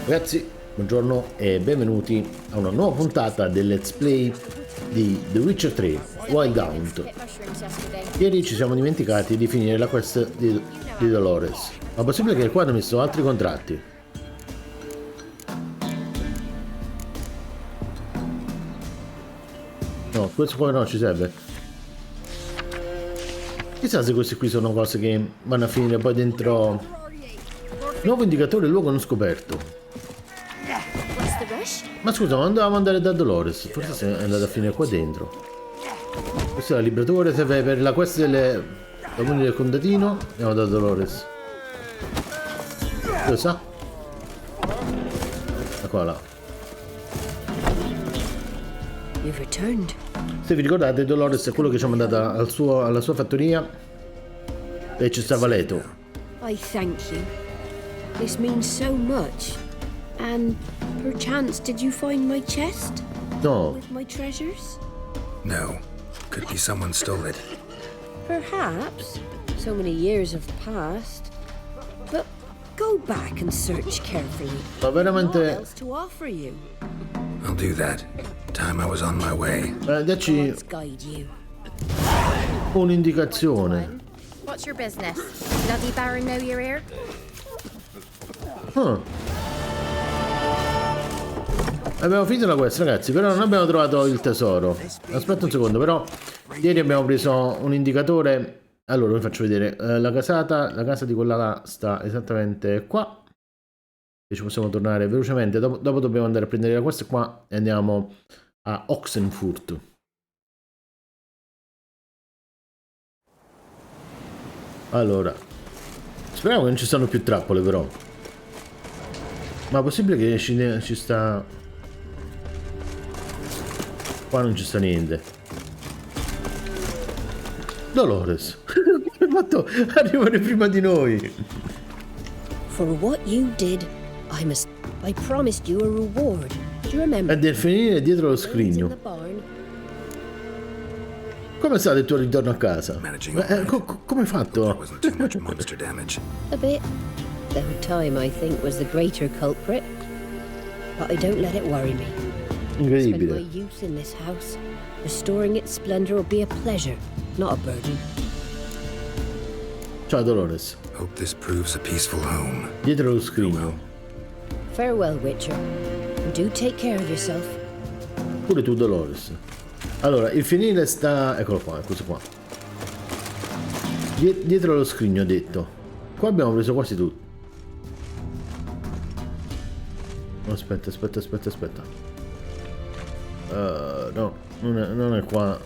Ragazzi, buongiorno e benvenuti a una nuova puntata del Let's Play di The Witcher 3 Wild Hunt. Ieri ci siamo dimenticati di finire la quest di Dolores. Ma è possibile che qua hanno messo altri contratti? No, questo qua no, ci serve. Chissà se questi qui sono cose che vanno a finire poi dentro. Nuovo indicatore luogo non scoperto. Ma scusa, ma non dovevamo andare da Dolores? Forse è andato a finire qua dentro. Questo è il liberatore, serve per la quest delle comuni del contadino. Andiamo da Dolores. Dove sta? Eccola là. Se vi ricordate, Dolores è quello che ci ha mandato alla sua fattoria e ci stava Leto. I thank you. This means so much. And perchance did you find my chest? No. With my treasures? No. Could be someone stole it. Perhaps. So many years have passed. But go back and search carefully. Ma veramente. What else to offer you? I'll do that. Time I was on my way. Dacci Let's guide you. un'indicazione. What's your business? Bloody Baron know you're here? Abbiamo finito la quest, ragazzi, però non abbiamo trovato il tesoro. Aspetta un secondo, però ieri abbiamo preso un indicatore. Allora vi faccio vedere la casa di quella là sta esattamente qua e ci possiamo tornare velocemente. Dopo dobbiamo andare a prendere la quest qua e andiamo a Oxenfurt. Allora speriamo che non ci stanno più trappole, però. Ma è possibile che ci sta. Qua non ci sta niente. Dolores, hai fatto arrivare prima di noi. For what you did, I promised you a reward. Do you remember? E del finire dietro lo scrigno. Come sta il tuo ritorno a casa? Come hai fatto? A bit. Though time, I think, was the greater culprit. But I don't let it worry me. Spend my Incredibile. youth in this house. Restoring its splendor will be a pleasure, not a burden. Ciao Dolores. Hope this proves a peaceful home. Dietro lo scrigno. Farewell, Witcher. And do take care of yourself. Pure tu Dolores. Allora, il finire sta. Eccolo qua, questo qua. Dietro lo scrigno, ho detto. Qua abbiamo preso quasi tutto. Aspetta. No, non è qua.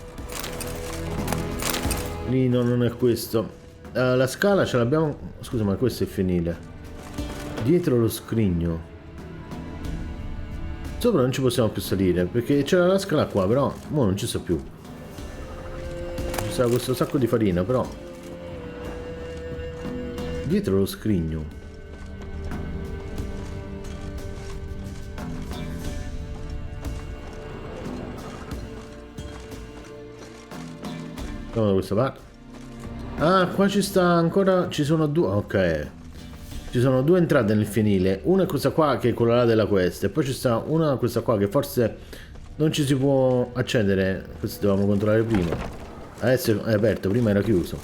Lì no, non è questo. La scala ce l'abbiamo. Scusa, ma questo è il fienile. Dietro lo scrigno. Sopra non ci possiamo più salire perché c'era la scala qua, però mo non ci sta più. Ci sta questo sacco di farina, però. Dietro lo scrigno. Da questa parte. Ah, qua ci sta ancora. Ci sono due. Ok. Ci sono due entrate nel fienile. Una è questa qua che è quella là della quest. E poi ci sta una questa qua che forse non ci si può accedere. Questo dovevamo controllare prima. Adesso è aperto, prima era chiuso.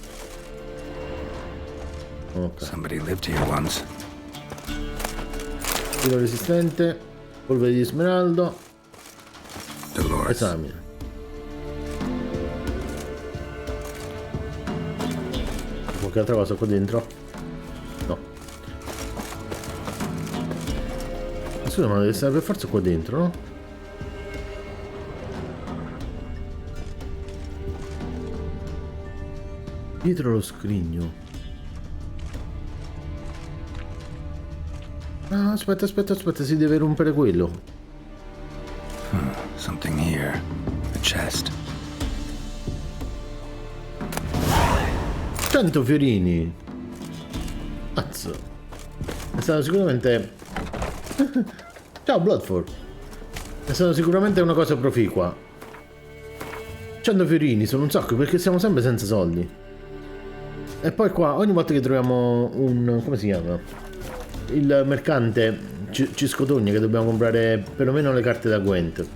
Ok. Somebody lived here once. Tiro resistente. Polvere di smeraldo. Dolores. Esamina. Qualche altra cosa qua dentro? No. Scusa, ma deve stare per forza qua dentro, no? Dietro lo scrigno. Ah, aspetta, si deve rompere quello. Something here. A chest. 100 fiorini. Cazzo. È stato sicuramente. Ciao Bloodford. È stato sicuramente una cosa proficua. 100 fiorini sono un sacco perché siamo sempre senza soldi. E poi qua ogni volta che troviamo un. Come si chiama? Il mercante ci scotogna che dobbiamo comprare perlomeno le carte da Gwent.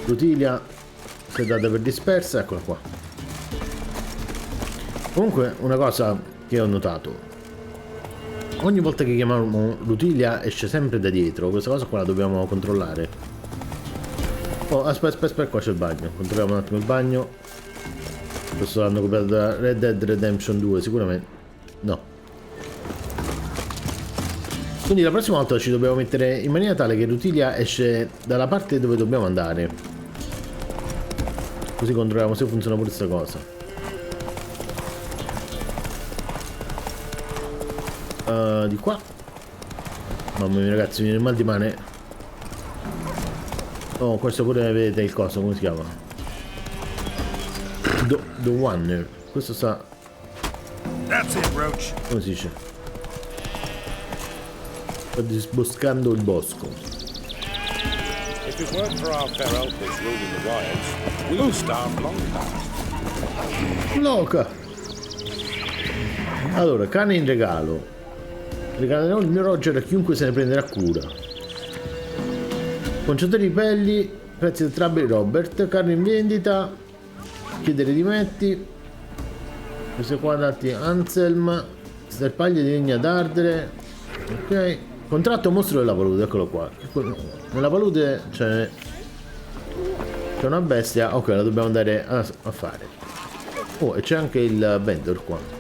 Rutilia si è data per dispersa, eccola qua. Comunque una cosa che ho notato, ogni volta che chiamiamo Rutilia esce sempre da dietro. Questa cosa qua la dobbiamo controllare. Oh, aspetta, qua c'è il bagno. Controlliamo un attimo il bagno. Questo l'hanno copiato da Red Dead Redemption 2 sicuramente. No. Quindi la prossima volta ci dobbiamo mettere in maniera tale che Rutilia esce dalla parte dove dobbiamo andare. Così controlliamo se funziona pure questa cosa. Di qua. Mamma mia ragazzi, mi viene mal di mane. Oh, questo pure vedete il coso, come si chiama? The One. Questo sta... come si dice? Sta disboscando il bosco. If it weren't for our fair elders ruling the wilds, we would starve long past. Loca! Allora, cane in regalo. Regalerò il mio Roger a chiunque se ne prenderà cura. Conciatori di pelli, prezzi del trabile Robert, carne in vendita, chiedere dimetti, queste qua dati Anselm, sterpaglie di legna d'ardere, ok. Contratto mostro della palude, eccolo qua. Nella palude c'è una bestia, ok, la dobbiamo andare a fare. Oh, e c'è anche il vendor qua.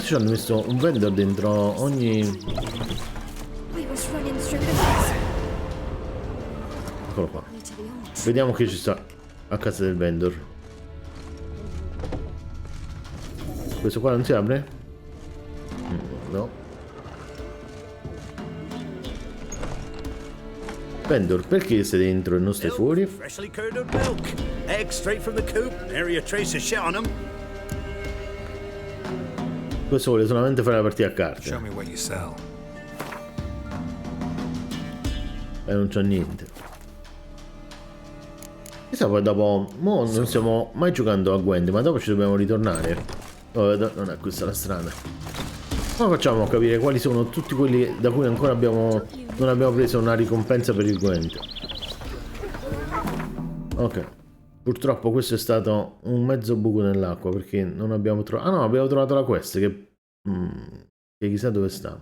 Ci hanno messo un vendor dentro ogni... eccolo qua. Vediamo che ci sta a casa del vendor. Questo qua non si apre? No. Vendor, perché sei dentro e non stai fuori? Freshly curdled milk. Eggs straight from the coop. Nary a trace of shit on them. Questo vuole solamente fare la partita a carte. Show me what you sell. E non c'è niente. Chissà poi dopo... Mo non stiamo mai giocando a Gwent, ma dopo ci dobbiamo ritornare. Oh, non è questa la strada. Come facciamo a capire quali sono tutti quelli da cui ancora non abbiamo preso una ricompensa per il Gwent? Ok. Purtroppo questo è stato un mezzo buco nell'acqua perché non abbiamo trovato... Ah no, abbiamo trovato la quest che chissà dove sta.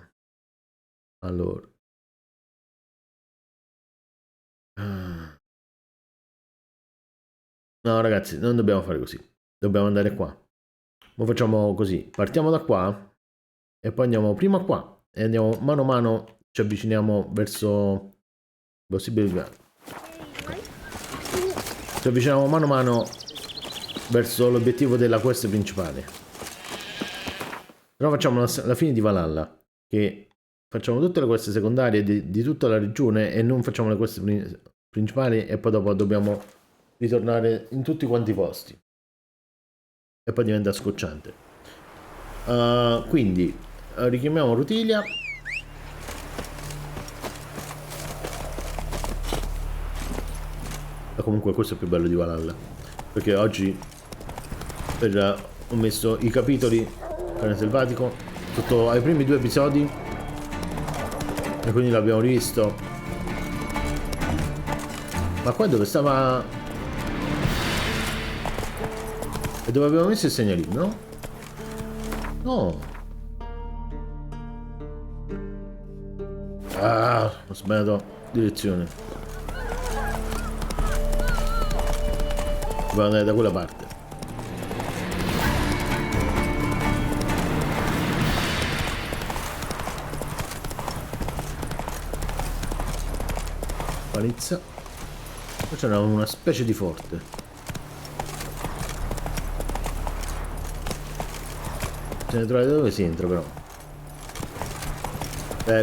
Allora. No ragazzi, non dobbiamo fare così. Dobbiamo andare qua. Ora facciamo così. Partiamo da qua e poi andiamo prima qua e andiamo mano a mano, ci avviciniamo verso... possibile... Ci avviciniamo mano a mano verso l'obiettivo della quest principale. Però facciamo la fine di Valhalla, che facciamo tutte le quest secondarie di tutta la regione e non facciamo le quest principali e poi dopo dobbiamo ritornare in tutti quanti i posti. E poi diventa scocciante. Quindi richiamiamo Rutilia. Comunque questo è più bello di Valhalla perché oggi ho messo i capitoli cane selvatico sotto ai primi 2 episodi e quindi l'abbiamo rivisto. Ma qua dove stava e dove abbiamo messo il segnalino, no? No. Ah, ho sbagliato direzione. Dobbiamo andare da quella parte. Palizza. Qua c'è una specie di forte. Se ne trovate dove si entra però.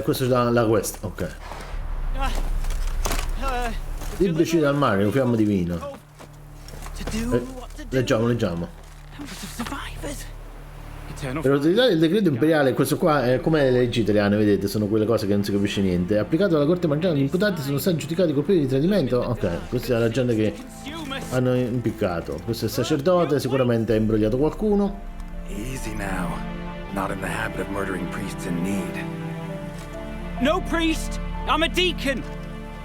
Questo è la quest, ok. Liberici dal mare, fiamma di vino. Leggiamo. Per utilizzare il decreto imperiale, questo qua è come le leggi italiane, vedete, sono quelle cose che non si capisce niente. Applicato alla corte marciale, gli imputati sono stati giudicati colpevoli di tradimento. Ok, questa è la gente che hanno impiccato. Questo è il sacerdote, sicuramente ha imbrogliato qualcuno. Easy now. Not in the habit of murdering priests in need. No priest. I'm a deacon.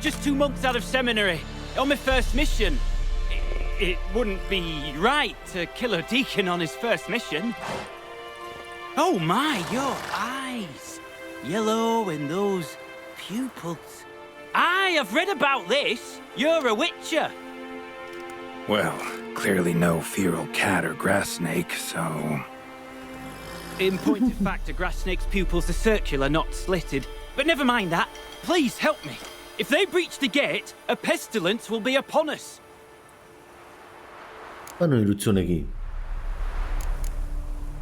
Just 2 months out of seminary. On my first mission. It wouldn't be right to kill a deacon on his first mission. Oh my, your eyes. Yellow and those pupils. I've read about this. You're a witcher. Well, clearly no feral cat or grass snake, so... In point of fact, a grass snake's pupils are circular, not slitted. But never mind that. Please help me. If they breach the gate, a pestilence will be upon us. Fanno un'irruzione chi?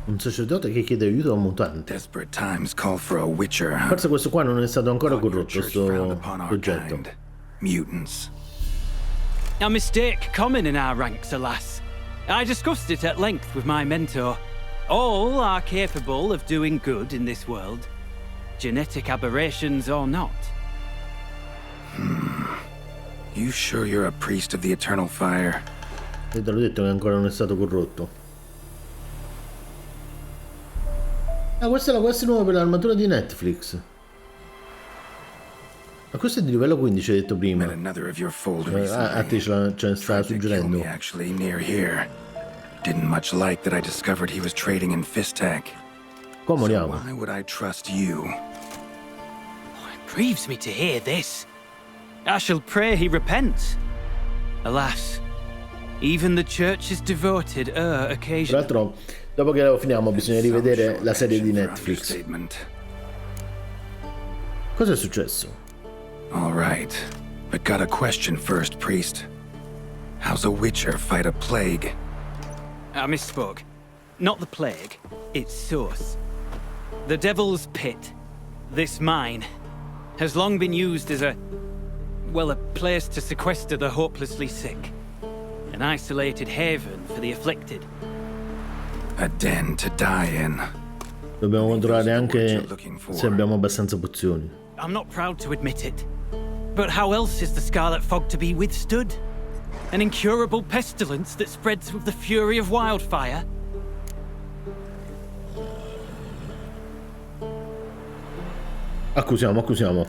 Un sacerdote che chiede aiuto a un mutante. Desperate times call for a witcher. Forse questo qua non è stato ancora corrotto, sto oggetto. Mutants. A mistake common in our ranks, alas. I discussed it at length with my mentor. All are capable of doing good in this world. Genetic aberrations or not. You sure you're a priest of the eternal fire? E te l'ho detto che ancora non è stato corrotto. Ah, questa è la quest nuova per l'armatura di Netflix. Ma questo è di livello 15, hai detto prima. A te ce la sta suggerendo. Didn't much like that I discovered he was trading in Fistech. Qua moriamo. So why would I trust you? It grieves me to hear this. I shall pray he repents. Alas, even the church is devoted Tra occasionally. l'altro, dopo che lo finiamo bisogna rivedere la serie di Netflix. Cosa è successo? All right, but got a question first, priest. How's a witcher fight a plague? I misspoke. Not the plague, its source. The Devil's Pit, this mine, has long been used as a place to sequester the hopelessly sick. An isolated haven for the afflicted. A den to die in. Dobbiamo controllare anche se abbiamo abbastanza pozioni. I'm not proud to admit it, but how else is the Scarlet Fog to be withstood? An incurable pestilence that spreads with the fury of wildfire? Accusiamo.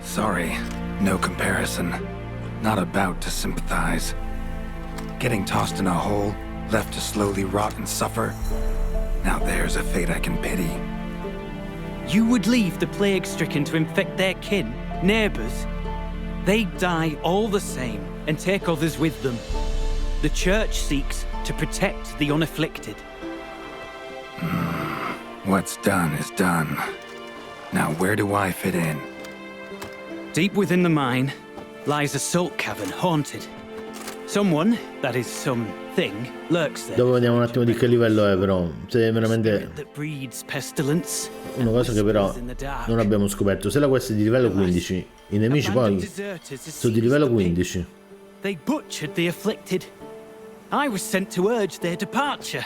Sorry, no comparison. Not about to sympathize. Getting tossed in a hole, left to slowly rot and suffer. Now there's a fate I can pity. You would leave the plague-stricken to infect their kin, neighbors? They die all the same and take others with them. The church seeks to protect the unafflicted. What's done is done. Now where do I fit in? Deep within the mine lies a salt cavern haunted. Someone, that is something, lurks there. Dopo vediamo un attimo di che livello è, però. Se è veramente una cosa che però non abbiamo scoperto. Se la quest è di livello 15, i nemici poi sono di livello 15. They butchered the afflicted. I was sent to urge their departure.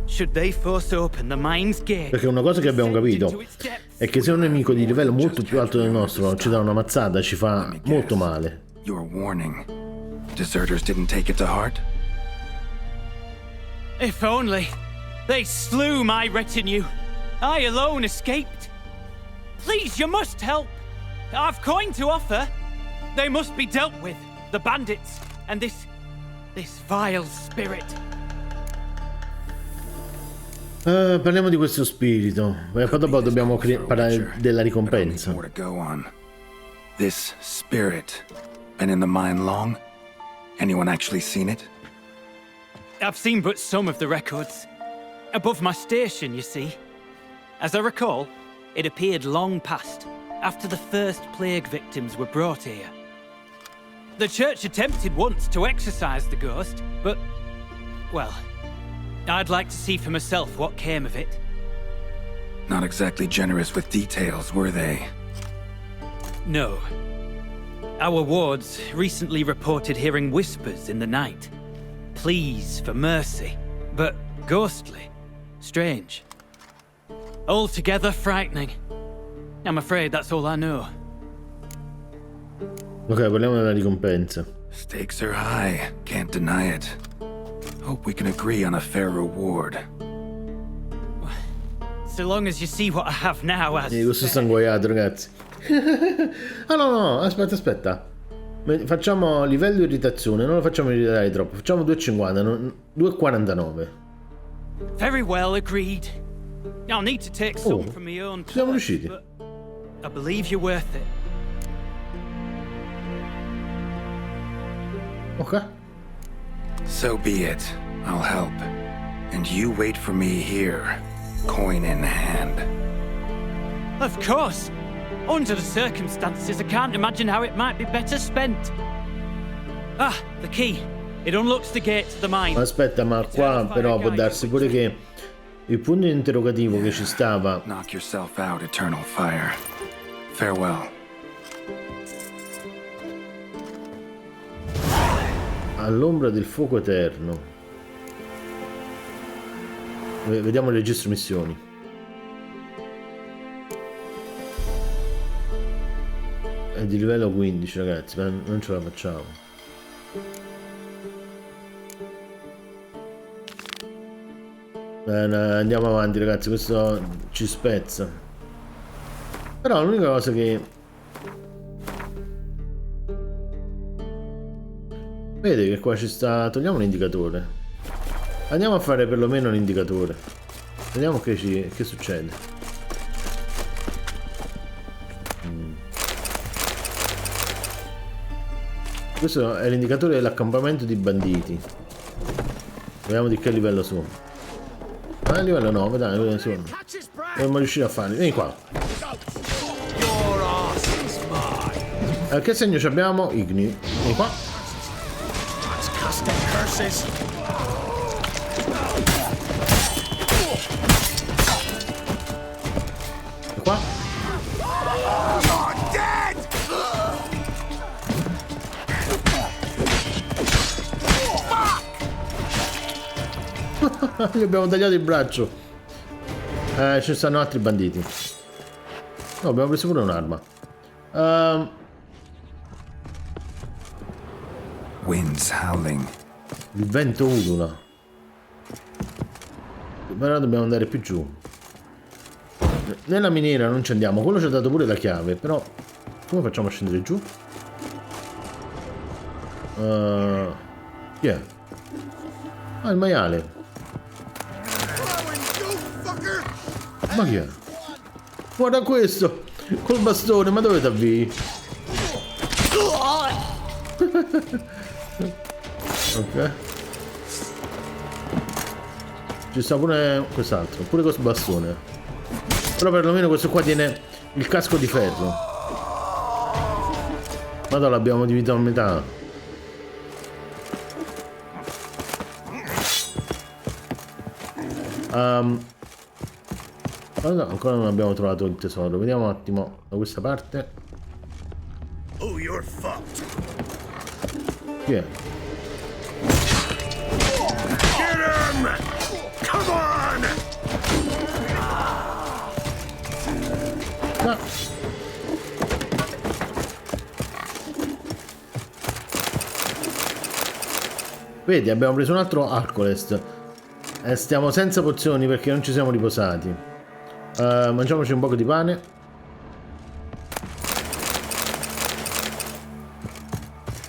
Should they force open the mine's gate? Perché una cosa che abbiamo capito è che se un nemico di livello molto più alto del nostro ci dà una mazzata, ci fa molto male. Your warning. Deserters didn't take it to heart? If only. They slew my retinue. I alone escaped. Please, you must help. I've coin to offer. They must be dealt with. The bandits and this vile spirit. Parliamo di questo spirito. Poi dopo dobbiamo parlare della ricompensa. This spirit been in the mine long? Anyone actually seen it? I've seen but some of the records. Above my station, you see. As I recall, it appeared long past, after the first plague victims were brought here. The church attempted once to exorcise the ghost, but, well, I'd like to see for myself what came of it. Not exactly generous with details, were they? No. Our wards recently reported hearing whispers in the night. Pleas for mercy, but ghostly, strange. Altogether frightening. I'm afraid that's all I know. Ok, parliamo della ricompensa. Stakes are high, can't deny it. Hope we can agree on a fair reward. So long as you see what I have now as... Questo sanguaiato, ragazzi. Ah no, aspetta. Facciamo livello irritazione, non lo facciamo irritare troppo. Facciamo 2,50, 2,49. Very well, agreed. I'll need to take some from my own ci siamo riusciti. but I believe you're worth it. Ok. So be it. I'll help. And you wait for me here, coin in hand. Of course. Under the circumstances, I can't imagine how it might be better spent. Ah, the key. It unlocks the gate to the mine. Aspetta, ma qua però può darsi pure che il punto interrogativo che ci stava. Knock yourself out, eternal fire. Farewell. All'ombra del fuoco eterno. Vediamo il registro missioni. È di livello 15, ragazzi, ma non ce la facciamo. Andiamo avanti, ragazzi, questo ci spezza. Però l'unica cosa che... Vede che qua ci sta... Togliamo l'indicatore. Andiamo a fare perlomeno l'indicatore. Vediamo che succede. Questo è l'indicatore dell'accampamento di banditi. Vediamo di che livello sono. Ah, livello 9, dai, livello sono. Dobbiamo riuscire a farli. Vieni qua. Che segno ci abbiamo? Igni. Vieni qua. E qua. Gli abbiamo tagliato il braccio. Ci stanno altri banditi. No, abbiamo preso pure un'arma. Winds howling. Il vento udula. Però dobbiamo andare più giù. Nella miniera non ci andiamo. Quello ci ha dato pure la chiave. Però come facciamo a scendere giù? Chi è? Ah, il maiale. Ma chi è? Guarda questo! Col bastone, ma dove t'avvii? Ok. Ci sta pure quest'altro, pure questo bastone. Però perlomeno questo qua tiene il casco di ferro. Madonna, l'abbiamo diviso a metà. Ancora non abbiamo trovato il tesoro. Vediamo un attimo da questa parte. Oh, you're fucked. Chi è? Get him! Come on! No. Vedi, abbiamo preso un altro alcolest. E stiamo senza pozioni perché non ci siamo riposati. Mangiamoci un poco di pane.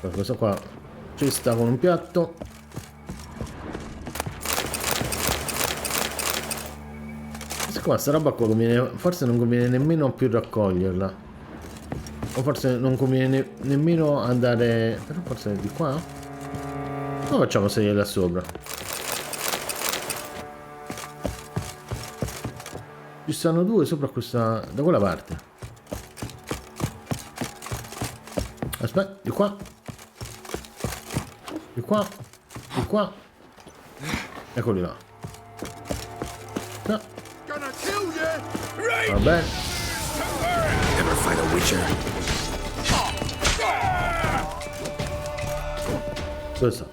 Questo qua ci sta con un piatto. Questa qua, sta roba qua conviene, forse non conviene nemmeno più raccoglierla. O forse non conviene nemmeno andare... Però forse di qua? Come facciamo a salire là sopra? Ci stanno due sopra questa... da quella parte. Aspetta, di qua. Di qua. Di qua. Eccoli là. No. Vabbè. Ever fight a witcher? Dove sta?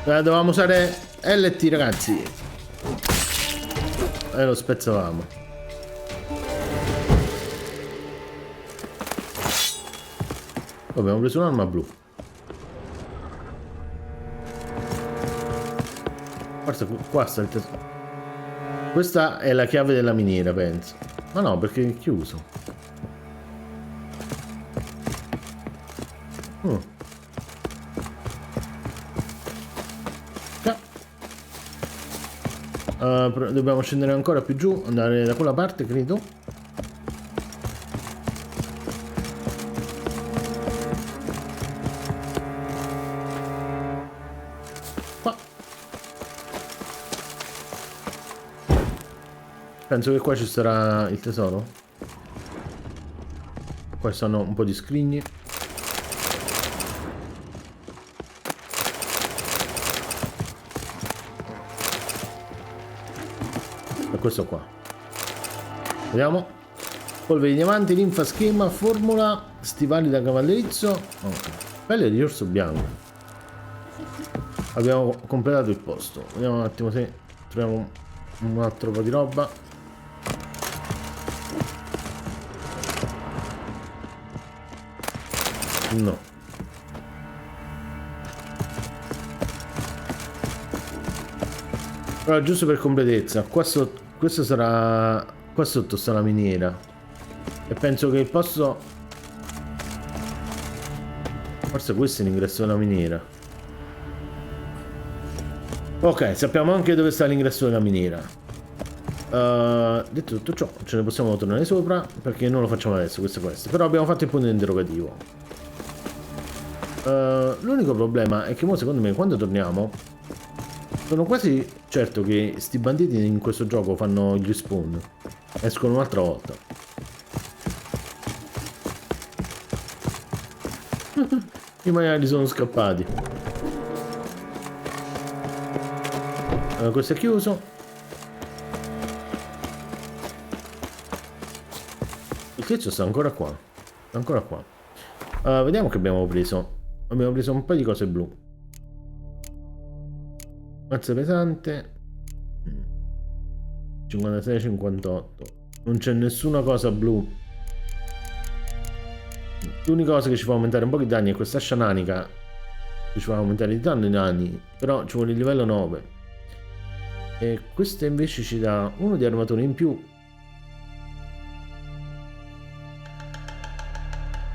Dovevamo usare LT, ragazzi. E lo spezzavamo. Abbiamo preso un'arma blu. Forse qua sta il tesoro. Questa è la chiave della miniera, penso. Ma no, perché è chiuso. Dobbiamo scendere ancora più giù, andare da quella parte, credo. Qua. Penso che qua ci sarà il tesoro. Qua stanno un po' di scrigni. Questo qua, vediamo: polvere di diamanti, linfa, schema, formula, stivali da cavallerizzo, okay. Pelle di orso bianco. Abbiamo completato il posto. Vediamo un attimo se troviamo un altro po' di roba. No. Allora, giusto per completezza, questo sarà... qua sotto sta la miniera. E penso che il posto... forse questo è l'ingresso della miniera. Ok, sappiamo anche dove sta l'ingresso della miniera. Detto tutto ciò, ce ne possiamo tornare sopra, perché non lo facciamo adesso, questo. Però abbiamo fatto il punto interrogativo. L'unico problema è che mo, secondo me, quando torniamo... sono quasi certo che sti banditi in questo gioco fanno gli spawn. Escono un'altra volta. I maiali sono scappati. Questo è chiuso. Il tizio sta ancora qua. Sta ancora qua. Vediamo che abbiamo preso. Abbiamo preso un paio di cose blu. Mazza pesante 56-58. Non c'è nessuna cosa blu. L'unica cosa che ci fa aumentare un po' di danni è questa sciananica, che ci fa aumentare di danni nani, però ci vuole il livello 9. E questa invece ci dà uno di armatura in più.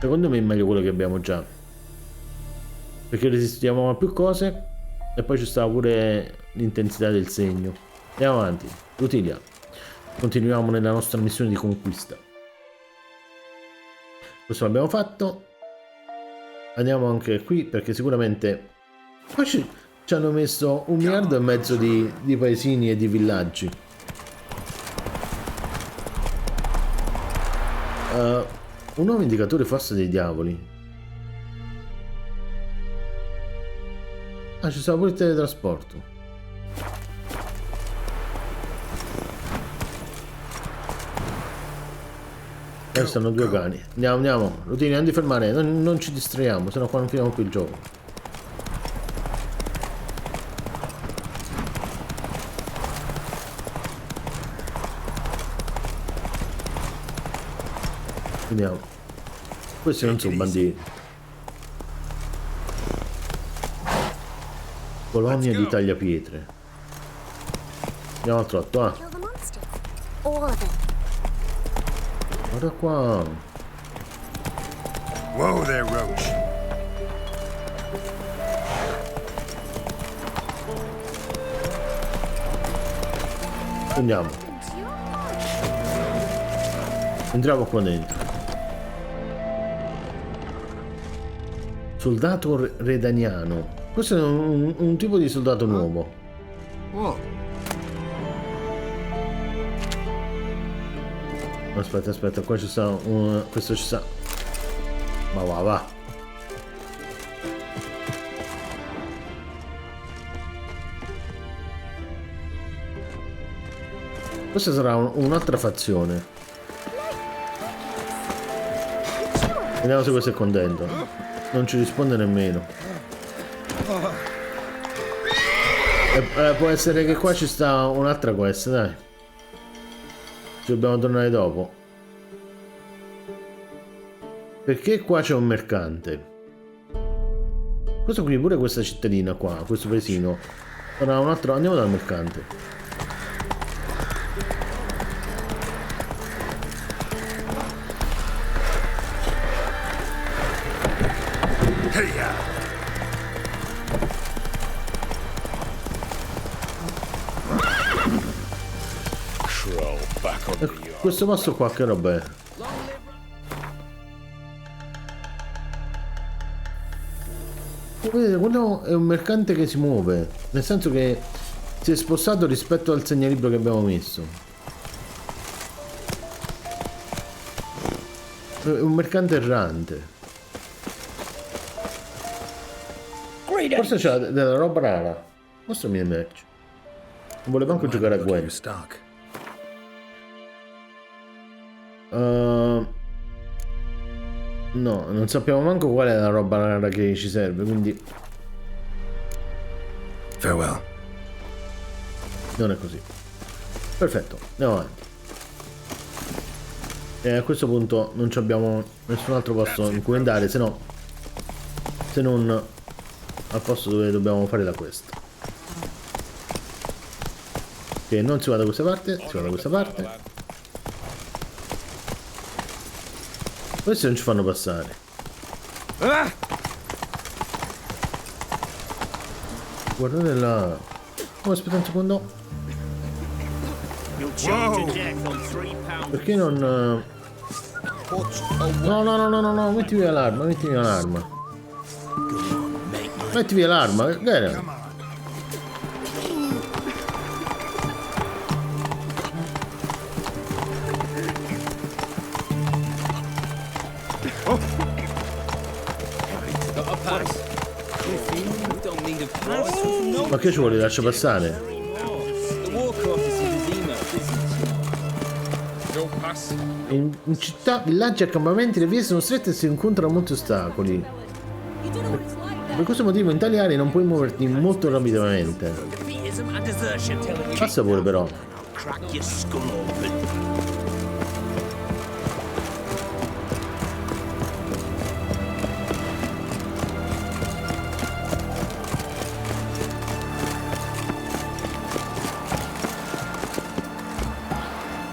Secondo me è meglio quello che abbiamo già, perché resistiamo a più cose. E poi ci sta pure l'intensità del segno. Andiamo avanti. Rutilia. Continuiamo nella nostra missione di conquista. Questo l'abbiamo fatto. Andiamo anche qui, perché sicuramente qua ci hanno messo 1,5 miliardi di paesini e di villaggi. Un nuovo indicatore Fossa dei diavoli. Ah, ci stava pure il teletrasporto. Adesso stanno due cani. Andiamo. Rutini, non ti fermare. Non ci distraiamo, sennò qua non finiamo più il gioco. Vediamo. Questi non sono banditi. Colonia di tagliapietre. Andiamo al trotto, ah. Guarda qua. Whoa there, Roach. Andiamo. Entriamo qua dentro. Soldato redaniano. Questo è un tipo di soldato nuovo. Whoa. Aspetta, qua ci sta un... questo ci sta... Ma va. Questa sarà un'altra fazione. Vediamo se questo è contento. Non ci risponde nemmeno. Può essere che qua ci sta un'altra quest, dai. Ci dobbiamo tornare dopo. Perché qua c'è un mercante. Questo qui, pure questa cittadina qua, questo paesino, sarà un altro... Andiamo dal mercante. Crawl back on the yard. Questo posto qua che roba è? Vedete, quello è un mercante che si muove, nel senso che si è spostato rispetto al segnalibro che abbiamo messo. È un mercante errante. Forse c'è della roba rara. Mostrami il match. Non volevo anche giocare a Gwen. No, non sappiamo manco qual è la roba rara che ci serve, quindi Farewell. non è così. Perfetto, andiamo avanti. E a questo punto non abbiamo nessun altro posto in cui andare, se non al posto dove dobbiamo fare la quest. Che non si va da questa parte, si va da questa parte. Questi non ci fanno passare. Guardate là. Oh, aspetta un secondo. Perché non... No, metti via l'arma, metti via l'arma. Metti via l'arma, che era? Ma che ci vuole? Lascia passare? In città, villaggi e accampamenti le vie sono strette e si incontrano molti ostacoli. Per questo motivo in tali aree non puoi muoverti molto rapidamente. Passa pure però.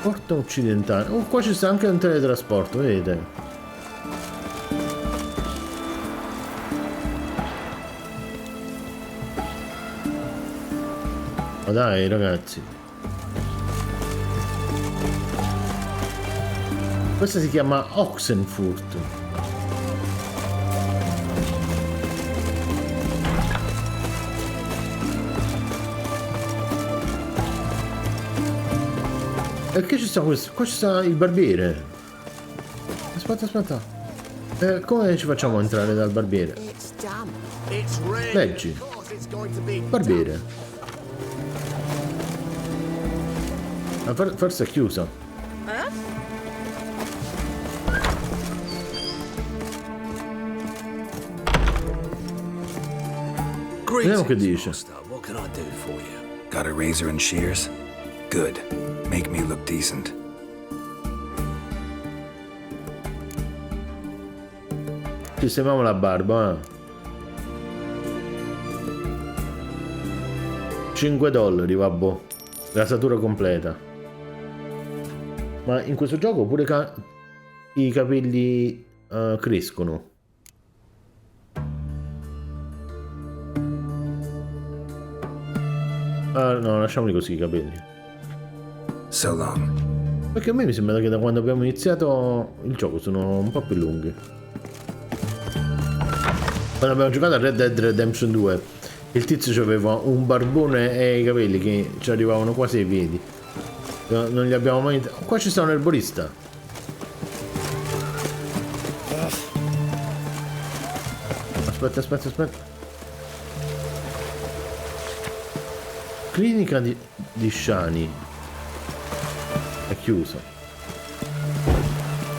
Porta occidentale. Oh, qua ci sta anche un teletrasporto, vedete? Ma dai, ragazzi. Questa si chiama Oxenfurt. E che ci sta questo? Qua ci sta il barbiere. Aspetta. Come ci facciamo entrare dal barbiere? Leggi. Barbiere. Forse è chiusa. Vediamo che dice. Got a razor and shears? Good. Make me look decent. Sistemiamo la barba. $5, vabbè. Rasatura completa. Ma in questo gioco pure i capelli crescono. Ah no, lasciamoli così i capelli. So long. Perché a me mi sembra che da quando abbiamo iniziato il gioco sono un po' più lunghi. Quando abbiamo giocato a Red Dead Redemption 2 il tizio aveva un barbone e i capelli che ci arrivavano quasi ai piedi. Non li abbiamo mai... Qua ci sta un erborista. Aspetta. Clinica di Shani. È chiusa.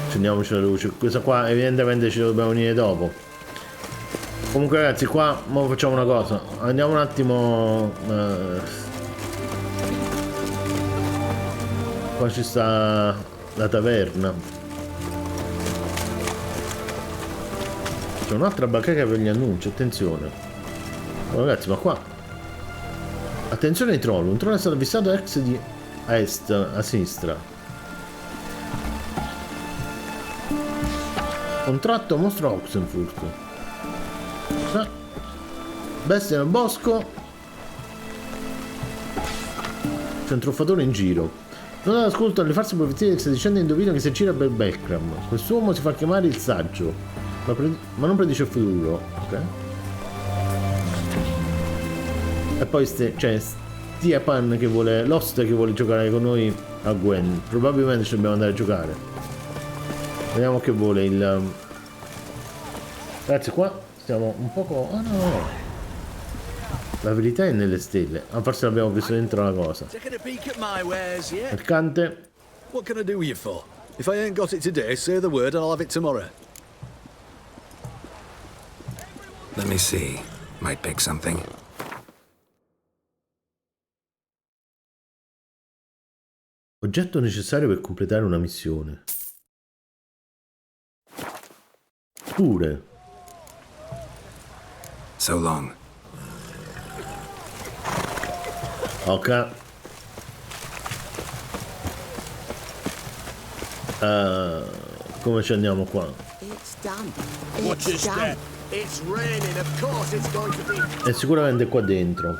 Accendiamoci la luce. Questa qua evidentemente ci dobbiamo venire dopo. Comunque ragazzi, qua mo facciamo una cosa. Andiamo un attimo. Qua ci sta la taverna. C'è un'altra bacheca per gli annunci, attenzione. Oh, ragazzi, ma qua. Attenzione ai troll. Un troll è stato avvistato a est, a sinistra. Contratto mostro Oxenfurt. Bestia nel bosco. C'è un truffatore in giro. Non ascolto alle false profezie del sedicente indovino che si aggira per Belkram. Quest'uomo si fa chiamare il saggio, ma non predice il futuro. Ok. E poi Stiepan che vuole, l'oste che vuole giocare con noi a Gwen. Probabilmente ci dobbiamo andare a giocare. Vediamo che vuole il... Ragazzi, qua stiamo un poco... Oh no! La verità è nelle stelle. Ah, forse l'abbiamo preso dentro la cosa. Mercante. What can I do with you for? If I ain't got it today, say the word and I'll have it tomorrow. Let me see. Might pick something. Oggetto necessario per completare una missione. Pure. So long. Ok. Come ci andiamo qua? È sicuramente qua dentro.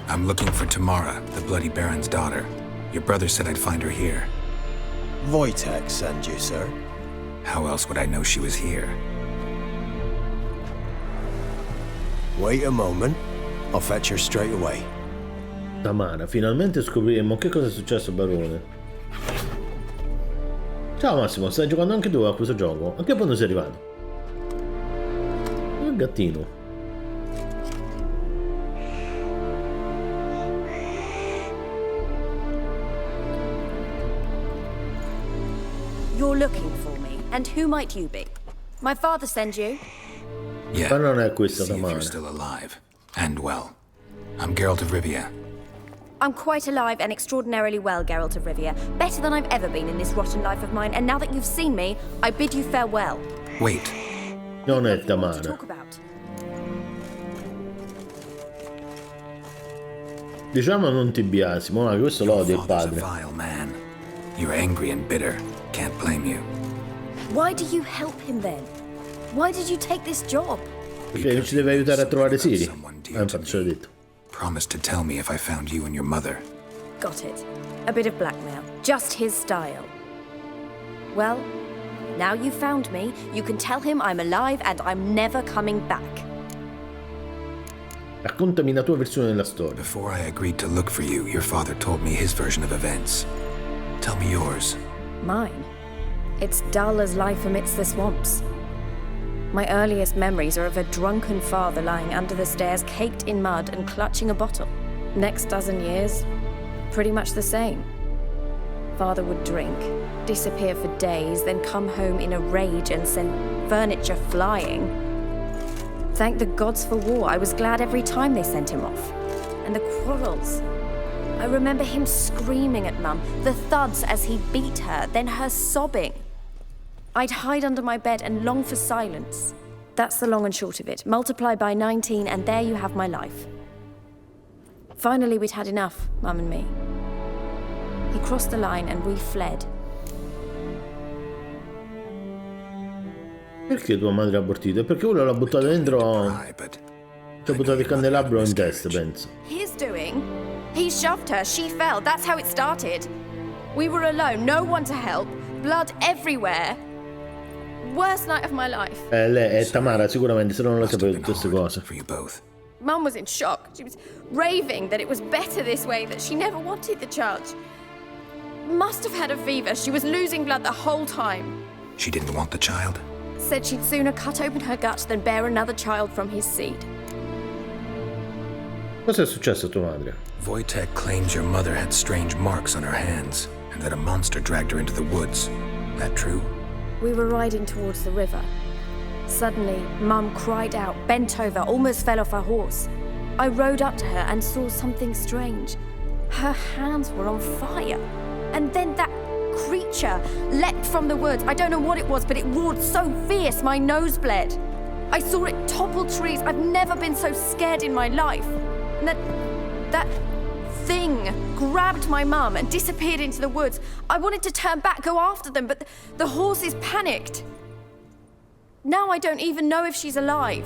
I'm looking for Tamara, the Bloody Baron's daughter. Your brother said I'd find her here. Wojtek sent you, sir. How else would I know she was here? Wait a moment. I'll fetch her straight away. Tamara, finalmente scopriremo che cosa è successo a Barone. Ciao Massimo, stai giocando anche tu a questo gioco? A che punto sei arrivato? Il gattino. You're looking for me, and who might you be? My father send you? Yeah. Ma non è questa See if Tamara. you're still alive. And well. I'm Geralt of Rivia. I'm quite alive and extraordinarily well, Geralt of Rivia. Better than I've ever been in this rotten life of mine, and now that you've seen me, I bid you farewell. Wait. Non è To Tamara. talk about. Diciamo non ti biasimo, ma questo lo odia il Father's a padre. vile man. You're angry and bitter. Can't blame you. Why do you help him then? Why did you take this job? Perché ci deve aiutare a trovare Ciri. Someone dear to Infatti ce l'ho me. detto. Promised to tell me if I found you and your mother. Got it. A bit of blackmail. Just his style. Well, now you've found me, you can tell him I'm alive and I'm never coming back. Raccontami la tua versione della storia. Before I agreed to look for you, your father told me his version of events. Tell me yours. Mine? It's dull as life amidst the swamps. My earliest memories are of a drunken father lying under the stairs, caked in mud and clutching a bottle. Next dozen years, pretty much the same. Father would drink, disappear for days, then come home in a rage and send furniture flying. Thank the gods for war. I was glad every time they sent him off. And the quarrels. I remember him screaming at Mum, the thuds as he beat her, then her sobbing. I'd hide under my bed and long for silence. That's the long and short of it. Multiply by 19 and there you have my life. Finally, we'd had enough, Mum and me. He crossed the line and we fled. Perché tua madre ha abortito? È perché uno l'ha buttato dentro. Cry, but Ci ha buttato il candelabro in testa, penso. His doing? He shoved her, she fell, that's how it started. We were alone, no one to help, blood everywhere. Worst night of my life. Lei è Tamara, sicuramente, se no non lo must have sapevo been tutte queste hard cose. for you both. Mum was in shock. She was raving that it was better this way, that she never wanted the child. Must have had a fever. She was losing blood the whole time. She didn't want the child? Said she'd sooner cut open her gut than bear another child from his seed. Cosa è successo a tua madre? Wojtek claims your mother had strange marks on her hands, and that a monster dragged her into the woods. That true? We were riding towards the river. Suddenly, Mum cried out, bent over, almost fell off her horse. I rode up to her and saw something strange. Her hands were on fire. And then that creature leapt from the woods. I don't know what it was, but it roared so fierce my nose bled. I saw it topple trees. I've never been so scared in my life. And that thing grabbed my mum and disappeared into the woods. I wanted to turn back, go after them, but the horses panicked. Now I don't even know if she's alive.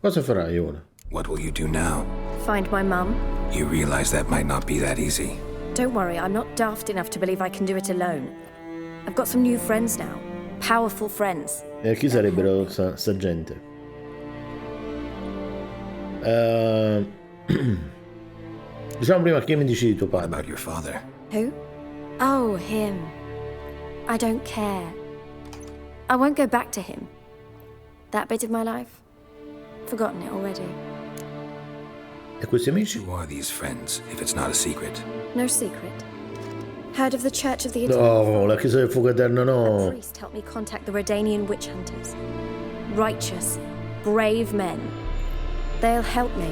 Cosa farai ora? What will you do now? Find my mum? You realize that might not be that easy. Don't worry, I'm not daft enough to believe I can do it alone. I've got some new friends now. Powerful friends. E chi sarebbero sta gente? Diciamo prima che mi dici tuo What padre. about your father? Who? Oh, him. I don't care. I won't go back to him. That bit of my life? Forgotten it already. E questi amici? Who are these friends, if it's not a secret? No secret. Heard of the Church of the Eternal? No, la chiesa del fuoco eterno A no. priest helped me contact the Redanian witch hunters. Righteous, brave men. They'll help me.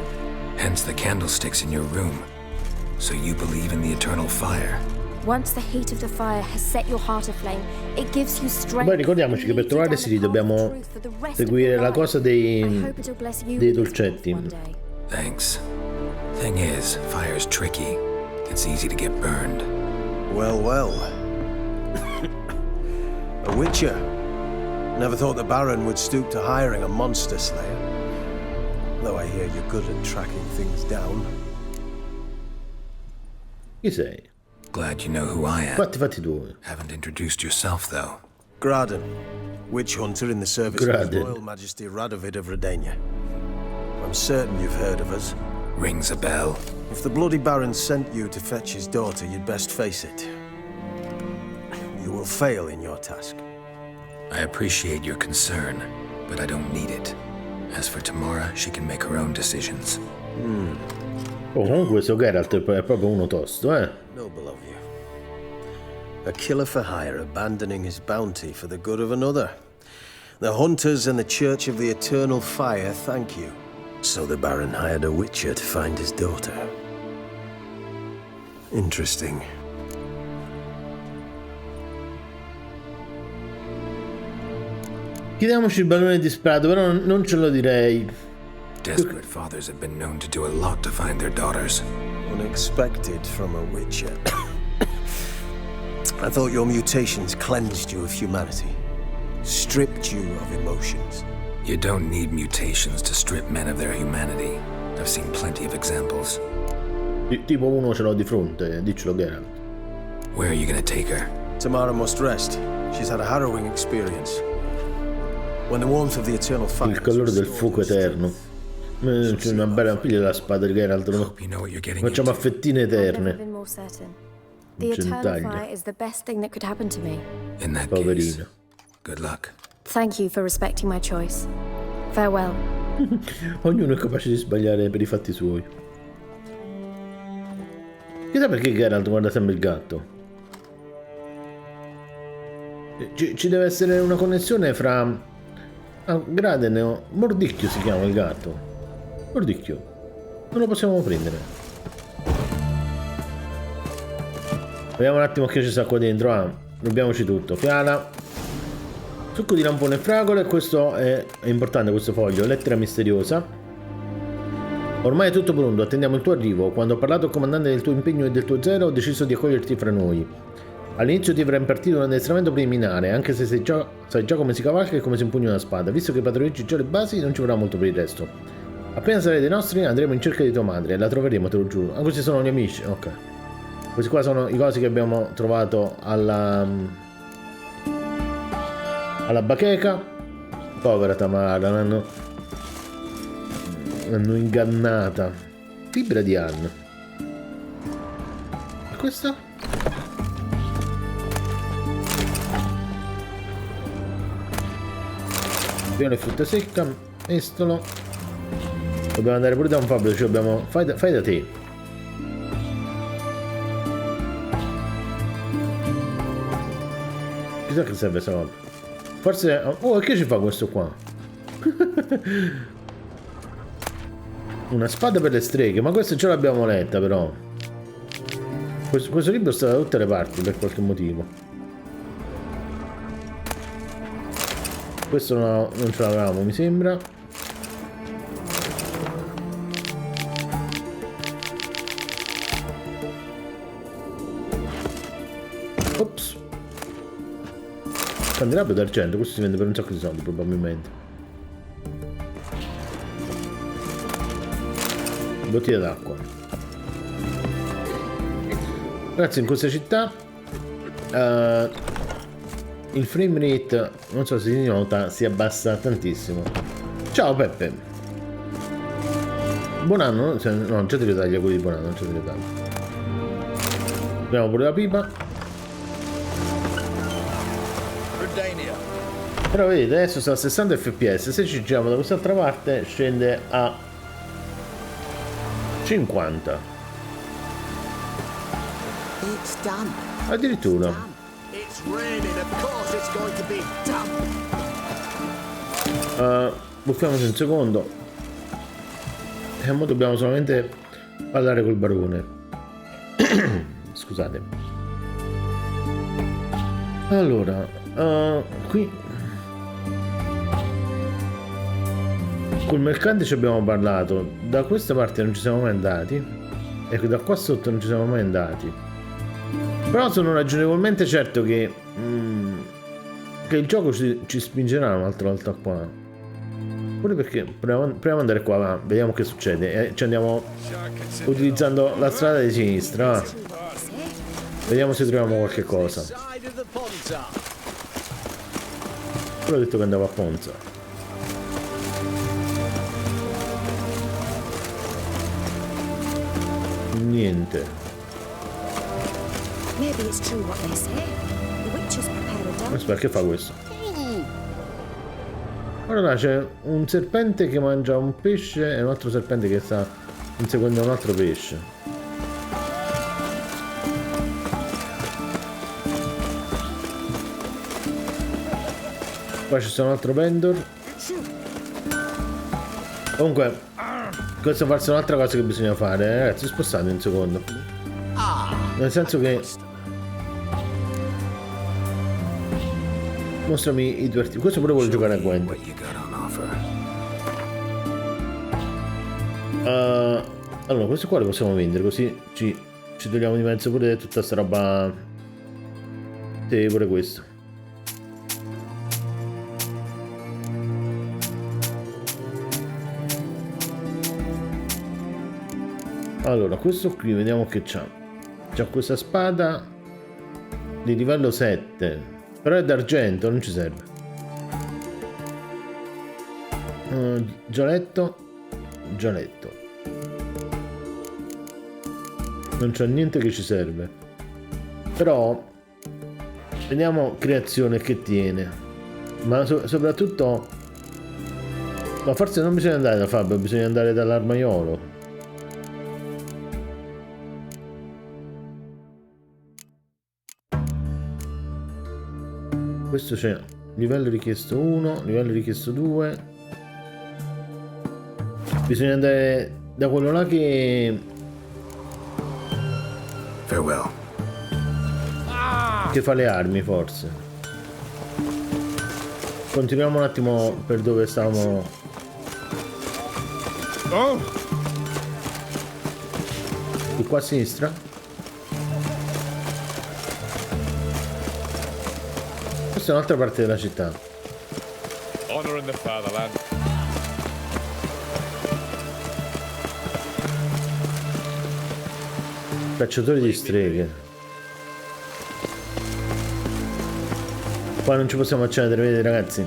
Hence the candlesticks in your room. So you believe in the eternal fire? Once the heat of the fire has set your heart aflame, it gives you strength. Poi ricordiamoci che per trovare Ciri dobbiamo seguire la cosa dei dolcetti. Thanks. Thing is, fire's tricky. It's easy to get burned. Well, well. A witcher. Never thought the Baron would stoop to hiring a monster slayer. Though I hear you're good at tracking things down. Chi sei? Glad you know who I am. Fatti tuoi. Haven't introduced yourself, though. Graden, witch hunter in the service of His Graden. Royal Majesty Radovid of Redania. I'm certain you've heard of us. Rings a bell. If the bloody Baron sent you to fetch his daughter, you'd best face it. You will fail in your task. I appreciate your concern, but I don't need it. As for Tamara, she can make her own decisions. Oh, comunque questo Geralt è proprio uno tosto, eh? Noble of you. A killer for hire abandoning his bounty for the good of another. The hunters and the Church of the Eternal Fire thank you. So the Baron hired a witcher to find his daughter. Interesting. Chiediamoci il ballone disperato, però non ce lo direi. Desperate fathers have been known to do a lot to find their daughters. Unexpected from a witcher. I thought your mutations cleansed you of humanity. Stripped you of emotions. You don't need mutations to strip men of their humanity. I've seen plenty of examples. Tipo uno ce l'ho di fronte, diccelo Geralt. Where are you gonna take her? Tamara must rest. She's had a harrowing experience. When the warmth of the eternal fire Il calore del fuoco eterno. C'è una bella piglia la spada di Geralt. Hope you know what you're getting Facciamo into. affettine I've never eterne. been more certain. The eternal fire is the best thing that could happen to me. In that case, Poverino. good luck. Thank you for respecting my choice. Farewell. Ognuno è capace di sbagliare per i fatti suoi. Chissà perché Geralt guarda sempre il gatto. Ci deve essere una connessione fra... Graden o Mordicchio si chiama il gatto. Mordicchio. Non lo possiamo prendere. Vediamo un attimo che ci sta qua dentro. Ah, rubiamoci tutto. Fiala. Succo di lampone e fragole. Questo è importante, questo foglio. Lettera misteriosa. Ormai è tutto pronto. Attendiamo il tuo arrivo. Quando ho parlato al comandante del tuo impegno e del tuo zelo, ho deciso di accoglierti fra noi. All'inizio ti avrà impartito un addestramento preliminare, anche se sai già come si cavalca e come si impugna una spada. Visto che padroneggi già le basi, non ci vorrà molto per il resto. Appena sarete dei nostri, andremo in cerca di tua madre. La troveremo, te lo giuro. Ah, questi sono gli amici. Ok. Questi qua sono i cosi che abbiamo trovato alla bacheca. Povera Tamara, l'hanno ingannata. Fibra di Anne. E questa? Pieno di frutta secca, mestolo. Dobbiamo andare pure da un fabbro, cioè abbiamo... Fai da te. Chissà che serve questa roba. Forse... Oh, e che ci fa questo qua? Una spada per le streghe, ma questa ce l'abbiamo letta però. Questo libro sta da tutte le parti per qualche motivo. Questo no, non ce l'avevamo, mi sembra. Ops. Candelabro d'argento, questo si vende per un sacco di soldi probabilmente. Bottiglia d'acqua. Ragazzi, in questa città il frame rate, non so se si nota, si abbassa tantissimo. Ciao Peppe. Buon anno? No, già ti ritaglia quelli di buon anno, non ci ti ritaglia. Abbiamo pure la pipa. Però vedete, adesso sta a 60 fps, se ci giriamo da quest'altra parte scende a 50. Addirittura. Buffiamoci un secondo. E ora dobbiamo solamente parlare col barone. Scusate. Allora, qui col mercante ci abbiamo parlato. Da questa parte non ci siamo mai andati. E da qua sotto non ci siamo mai andati. Però sono ragionevolmente certo che il gioco ci spingerà un'altra volta qua. Pure perché proviamo ad andare qua, va, vediamo che succede. Ci andiamo utilizzando la strada di sinistra, va. Vediamo se troviamo qualche cosa. Però ho detto che andavo a Ponza. Niente. Aspetta, che fa questo? Allora c'è un serpente che mangia un pesce e un altro serpente che sta inseguendo un altro pesce. Qua c'è un altro vendor. Comunque, questa forse è un'altra cosa che bisogna fare, ragazzi. Spostate un secondo. Nel senso che mostrami i tuoi articoli. Questo pure vuole giocare a Gwent. Allora, questo qua lo possiamo vendere, così ci togliamo di mezzo pure tutta sta roba. Sì, pure questo. Allora, questo qui vediamo che c'ha. C'ha questa spada di livello 7. Però è d'argento, non ci serve. Gialetto. Non c'è niente che ci serve. Però vediamo creazione che tiene. Ma soprattutto, ma forse non bisogna andare da Fabio, bisogna andare dall'armaiolo. Questo c'è livello richiesto 1, livello richiesto 2. Bisogna andare da quello là che Farewell. fa le armi, forse. Continuiamo un attimo per dove stavamo. Di qua a sinistra. Questa è un'altra parte della città. Honor in the fatherland. Cacciatori di streghe. Qua non ci possiamo accedere, vedete ragazzi.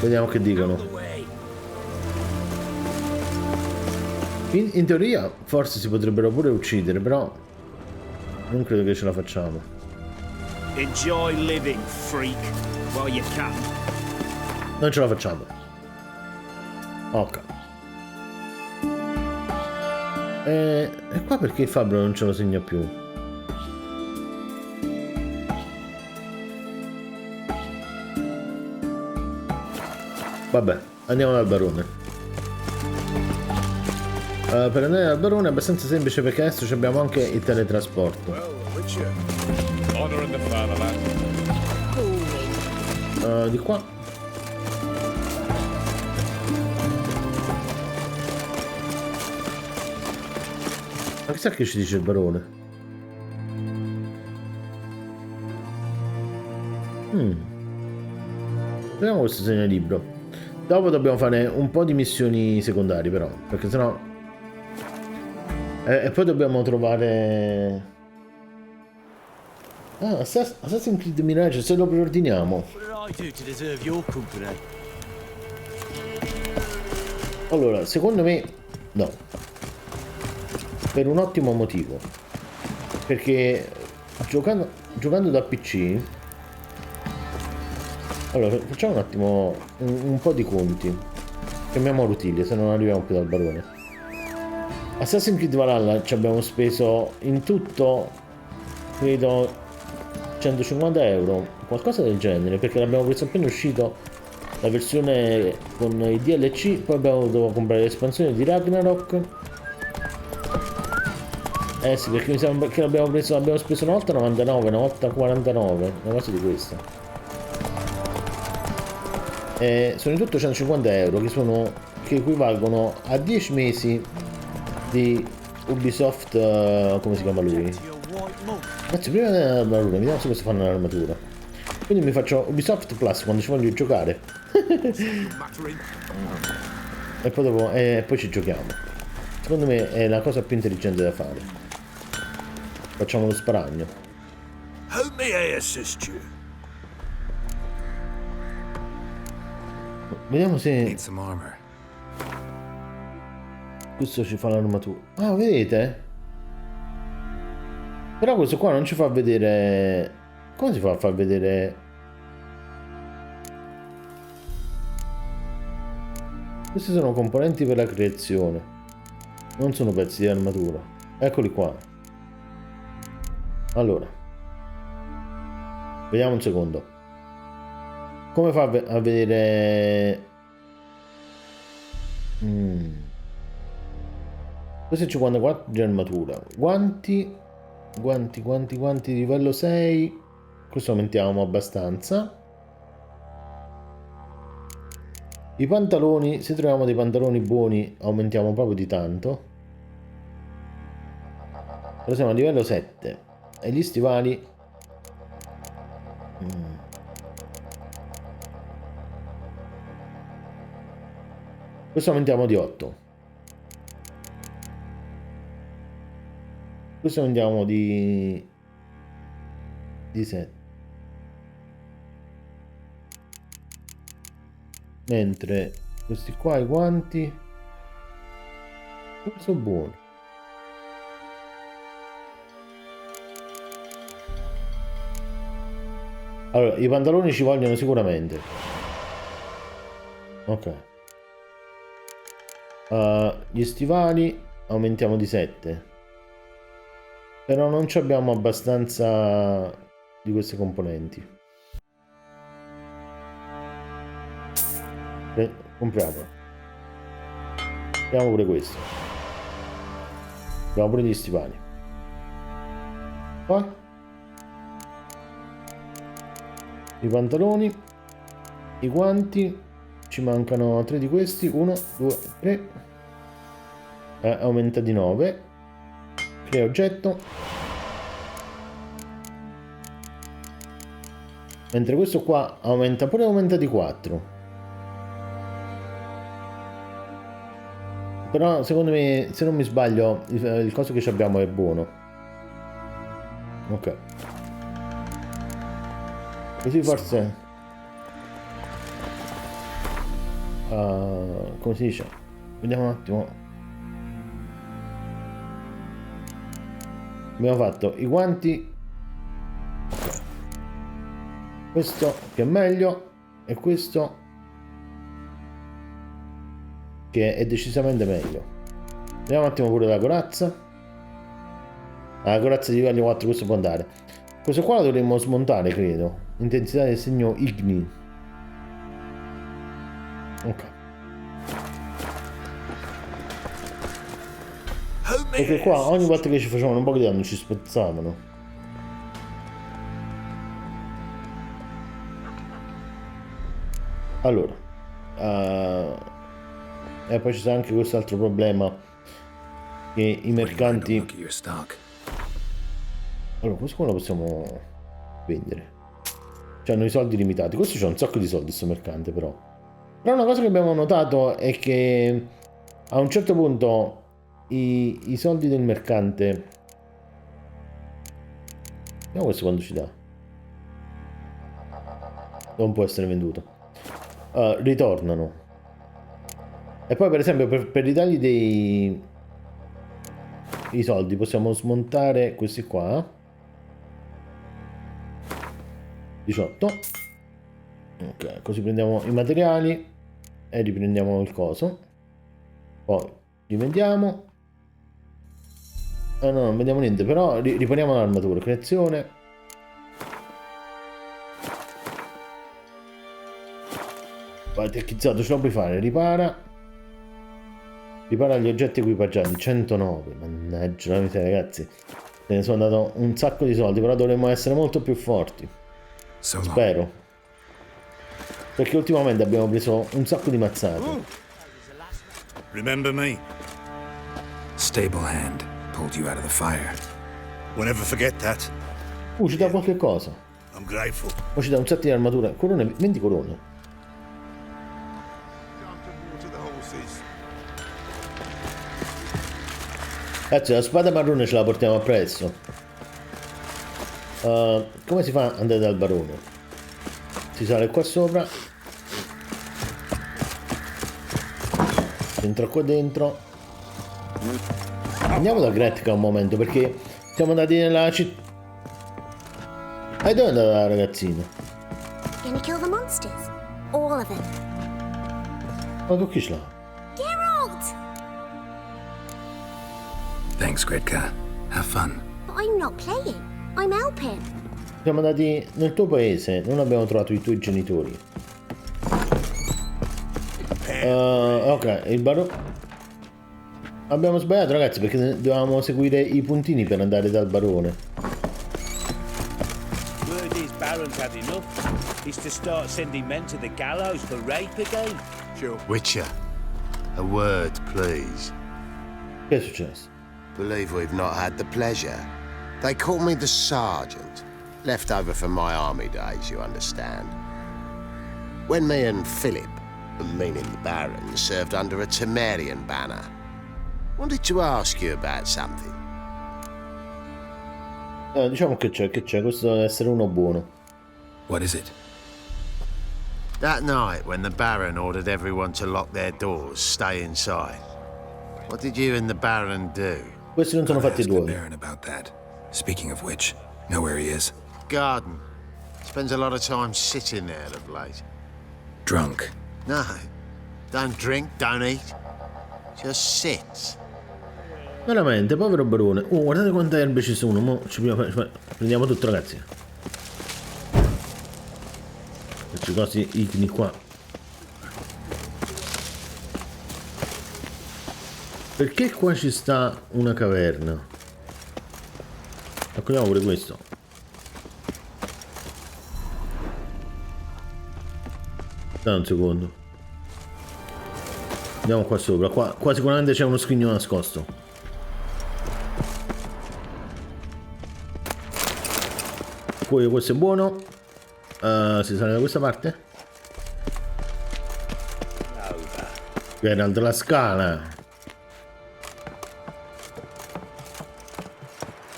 Vediamo che dicono. In teoria forse si potrebbero pure uccidere, però non credo che ce la facciamo. Enjoy living, freak, while you can. Non ce la facciamo. Ok. E qua perché il fabbro non ce lo segna più? Vabbè, andiamo dal barone. Per andare dal barone è abbastanza semplice perché adesso abbiamo anche il teletrasporto. Honor in the fatherland. Di qua. Ma chissà che ci dice il barone. Vediamo questo segnalibro. Dopo dobbiamo fare un po' di missioni secondarie però, perché sennò... e poi dobbiamo trovare... Ah, Assassin's Creed Mirage, se lo preordiniamo. Allora, secondo me no. Per un ottimo motivo. Perché giocando da PC... Allora, facciamo un attimo un po' di conti. Chiamiamo Rutilia, se non arriviamo più dal Barone. Assassin's Creed Valhalla ci abbiamo speso in tutto, credo, 150 euro, qualcosa del genere, perché l'abbiamo preso appena uscito la versione con i DLC, poi abbiamo dovuto comprare l'espansione di Ragnarok. Sì, perché mi sembra che l'abbiamo speso una volta 99, una volta 49, una cosa di questa. Sono in tutto 150 euro che equivalgono a 10 mesi di Ubisoft, come si chiama lui? Anzi, prima dell'armatura, vediamo se questo fanno l'armatura. Quindi mi faccio Ubisoft Plus quando ci voglio giocare. E poi dopo poi ci giochiamo. Secondo me è la cosa più intelligente da fare. Facciamo lo sparagno. How may I assist you? Vediamo se questo ci fa l'armatura. Ah, vedete? Però questo qua non ci fa vedere. Come si fa a far vedere? Questi sono componenti per la creazione, non sono pezzi di armatura. Eccoli qua. Allora, vediamo un secondo. Come fa a vedere? Questo è 54 di armatura. Guanti livello 6. Questo aumentiamo abbastanza. I pantaloni, se troviamo dei pantaloni buoni aumentiamo proprio di tanto. Però siamo a livello 7. E gli stivali questo aumentiamo di 8. Questo aumentiamo di 7. Mentre questi qua, i guanti, sono buoni. Allora, i pantaloni ci vogliono sicuramente. Ok. Gli stivali aumentiamo di 7. Però non ci abbiamo abbastanza di queste componenti. Compriamolo. Compriamo pure questo. Abbiamo pure gli stivali. Qua i pantaloni, i guanti, ci mancano 3 di questi. 1, 2, 3. Aumenta di 9. Crea oggetto. Mentre questo qua aumenta di 4. Però secondo me, se non mi sbaglio, il coso che abbiamo è buono. Ok. Così forse... come si dice? Vediamo un attimo. Abbiamo fatto i guanti. Okay. Questo che è meglio. E questo che è decisamente meglio. Vediamo un attimo pure la corazza. La corazza di livello 4, questo può andare. Questo qua lo dovremmo smontare, credo. Intensità del segno igni. Ok. Perché qua ogni volta che ci facevano un po' di danno ci spezzavano. Allora, e poi ci sta anche questo altro problema, che i mercanti... Allora, questo qua lo possiamo vendere. C'hanno i soldi limitati. Questo c'ha un sacco di soldi, sto mercante, però. Però una cosa che abbiamo notato è che a un certo punto i soldi del mercante... Vediamo questo quando ci dà. Non può essere venduto. Ritornano. E poi per esempio per i tagli dei soldi possiamo smontare questi qua. 18. Ok, così prendiamo i materiali e riprendiamo il coso. Poi li vendiamo. No, non vediamo niente, però riponiamo l'armatura. Creazione. Vai, tecchizzato, ce lo puoi fare. Ripara gli oggetti equipaggiati. 109. Mannaggia la miseria, ragazzi. Se ne sono dato un sacco di soldi, però dovremmo essere molto più forti. Spero. Perché ultimamente abbiamo preso un sacco di mazzate. Remember me? Stable hand pulled you out of the fire. Won't ever forget that. Ci dà qualche cosa. I'm grateful. Poi ci dà un set di armature. Corone, 20 corone. Ragazzi, la spada marrone ce la portiamo appresso. Come si fa ad andare dal barone? Si sale qua sopra. Entra qua dentro. Andiamo da Gretka un momento, perché siamo andati nella città. E dove è andata la ragazzina? Gonna kill the monsters. All of them. Ma con chi ce l'ha? Geralt! Thanks, Gretka. Have fun. But I'm not playing. I'm helping. Siamo andati nel tuo paese, non abbiamo trovato i tuoi genitori. Ok, il barone. Abbiamo sbagliato, ragazzi, perché dovevamo seguire i puntini per andare dal barone. Word is Baron's had enough. He's to start sending men to the gallows for rape again. Sure. Witcher, a word, please. Che è successo? Believe we've not had the pleasure. They call me the sergeant. Left over from my army days, you understand. When me and Philip, meaning the Baron, served under a Temerian banner. Wanted to ask you about something. Diciamo che c'è, questo deve essere uno buono. What is it? That night when the Baron ordered everyone to lock their doors, stay inside. What did you and the Baron do? Questi non sono fatti Ask the tuoi. Baron about that. Speaking of which, know where he is? Garden. Spends a lot of time sitting there of late. Drunk. No. Don't drink, don't eat. Just sits. Veramente, povero barone. Guardate quante erbe ci sono. Mo prendiamo tutto, ragazzi. Questi cosi igni qua. Perché qua ci sta una caverna? Raccogliamo pure questo. Dai un secondo. Andiamo qua sopra. Qua sicuramente c'è uno scrigno nascosto. Poi questo è buono. Si sale da questa parte? Era la scala.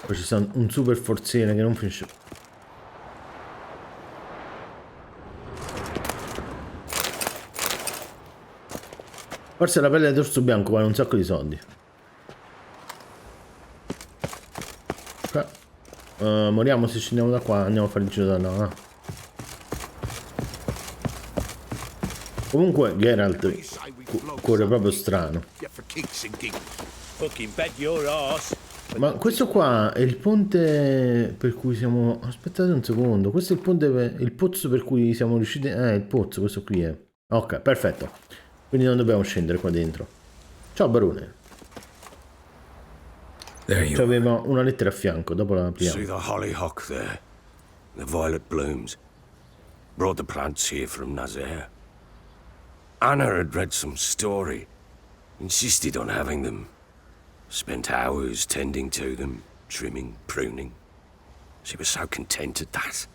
Poi ci sta un super forziere che non finisce. Forse la pelle d'orso bianco vale un sacco di soldi. Ok. Moriamo se scendiamo da qua. Andiamo a fare il giro da là. Comunque Geralt corre proprio strano. Ma questo qua è il ponte per cui siamo... Aspettate un secondo. Questo è il ponte il pozzo per cui siamo riusciti... il pozzo, questo qui è. Ok, perfetto. Quindi non dobbiamo scendere qua dentro. Ciao barone. C'aveva una lettera a fianco, dopo la apriamo. See the hollyhock there? The violet blooms. Brought the plants here from Nazaire. Anna had read some story. Insisted on having them. Spent hours tending to them, trimming, pruning. She was so content at that.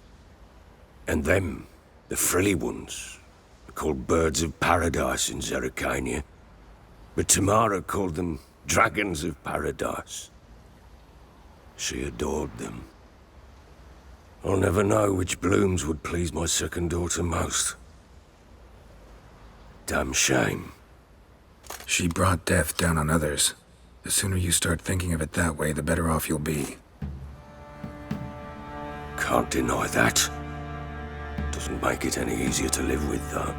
And them, the frilly ones, are called birds of paradise in Zerrikania. But Tamara called them dragons of paradise. She adored them. I'll never know which blooms would please my second daughter most. Damn shame. She brought death down on others. The sooner you start thinking of it that way, the better off you'll be. Can't deny that. Doesn't make it any easier to live with, though.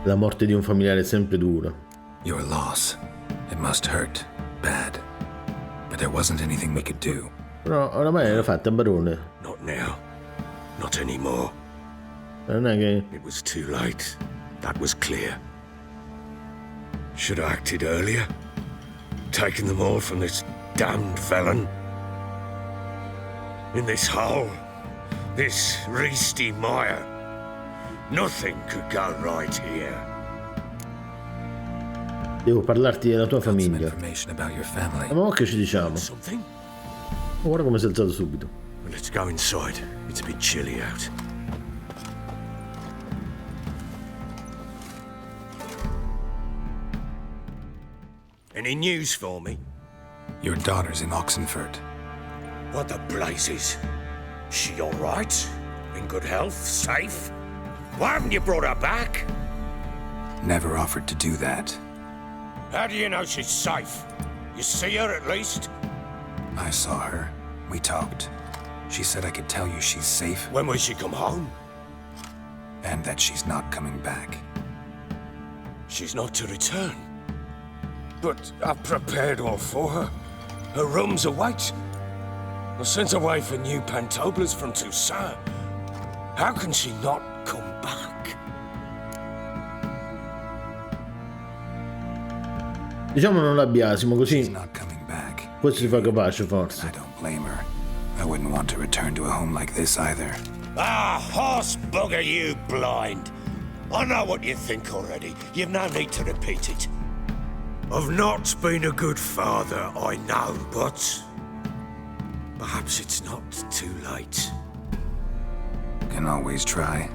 La morte di un familiare è sempre dura. Your loss. It must hurt. Bad. But there wasn't anything we could do. Però oramai era fatta, Barone. Not now. Not anymore. Non è che... It was too late. That was clear. Should have acted earlier. Taken them all from this damned felon. In this hole. This reesty mire. Nothing could go right here. Devo parlarti della tua famiglia. Ma che ci diciamo? Guarda come si è alzato subito. Let's go inside. It's a bit chilly out. Any news for me? Your daughter's in Oxenfurt. What the blazes? She all right? In good health? Safe? Why haven't you brought her back? Never offered to do that. How do you know she's safe? You see her at least? I saw her. We talked. She said I could tell you she's safe. When will she come home? And that she's not coming back. She's not to return. But I've prepared all for her. Her rooms await. I sent away for new pantoblas from Toussaint. How can she not come back? Diciamo non la biasimo, così questo ti fa capace, forse. I don't blame her. I wouldn't want to return to a home like this either. Ah, horse bugger, you blind. I know what you think already. You've no need to repeat it. I've not been a good father, I know, but perhaps it's not too late. Can always try.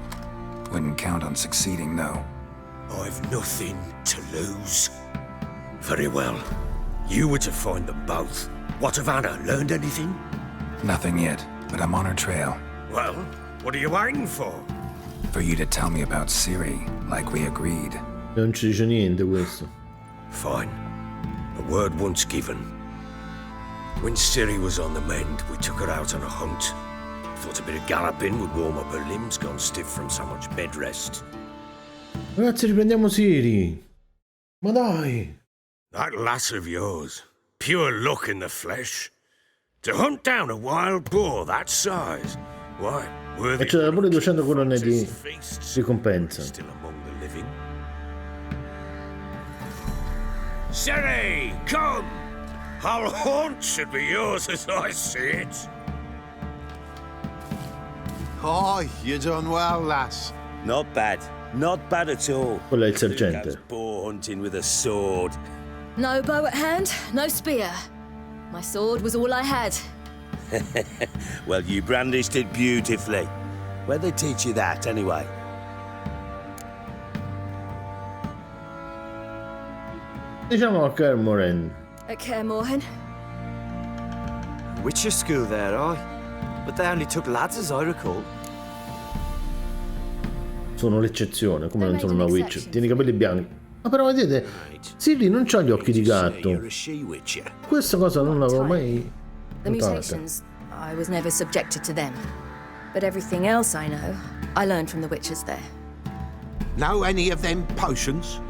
Wouldn't count on succeeding, though. I've nothing to lose. Very well. You were to find them both. What of Anna? Learned anything? Nothing yet, but I'm on her trail. Well, what are you waiting for? For you to tell me about Ciri, like we agreed. Non ci dice niente questo. Fine. A word once given. When Ciri was on the mend, we took her out on a hunt. Thought a bit of galloping would warm up her limbs, gone stiff from so much bed rest. Ragazzi, riprendiamo Ciri. Ma dai. That lass of yours. Pure luck in the flesh. To hunt down a wild boar that size. Why, worthy... E c'è pure 200 colonne di ricompensa. Still among the living. Ciri, come! Our haunt should be yours as I see it. Oh, you done well, lass. Not bad. Not bad at all. Quello è il sergente. Boar hunting with a sword. No bow at hand, no spear. My sword was all I had. Well, you brandished it beautifully. Where'd they teach you that, anyway? Diciamo a Kermoren. At Kermorhen? Witcher school there, aye. But they only took lads, as I recall. Sono l'eccezione, come non sono una witch. Tieni i capelli bianchi. Ma però vedete, Ciri non c'ha gli occhi di gatto. Questa cosa non l'avevo mai The notata. mutations, I was never subjected to them. But everything else I know, I learned from the witches there. Know any of them potions?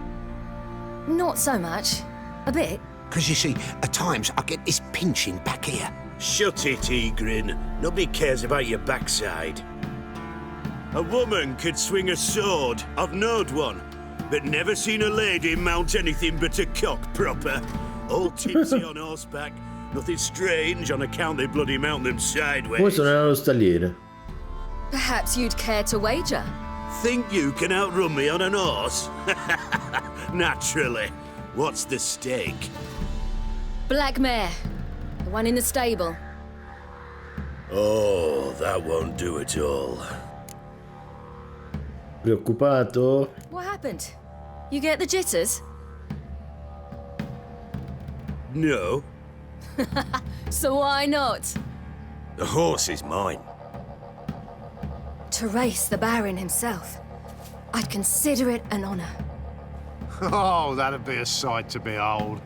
Not so much. A bit. Because you see, at times I get this pinching back here. Shut it, Egrin. Nobody cares about your backside. A woman could swing a sword. I've knowed one. But never seen a lady mount anything but a cock proper. All tipsy on horseback. Nothing strange on account they bloody mount them sideways. Questo non era lo stalliere. Perhaps you'd care to wager? Think you can outrun me on an horse? Naturally. What's the stake? Black mare. The one in the stable. Oh, that won't do at all. Preoccupato? What happened? You get the jitters? No. So why not? The horse is mine. To race the Baron himself. I'd consider it an honor. Oh, that'd be a sight to behold.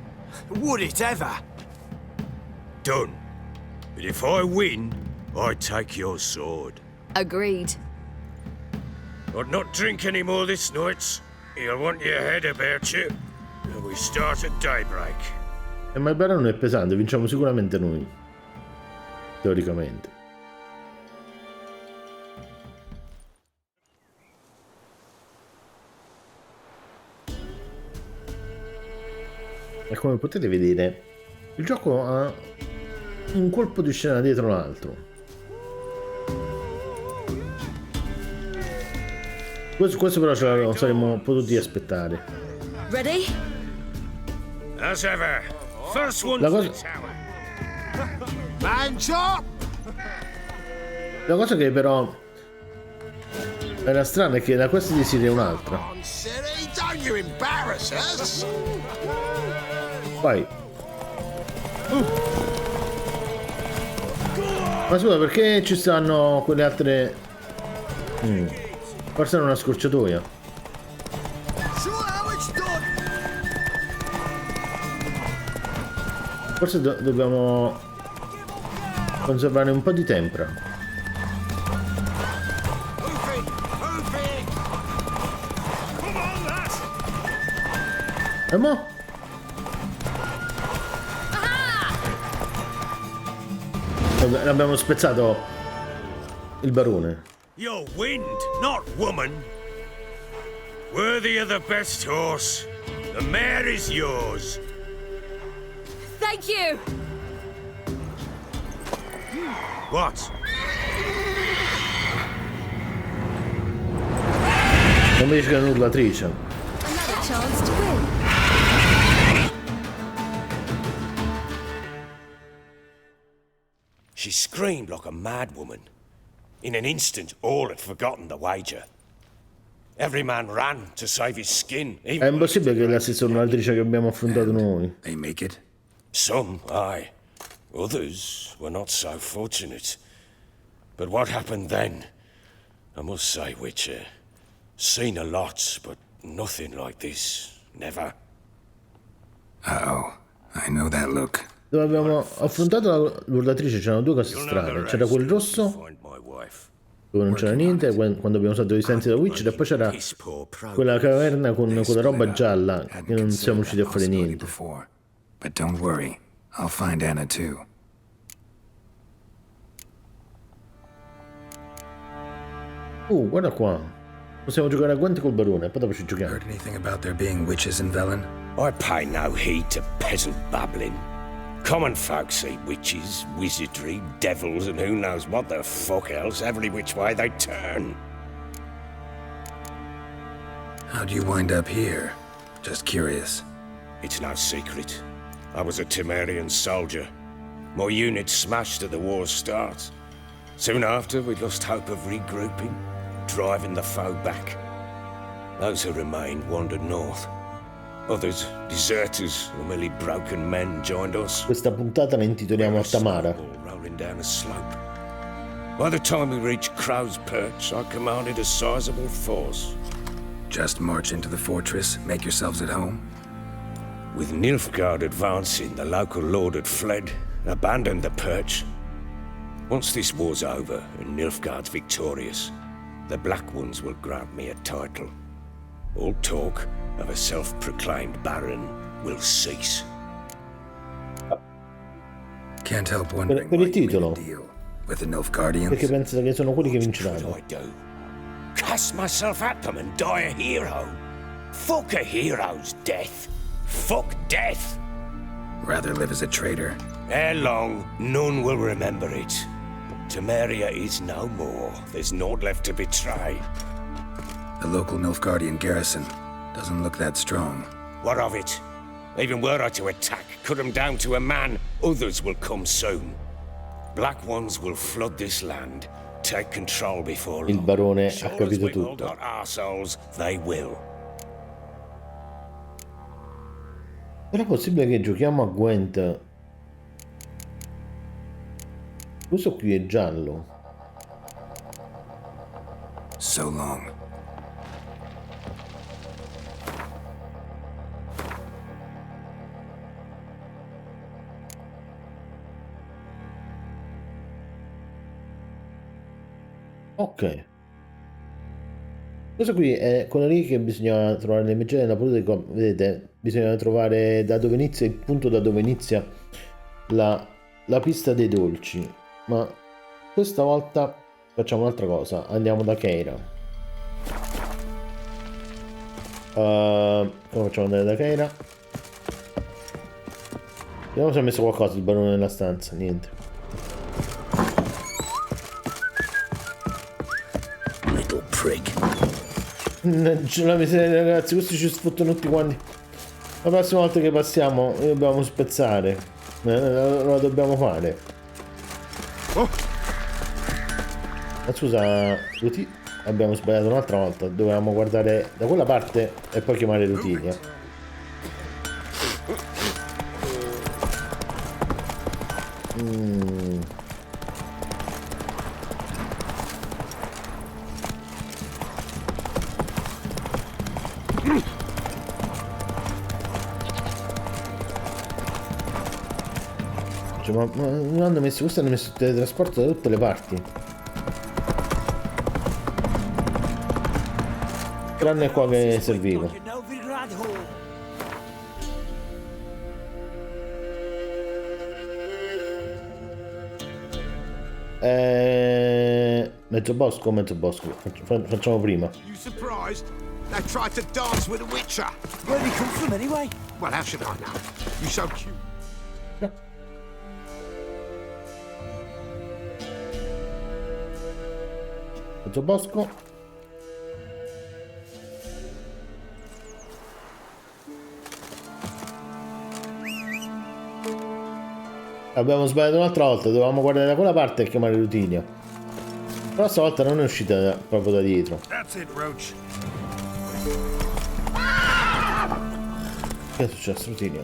Would it ever? Done. But if I win, I take your sword. Agreed. I'd not drink any more this night. You'll want your head about you. And we start at daybreak. Ma il barone è pesante, vinciamo sicuramente noi. Teoricamente. E come potete vedere, il gioco ha un colpo di scena dietro l'altro. Questo però ce lo saremmo potuti aspettare. Ready? As ever. First one La to cosa... the tower. La cosa che però era strana è che la quest di Ciri è un'altra. Vai. Ma scusa, perché ci stanno quelle altre... Forse era una scorciatoia. Forse dobbiamo conservare un po' di tempra. E mo? L'abbiamo spezzato il barone. You're wind, not woman. Worthy of the best horse. The mare is yours. Thank you! What? Non mi dici che è un'urlatrice. Another chance to win. She screamed like a mad woman. In an instant, all had forgotten the wager. Every man ran to save his skin. È impossibile che è la stessa urlatrice che abbiamo affrontato noi. They make it? Some, aye. Others were not so fortunate. But what happened then? I must say, Witcher, seen a lot, but nothing like this. Never. Uh-oh. I know that look. Dove abbiamo affrontato l'urlatrice c'erano due cose strane. C'era quel rosso, dove non c'era niente, quando abbiamo usato i sensi da Witcher, e poi c'era quella caverna con quella roba gialla, che non siamo riusciti a fare niente. But don't worry, I'll find Anna too. Guarda qua. Possiamo giocare a guanti col barone, poi dopo ci giochiamo. Heard anything about there being witches in Velen? I pay no heed to peasant babbling. Common folk see witches, wizardry, devils, and who knows what the fuck else every which way they turn. How'd you wind up here? Just curious. It's no secret. I was a Temerian soldier. My unit smashed at the war's start. Soon after, we lost hope of regrouping, driving the foe back. Those who remained wandered north. Others, deserters or merely broken men, joined us. Questa puntata la intitoliamo a Tamara. Rolling down a slope. By the time we reached Crow's Perch, I commanded a sizable force. Just march into the fortress, make yourselves at home? With Nilfgaard advancing, the local lord had fled, abandoned the perch. Once this war's over and Nilfgaard's victorious, the Black Ones will grant me a title. All talk of a self-proclaimed Baron will cease. Can't help wondering Per il titolo. with the Nilfgaardians. Perché pensa che sono quelli che vinceranno. What do I do? Cast myself at them and die a hero? Fuck a hero's death. Fuck death. Rather live as a traitor. Ere long, none will remember it. Temeria is no more. There's naught left to betray. The local Nilfgaardian garrison doesn't look that strong. What of it? Even were I to attack, cut them down to a man, others will come soon. Black ones will flood this land. Take control before Il long. barone ha Sure as capito we've all tutto. got our souls, they will. Però è possibile che giochiamo a Gwent. Questo qui è giallo. So long. Ok. Questo qui è quello lì che bisogna trovare le meggiane della politica. Vedete, bisogna trovare da dove inizia il punto, da dove inizia la pista dei dolci. Ma questa volta facciamo un'altra cosa. Andiamo da Keira. Come facciamo andare da Keira? Vediamo se ha messo qualcosa il barone nella stanza. Niente. La miseria, ragazzi, questi ci sfruttano tutti quanti. La prossima volta che passiamo dobbiamo spezzare. Lo dobbiamo fare. Ma scusa, Ruti, abbiamo sbagliato un'altra volta. Dovevamo guardare da quella parte e poi chiamare Rutilia. Ma non hanno messo, questo hanno messo il teletrasporto da tutte le parti, tranne qua che serviva. Mezzo bosco o mezzo bosco? Facciamo prima. You surprised? They tried to dance with a witcher. Where did he come from anyway? Well, how should I know? You so cute. Mezzo bosco. Abbiamo sbagliato un'altra volta, dovevamo guardare da quella parte e chiamare Rutilia. Però stavolta non è uscita proprio da dietro. That's it, Roach. Che è successo, Rutilia?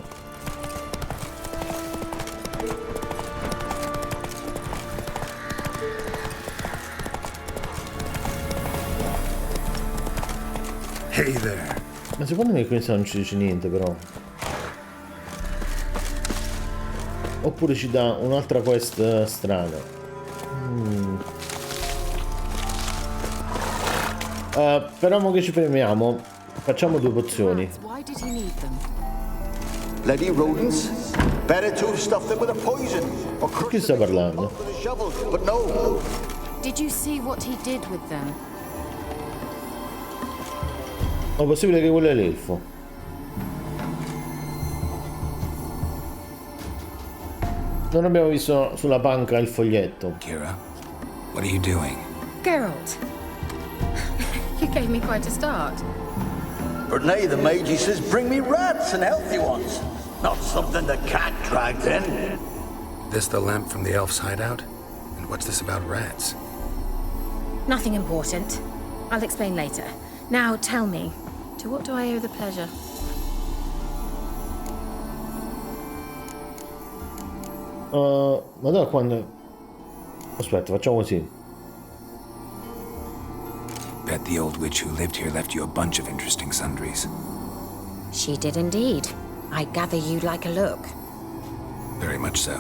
Hey there. Ma secondo me questa non ci dice niente, però. Oppure ci dà un'altra quest strana. Però mo che ci fermiamo, facciamo due pozioni. Bloody rodents. Better to stuff them with a poison or crush Chi sta parlando? with a shovel. But no. Did you see what he did with them? Ma è possibile che quello è l'elfo? Non abbiamo visto sulla panca il foglietto. Keira, what are you doing? Geralt, you gave me quite a start. But nay, the mage, he says, bring me rats and healthy ones. Not something the cat dragged in. This the lamp from the elf's hideout? And what's this about rats? Nothing important. I'll explain later. Now tell me, to what do I owe the pleasure? Ma da quando... Aspetta, facciamo così. Bet the old witch who lived here left you a bunch of interesting sundries. She did indeed. I gather you'd like a look. Very much so.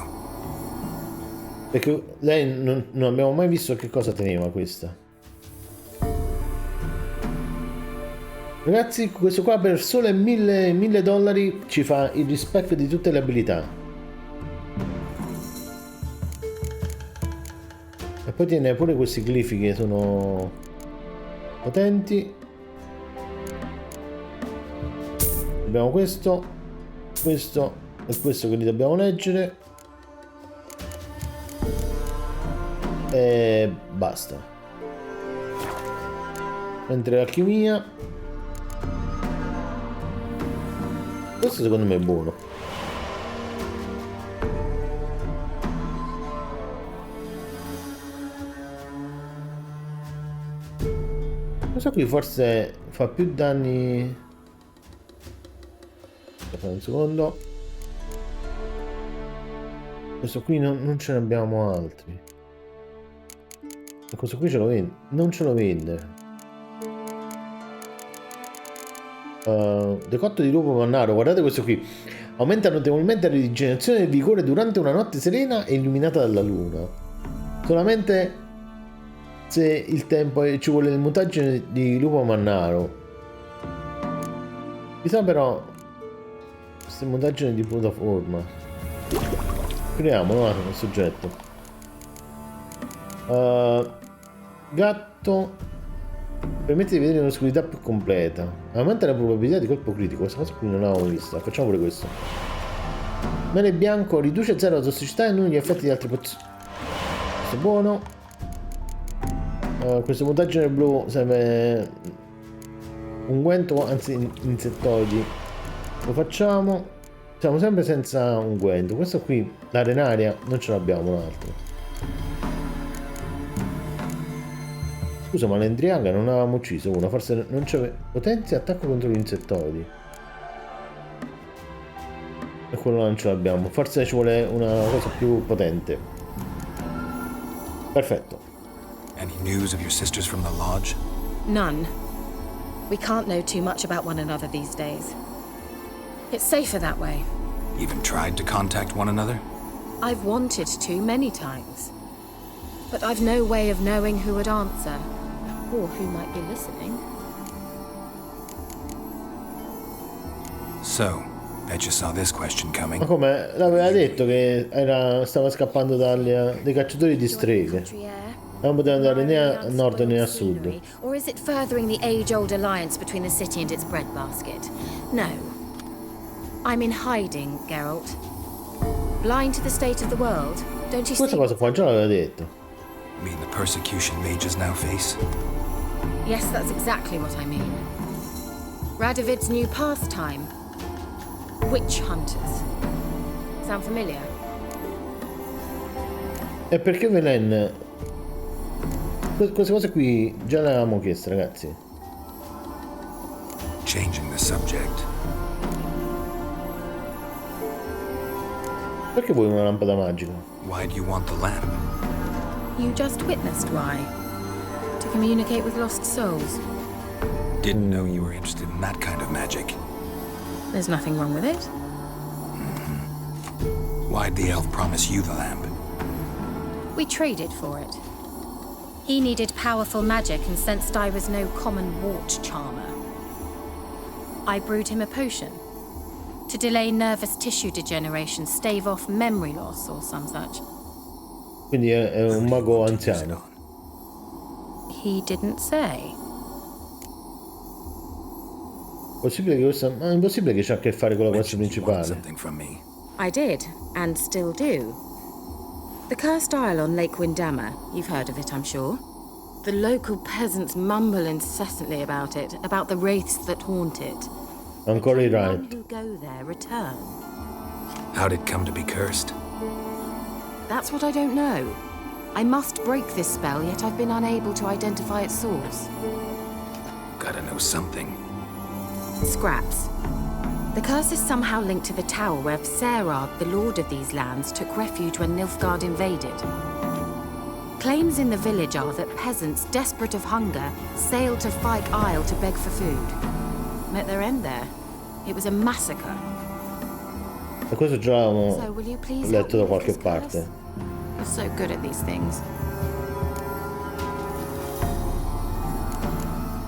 Perché lei non abbiamo mai visto che cosa teneva questa. Ragazzi, questo qua per solo 1000 dollari ci fa il rispecchio di tutte le abilità. E poi tiene pure questi glifi che sono potenti. Abbiamo questo e questo che li dobbiamo leggere. E basta. Mentre l'alchimia, questo secondo me è buono. Questo qui forse fa più danni. Aspetta un secondo. Questo qui non ce ne abbiamo altri. E questo qui ce lo vende. Non ce lo vende. Decotto di lupo mannaro. Guardate questo qui. Aumenta notevolmente la rigenerazione del vigore durante una notte serena e illuminata dalla luna. Solamente se il tempo ci vuole il mutaggine di lupo mannaro. Chissà però queste mutaggini di plataforma. Creiamolo un soggetto. Gatto permette di vedere un'oscurità più completa. Aumenta la probabilità di colpo critico. Questa cosa qui non l'avevo vista. Facciamo pure questo. Mele bianco riduce 0 la tossicità e non gli effetti di altre pozioni. Questo è buono. Questo mutaggine blu serve unguento, anzi insettoidi. Lo facciamo. Siamo sempre senza unguento. Questo qui, l'arenaria, non ce l'abbiamo un altro. Scusa, ma l'endriaga non avevamo ucciso una, forse non c'è potenzia attacco contro gli insettoidi. E quello non ce l'abbiamo, forse ci vuole una cosa più potente. Perfetto. Any news of your sisters from the lodge? None. We can't know too much about one another these days. It's safer that way. Even tried to contact one another? I've wanted to many times. But I've no way of knowing who would answer. Or who might be listening. So, bet you saw this question coming. Ma come? L'aveva detto che stava scappando dai cacciatori di streghe. Non poteva andare né a nord né a sud. Or is it furthering the age-old alliance between the city and its breadbasket? No. I'm in hiding, Geralt. Blind to the state of the world, don't you see? Questa cosa qua già l'aveva detto. You mean the persecution mages now face? Yes, that's exactly what I mean. Radovid's new pastime. Witch hunters. Sound familiar? E perché Velen? Queste cose qui già le avevamo chieste, ragazzi. Changing the subject. Perché vuoi una lampada magica? Why do you want the lamp? You just witnessed why. To communicate with lost souls. Didn't know you were interested in that kind of magic. There's nothing wrong with it. Why'd the elf promise you the lamp? We traded for it. He needed powerful magic and sensed I was no common wart charmer. I brewed him a potion. To delay nervous tissue degeneration, stave off memory loss or some such. Quindi è un mago anziano. He didn't say. Possibile che questo, ma è impossibile che c'ha a che fare con la quest principale. I did, and still do. The cursed isle on Lake Windammer, you've heard of it, I'm sure. The local peasants mumble incessantly about it, about the wraiths that haunt it. Ancora i right. Who go there return. How'd it come to be cursed? That's what I don't know. I must break this spell, yet I've been unable to identify its source. Gotta know something. Scraps. The curse is somehow linked to the tower where Serard, the lord of these lands, took refuge when Nilfgaard invaded. Claims in the village are that peasants, desperate of hunger, sailed to Fyke Isle to beg for food. Met their end there. It was a massacre. E questo già l'avevamo letto da qualche parte. You're so good at these things.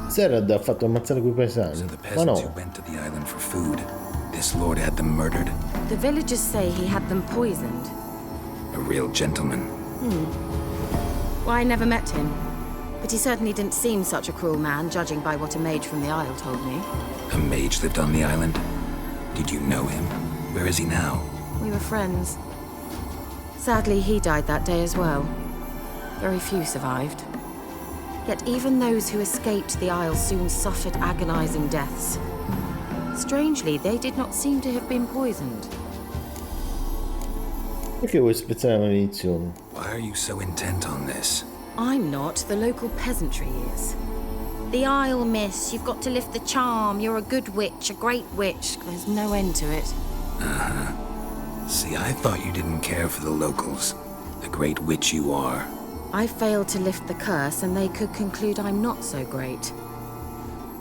Serad ha fatto ammazzare quei paesani. Ma no. Who went to the island for food. This lord had them murdered. The villagers say he had them poisoned. A real gentleman. Well, I never met him. But he certainly didn't seem such a cruel man, judging by what a mage from the Isle told me. A mage lived on the island? Did you know him? Where is he now? We were friends. Sadly, he died that day as well. Very few survived. Yet even those who escaped the Isle soon suffered agonizing deaths. Strangely, they did not seem to have been poisoned. Perché vuoi spezzare la maledizione? Why are you so intent on this? I'm not, the local peasantry is. The Isle, miss. You've got to lift the charm. You're a good witch, a great witch. There's no end to it. Uh-huh. See, I thought you didn't care for the locals. The great witch you are. I failed to lift the curse, and they could conclude I'm not so great.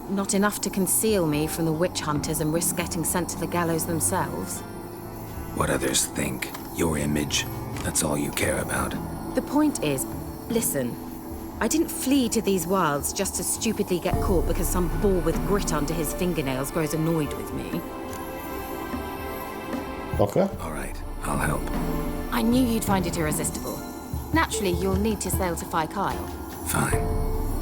Not enough to conceal me from the witch hunters and risk getting sent to the gallows themselves. What others think. Your image. That's all you care about. The point is, listen. I didn't flee to these wilds just to stupidly get caught because some boar with grit under his fingernails grows annoyed with me. Okay. All right, I'll help. I knew you'd find it irresistible. Naturally, you'll need to sail to Kyle. Fine.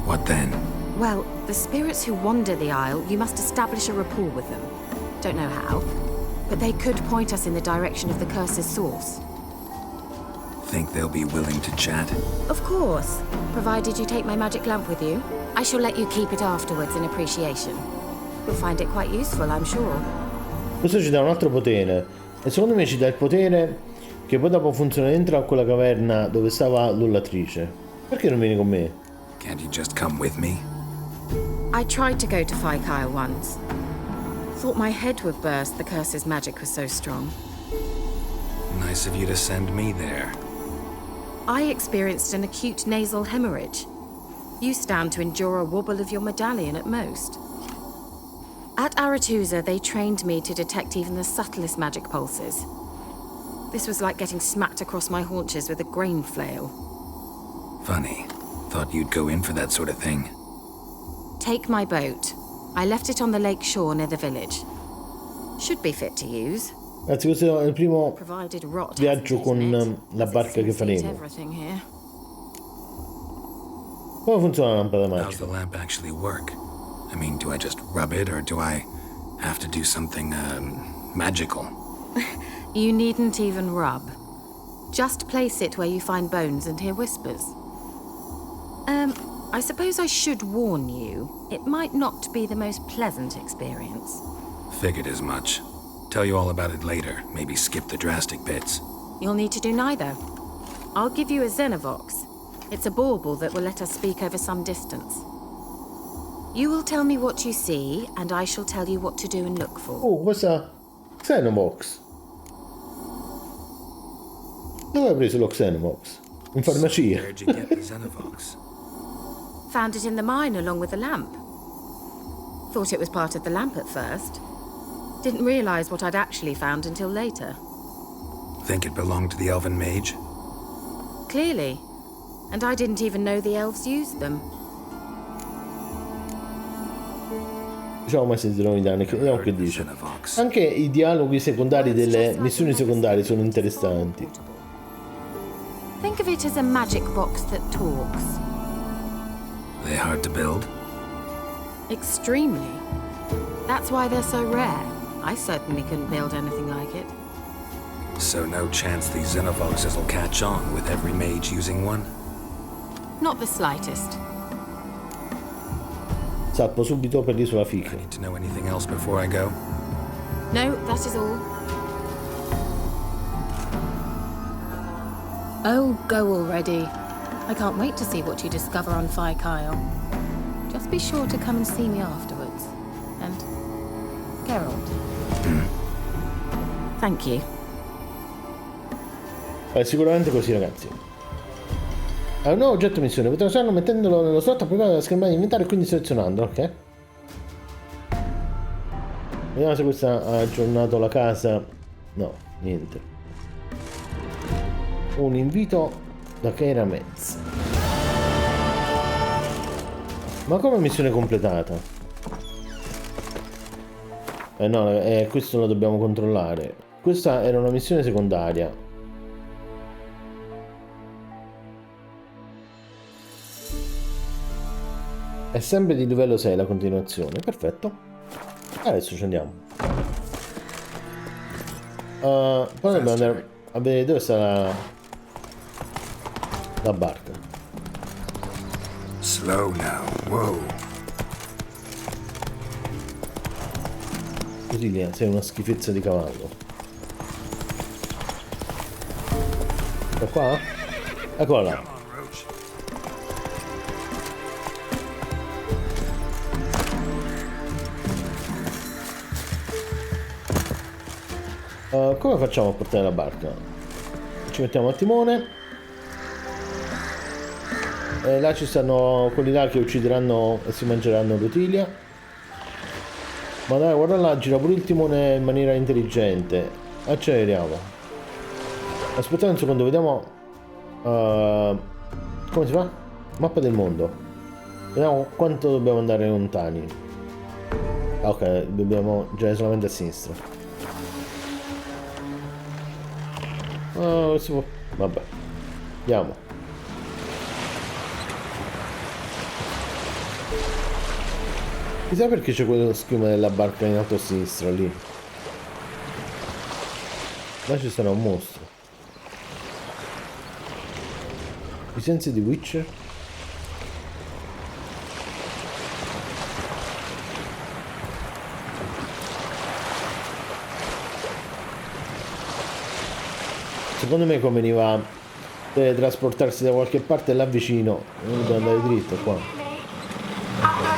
What then? Well, the spirits who wander the Isle, you must establish a rapport with them. Don't know how, but they could point us in the direction of the curse's source. Think they'll be willing to chat? Of course, provided you take my magic lamp with you. I shall let you keep it afterwards in appreciation. You'll find it quite useful, I'm sure. Questo ci dà un altro potere. E secondo me ci dà il potere che poi dopo funziona dentro a quella caverna dove stava l'ullatrice. Perché non vieni con me? Can't you just come with me? I tried to go to Kyle once. Thought my head would burst, the curse's magic was so strong. Nice of you to send me there. I experienced an acute nasal hemorrhage. You stand to endure a wobble of your medallion at most. At Aretusa, they trained me to detect even the subtlest magic pulses. This was like getting smacked across my haunches with a grain flail. Funny. Thought you'd go in for that sort of thing. Take my boat. I left it on the lake shore near the village. Should be fit to use. Ragazzi, questo è il primo Provided rot viaggio con la barca che faremo. everything here. Come funziona la lampada How's magica? the lamp actually work? I mean, do I just rub it, or do I have to do something, magical? You needn't even rub. Just place it where you find bones and hear whispers. I suppose I should warn you. It might not be the most pleasant experience. Figured as much. Tell you all about it later. Maybe skip the drastic bits. You'll need to do neither. I'll give you a Xenovox. It's a bauble that will let us speak over some distance. You will tell me what you see, and I shall tell you what to do and look for. Oh, questa Xenobox. Dove hai preso lo Xenobox? In farmacia. Where'd you get the Xenovox? Found it in the mine along with the lamp. Thought it was part of the lamp at first. Didn't realize what I'd actually found until later. Think it belonged to the elven mage? Clearly. And I didn't even know the elves used them. Diciamo mai se vediamo che dice. Anche i dialoghi secondari delle missioni secondarie sono interessanti. Think of it as a magic box that talks. They hard to build? Extremely. That's why they're so rare. I certainly couldn't build anything like it. So no chance these Xenovoxes will catch on with every mage using one? Not the slightest. Zappo subito per l'isola I fica. need to know anything else before I go? No, that is all. Oh, go already. I can't wait to see what you discover on Kyle. Just be sure to come and see me afterwards. And Geralt. Thank you. Sicuramente così, ragazzi. È un nuovo oggetto missione. Potrò usarlo mettendolo nello slot applicato alla schermata di inventario e quindi selezionandolo, ok? Vediamo se questa ha aggiornato la casa. No, niente. Un invito da Keira Metz. Ma come missione completata? No, questo lo dobbiamo controllare. Questa era una missione secondaria. È sempre di livello 6 la continuazione, perfetto. Adesso ci andiamo. Poi dobbiamo andare a vedere dove sta la barca. Slow now, wow. Così lì sei una schifezza di cavallo. Da qua? Eccola là. Come facciamo a portare la barca? Ci mettiamo al timone. E là ci stanno quelli là che uccideranno e si mangeranno l'utilia. Ma dai, guarda là, gira pure il timone in maniera intelligente. Acceleriamo. Aspettate un secondo, vediamo come si fa? Mappa del mondo. Vediamo quanto dobbiamo andare lontani. Ok, dobbiamo girare solamente a sinistra. Si può... Vabbè, andiamo. Chissà perché c'è quello schiuma della barca in alto a sinistra lì. Là ci sarà un mostro. I sensi di Witcher? Secondo me conveniva teletrasportarsi da qualche parte là vicino. Non devo andare dritto qua.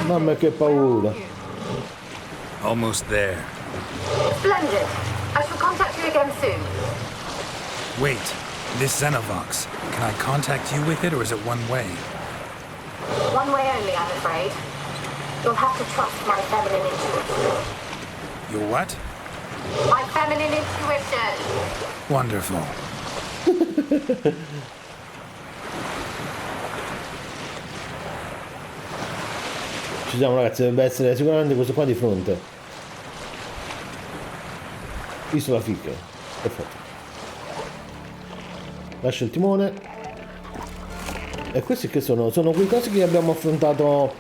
Mamma che paura. Almost there. Splendid. I shall contact you again soon. Wait, this Xenovox. Can I contact you with it, or is it one way? One way only, I'm afraid. You'll have to trust my feminine intuition. Your what? My feminine intuition. Wonderful. Ci siamo ragazzi, dovrebbe essere sicuramente questo qua di fronte. Isola Ficche. Perfetto. Lascia il timone. E questi che sono? Sono quei cosi che abbiamo affrontato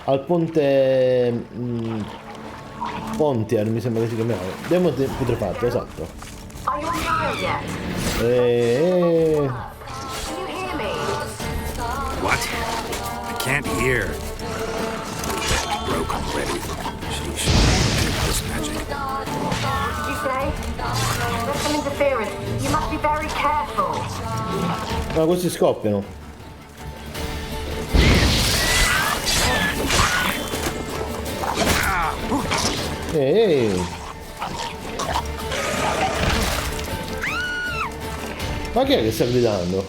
al ponte Pontier, mi sembra che si chiamava. Demo putrefatto, esatto. What? I can't hear. Broke already. Sheesh. This magic. What did you say? There's some interference. You must be very careful. No, questi scoppiano. Ehi. Ma chi è che sta gridando?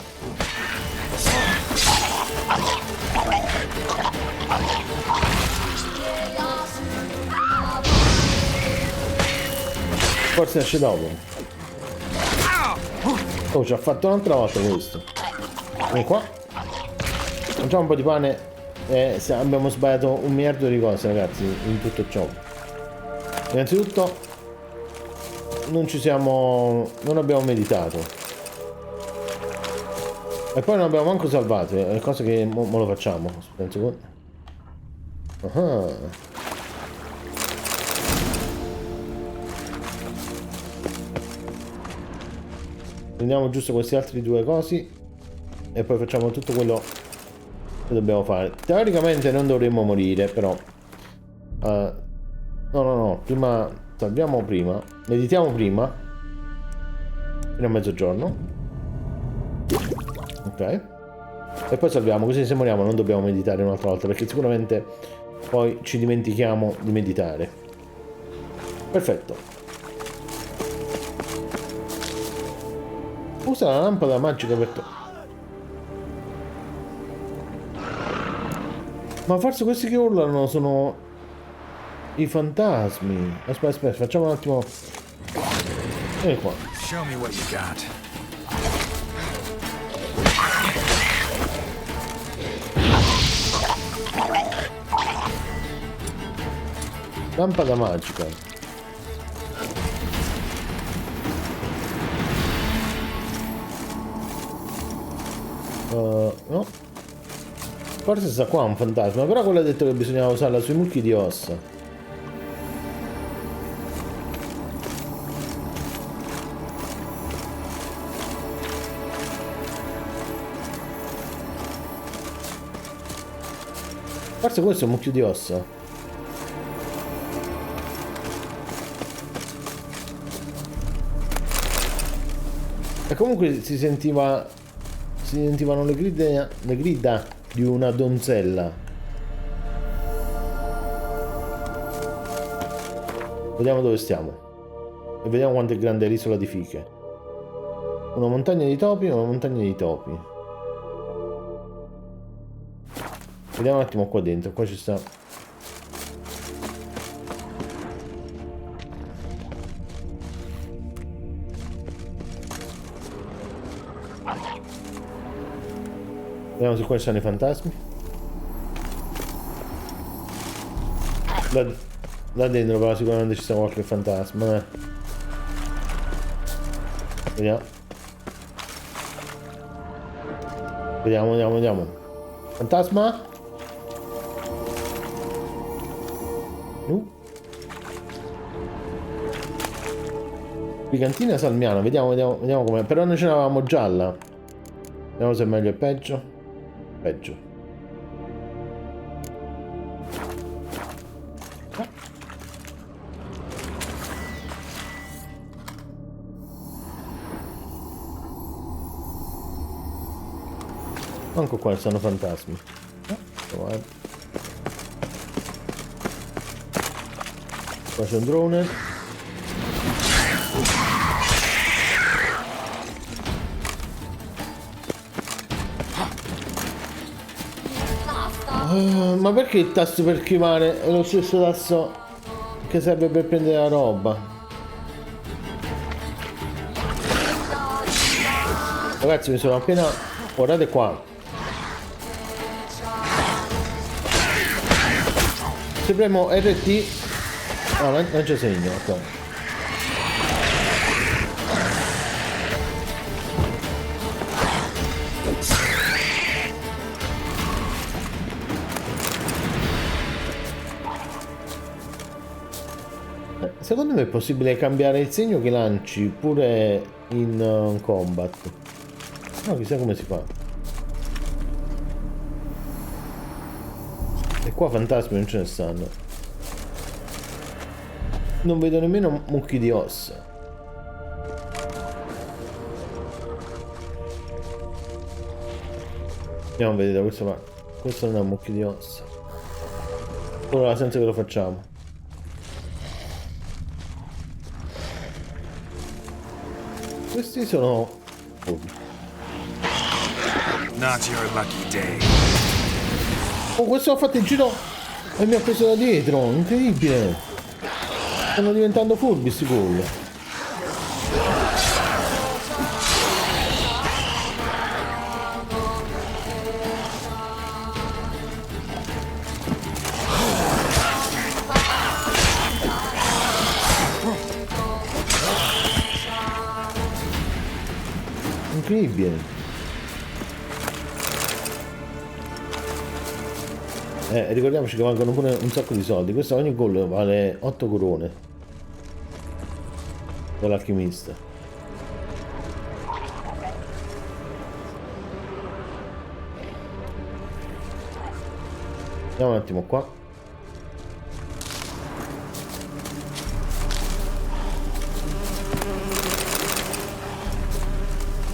Forse esce dopo. Oh, ci ha fatto un'altra volta questo. E qua facciamo un po' di pane. Abbiamo sbagliato 1 miliardo di cose ragazzi in tutto ciò. Innanzitutto non abbiamo meditato. E poi non abbiamo manco salvato. Le cose che mo lo facciamo. Aspetta un secondo. Prendiamo giusto questi altri 2 cosi e poi facciamo tutto quello che dobbiamo fare. Teoricamente non dovremmo morire, però no, prima salviamo prima, meditiamo prima fino a mezzogiorno, ok, e poi salviamo, così se moriamo non dobbiamo meditare un'altra volta, perché sicuramente poi ci dimentichiamo di meditare. Perfetto. Usa la lampada magica per Ma forse questi che urlano sono i fantasmi. Aspetta, facciamo un attimo. Vieni qua. Show me what you got. Lampada magica. No. Forse sta qua un fantasma, però quello ha detto che bisognava usarla sui mucchi di ossa. Forse questo è un mucchio di ossa. E comunque si sentivano le grida di una donzella. Vediamo dove stiamo. E vediamo quanto è grande l'isola di fiche. Una montagna di topi, una montagna di topi. Vediamo un attimo qua dentro. Qua ci sta. Vediamo se qua ci sono i fantasmi. Là dentro però sicuramente ci sta qualche fantasma. Vediamo. Vediamo. Fantasma? Picantina salmiana, vediamo com'è. Però noi ce l'avevamo gialla. Vediamo se è meglio o peggio. Peggio. Anche qua sono fantasmi. Qua c'è un drone. Ma perché il tasto per schivare è lo stesso tasto che serve per prendere la roba? Ragazzi, mi sono appena... Guardate qua. Se premo RT... Ah, non c'è segno qua. Secondo me è possibile cambiare il segno che lanci pure in combat. No, chissà come si fa. E qua fantasmi non ce ne stanno. Non vedo nemmeno mucchi di ossa. Andiamo a vedere questo, ma questo non è un mucchio di ossa. Ora senza che lo facciamo. Questi sono... Not your lucky day. Oh, questo ha fatto il giro e mi ha preso da dietro, incredibile. Stanno diventando furbi sti gol. Incredibile. Ricordiamoci che valgono pure un sacco di soldi. Questo ogni gol vale 8 corone dall'alchimista. Andiamo un attimo qua.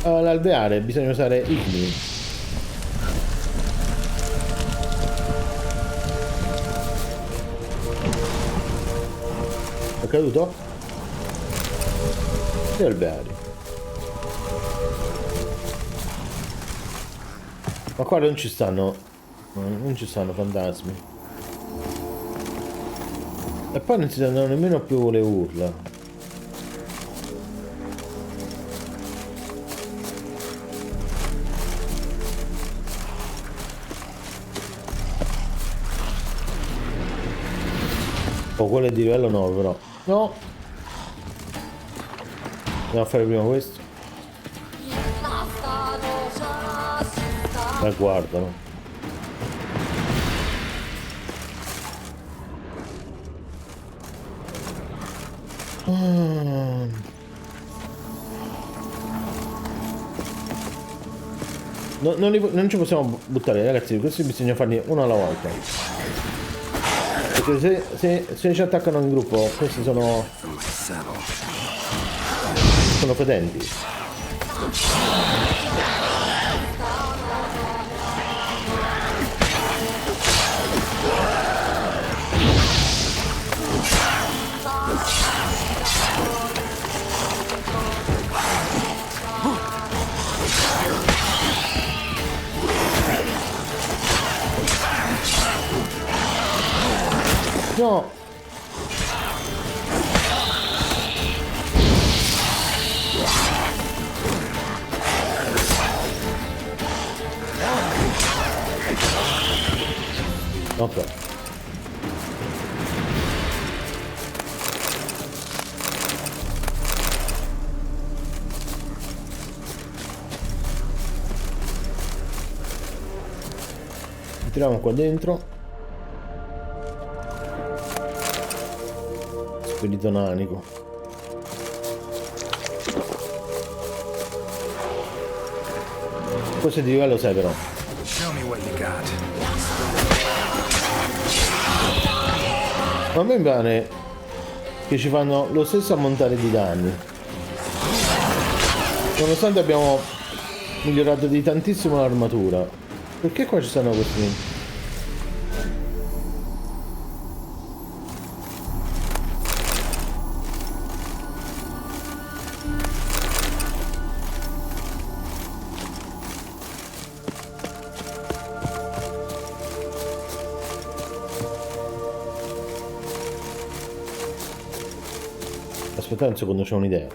L'alveare bisogna usare i clean. È caduto? E alveari. Ma qua non ci stanno. Non ci stanno fantasmi. E poi non si sentono nemmeno più le urla. Oh, quello è di livello 9 però. No. Andiamo a fare prima questo. Ma guardano. Non ci possiamo buttare, ragazzi. Questi bisogna farli uno alla volta. Perché se ci attaccano in gruppo, questi sono fedenti. No! Ok. Entriamo qua dentro. Spirito nanico. Questo è di livello 6 però. Ma a me pare che ci fanno lo stesso ammontare di danni. Nonostante abbiamo migliorato di tantissimo l'armatura. Perché qua ci stanno questi? Aspettate un secondo, c'è un'idea.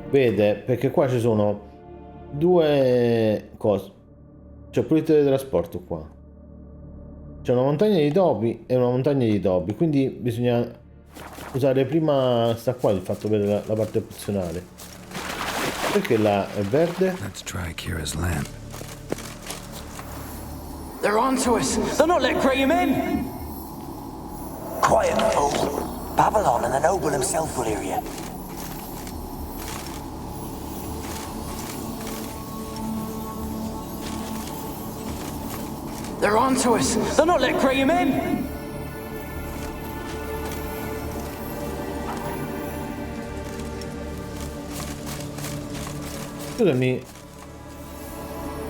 Vede, perché qua ci sono due cose. C'è pure il teletrasporto qua. C'è una montagna di topi e una montagna di topi. Quindi bisogna usare prima sta qua, il fatto per la parte opzionale. Perché là è verde? Let's try Kira's lamp. They're onto us. They'll not let Graham in. Quiet, fool. Babylon and the noble himself will hear you. They're onto us. They'll not let Graham in. Scusami.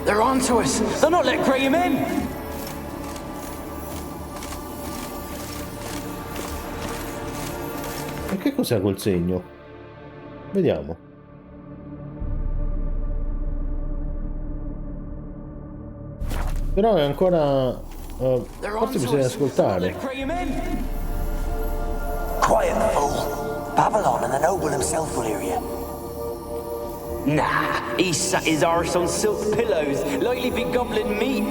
They're onto us. They'll not let Graham in. E che cos'è quel segno? Vediamo. Però è ancora... forse bisogna ascoltare. Quiet, fool. Babylon and the noble himself will hear you. Nah, he sat his arse on silk pillows, likely be gobbling meat.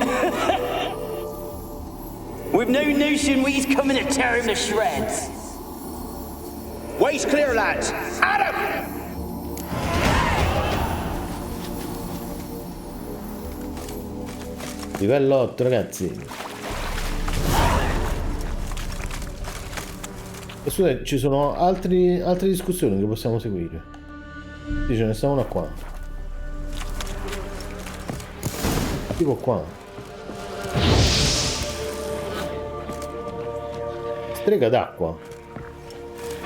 We've no notion he's coming to tear him to shreds. Waist clear, lads. Adam! Livello 8, ragazzi. E scusate, ci sono altre discussioni che possiamo seguire. Sì, ce ne sta una qua. Tipo qua. Strega d'acqua.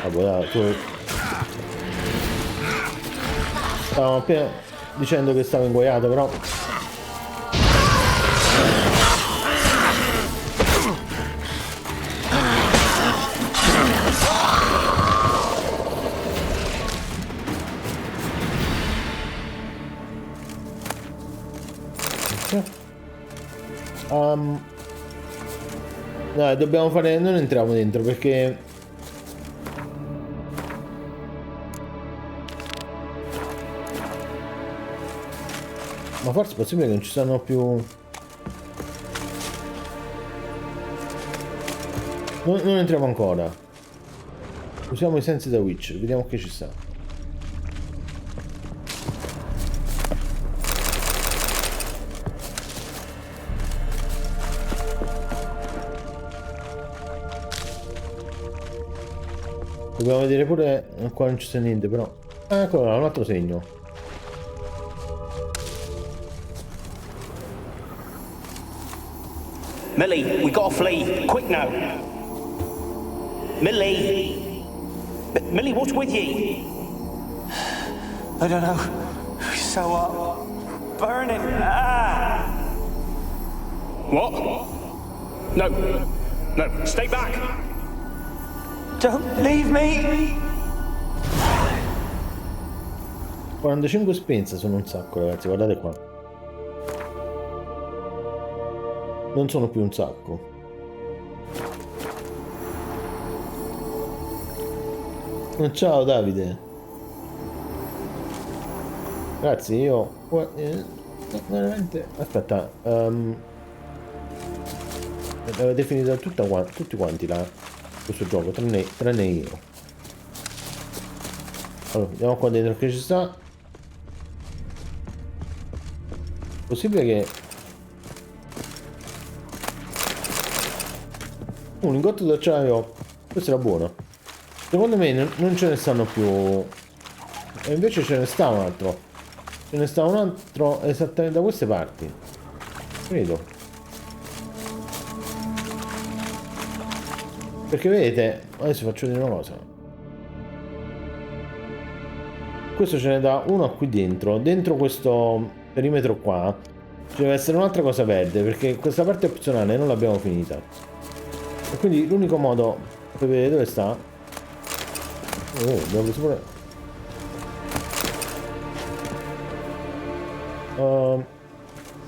Vabbè, tu... Stavamo appena dicendo che stava inguaiato, però... No, dobbiamo fare... Non entriamo dentro perché... Ma forse è possibile che non ci siano più... Non entriamo ancora. Usiamo i sensi da Witcher, vediamo che ci sta. Dobbiamo vedere pure... Qua non ci sta niente però. Eccolo là, un altro segno. Millie, we gotta flee. Quick now. Millie. Millie, what's with ye? I don't know. So what? Burning. Ah! What? No. No, stay back. Don't leave me! 45 spinze sono un sacco, ragazzi, guardate qua. Non sono più un sacco. Ciao Davide. Grazie, io veramente aspetta, avete finito tutti quanti là questo gioco, tranne io. Allora, vediamo qua dentro che ci sta. Possibile che un lingotto d'acciaio, questo era buono. Secondo me non ce ne stanno più, e invece ce ne sta un altro. Ce ne sta un altro esattamente da queste parti, credo. Perché vedete, adesso faccio vedere una cosa. Questo ce ne dà uno qui dentro. Dentro questo perimetro qua ci deve essere un'altra cosa verde, perché questa parte opzionale non l'abbiamo finita. E quindi l'unico modo per vedere dove sta. Oh, abbiamo preso pure.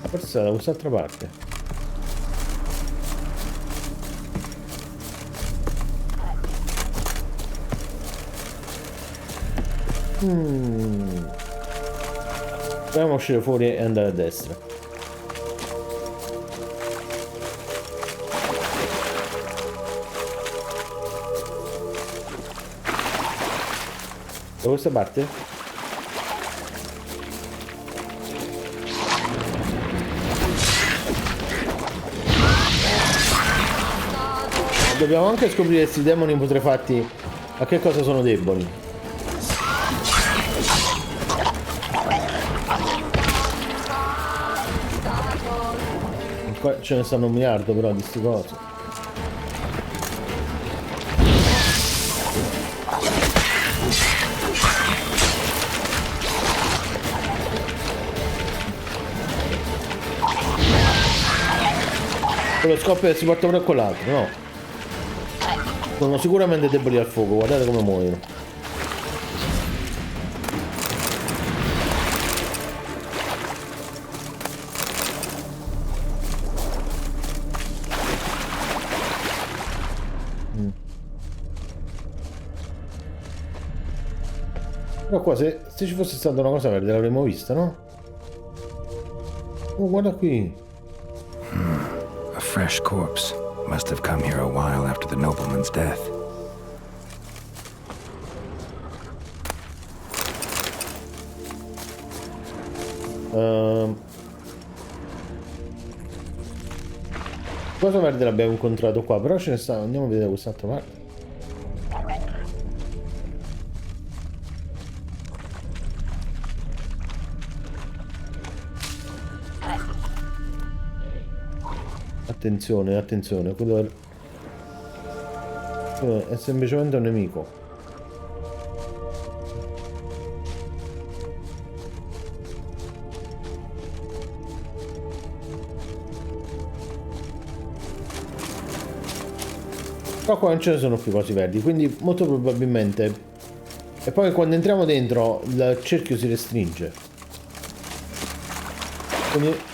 Forse da quest'altra parte. Proviamo a uscire fuori e andare a destra. Da questa parte? Dobbiamo anche scoprire questi demoni putrefatti a che cosa sono deboli. Qua ce ne stanno un miliardo però di sti cose. Quello scoppio si porta pure a quell'altro, no? Sono sicuramente deboli al fuoco, guardate come muoiono. Però qua se ci fosse stata una cosa verde l'avremmo vista, no? Oh, guarda qui. A fresh corpse. Must have come here a while after the nobleman's death. Cosa verde l'abbiamo incontrato qua, però ce ne sta. Andiamo a vedere quest'altra parte. Attenzione, attenzione, quello è semplicemente un nemico. Però qua non ce ne sono più cose verdi, quindi molto probabilmente. E poi quando entriamo dentro il cerchio si restringe. Quindi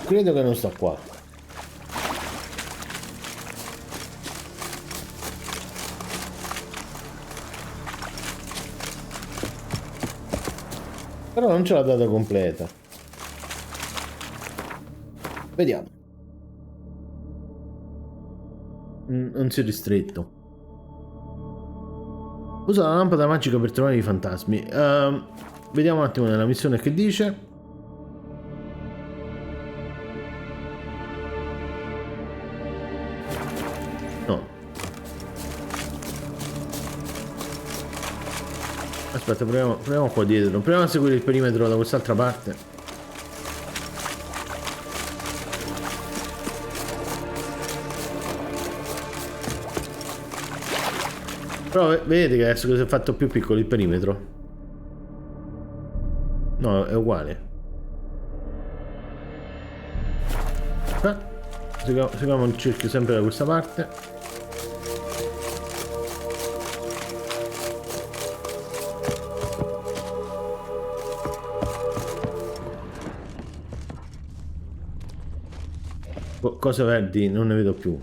credo che non sta qua. Però non ce l'ha data completa. Vediamo. Non si è ristretto. Usa la lampada magica per trovare i fantasmi. Vediamo un attimo nella missione che dice. Aspetta, proviamo qua dietro. Proviamo a seguire il perimetro da quest'altra parte. Però vedete che adesso si è fatto più piccolo il perimetro. No, è uguale. Seguiamo il cerchio sempre da questa parte. cose verdi non ne vedo più.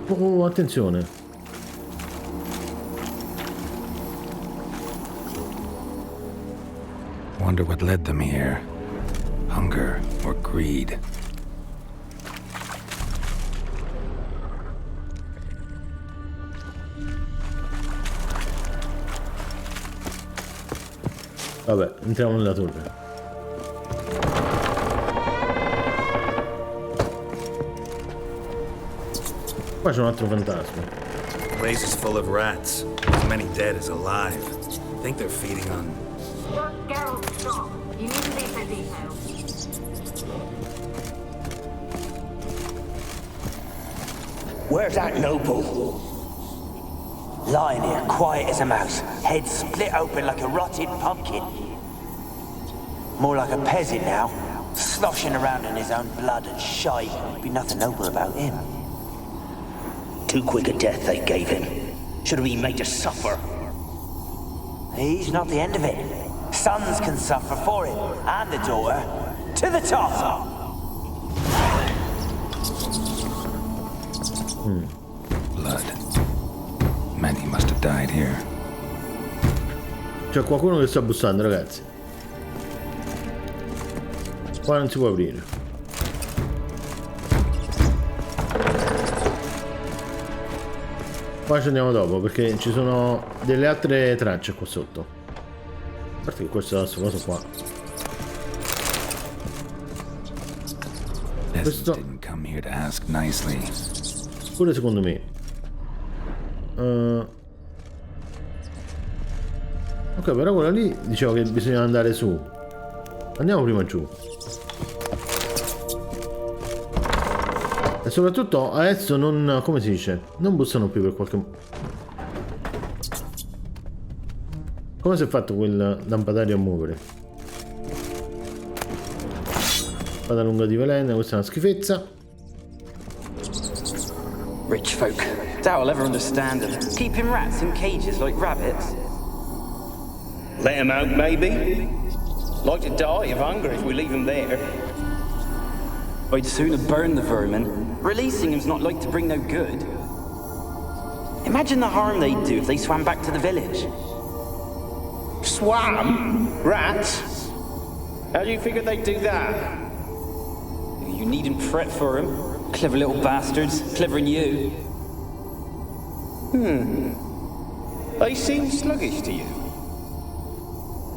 Oh, attenzione. Wonder what led them here. Hunger or greed? Vabbè, entriamo nella torre. Qua c'è un altro fantasma. The place is full of rats. As many dead as alive. I think they're feeding on... Geralt, stop. You need to be so detailed. Where's that noble? Lying here, quiet as a mouse, head split open like a rotted pumpkin. More like a peasant now, sloshing around in his own blood and shite. Be nothing noble about him. Too quick a death they gave him. Should have been made to suffer. He's not the end of it. Sons can suffer for it, and the daughter. To the top! Blood. Many must have died here. C'è qualcuno che sta bussando, ragazzi. Qua non si può aprire. Qua ci andiamo dopo perché ci sono delle altre tracce qua sotto. A parte che questo è questo cosa qua. Questo pure secondo me. Ok, però quella lì diceva che bisogna andare su. Andiamo prima giù. E soprattutto adesso non... come si dice? Non bussano più per qualche... Come si è fatto quel lampadario a muovere? Spada lunga di veleno, questa è una schifezza. Rich folk. Doubt I'll ever understand them. Keeping rats in cages like rabbits. Let them out, maybe? Like to die of hunger if we leave them there. I'd sooner burn the vermin. Releasing them's not like to bring no good. Imagine the harm they'd do if they swam back to the village. Swam? Rats? How do you figure they'd do that? You needn't fret for them. Clever little bastards, clever than you. They seem sluggish to you.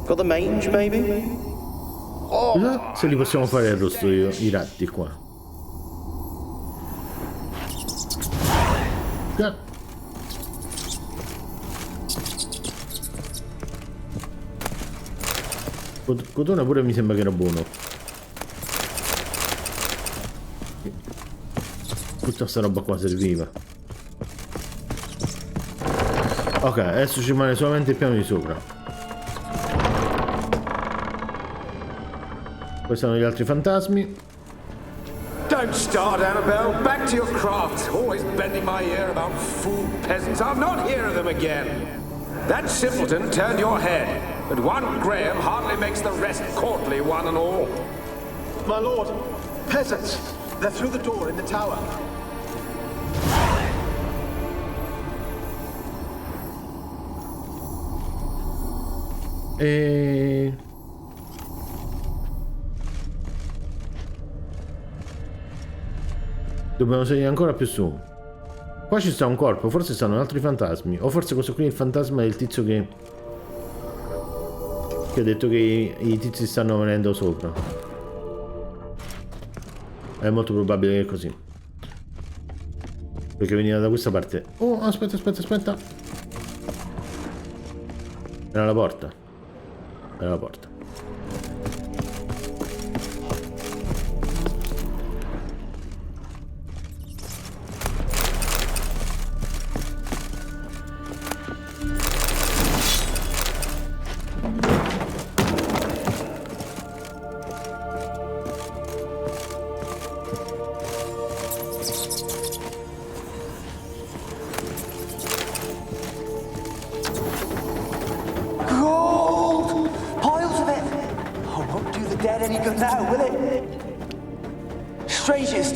Got the mange, maybe? Chissà se li possiamo fare arrosto i ratti qua. Cotone pure mi sembra che era buono. Tutta sta roba qua serviva. Ok, adesso ci rimane solamente il piano di sopra. Questi sono gli altri fantasmi. Don't start, Anabelle. Back to your craft. Always bending my ear about fool peasants. I'll not hear of them again. That simpleton turned your head, but one Graham hardly makes the rest courtly, one and all. My lord, peasants. They're through the door in the tower. Dobbiamo salire ancora più su. Qua ci sta un corpo, forse stanno altri fantasmi. O forse questo qui è il fantasma del tizio che ha detto che i tizi stanno venendo sopra. È molto probabile che è così. Perché veniva da questa parte. Oh, aspetta. Era la porta. Era la porta.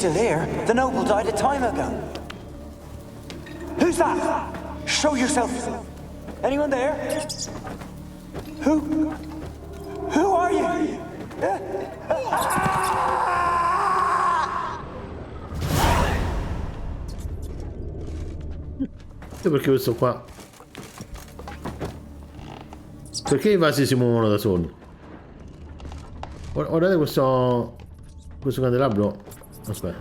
still here, the noble died a time ago. Who's that? Show yourself. Anyone there? Who are you? Perché questo qua? Perché i vasi si muovono da soli? Guardate questo candelabro. Aspetta.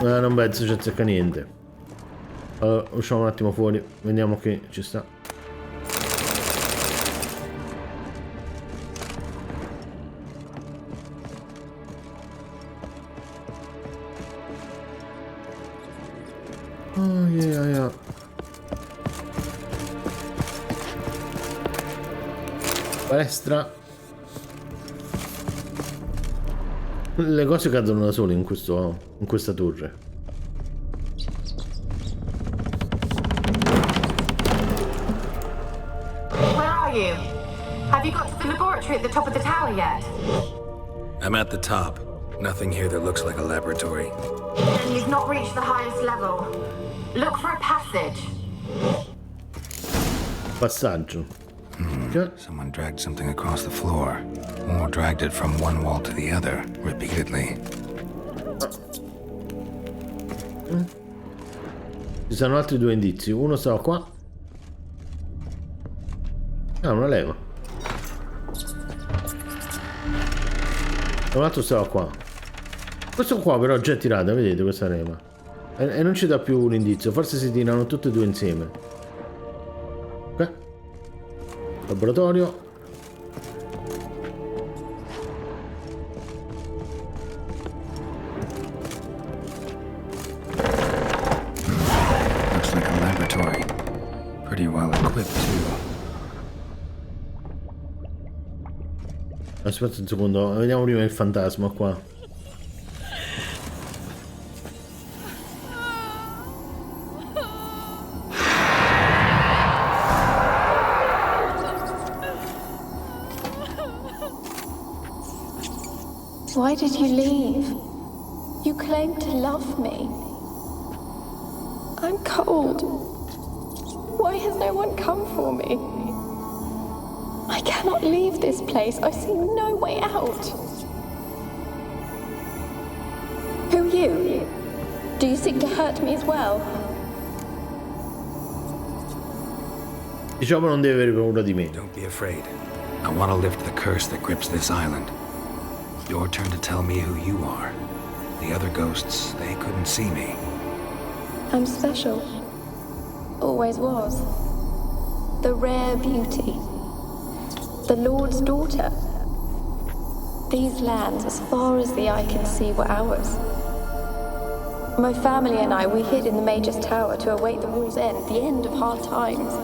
Non penso ci azzecca niente. Allora, usciamo un attimo fuori, vediamo che ci sta. Oh, yeah. Palestra. Le cose cadono da sole in questa torre. Where are you? Have you got to the laboratory at the top of the tower yet? I'm at the top. Nothing here that looks like a laboratory. Then you've not reached the highest level. Look for a passage. Passaggio. Someone dragged something across the floor. Or dragged it from one wall to the other, repeatedly. Ci sono altri due indizi. Uno stava qua. Ah, una leva. E un altro stava qua. Questo qua però è già tirato, vedete questa leva. E non ci dà più un indizio. Forse si tirano tutte e due insieme. Ok. Laboratorio. Looks like a laboratory. Pretty well equipped too. Aspetta un secondo, vediamo prima il fantasma qua. Why did you leave? You claimed to love me. I'm cold. Why has no one come for me? I cannot leave this place. I see no way out. Who are you? Do you seek to hurt me as well? Diciamo non deve avere paura di me. Don't be afraid. I want to lift the curse that grips this island. Your turn to tell me who you are. The other ghosts, they couldn't see me. I'm special. Always was. The rare beauty. The Lord's daughter. These lands, as far as the eye can see, were ours. My family and I, we hid in the Major's Tower to await the war's end, the end of hard times.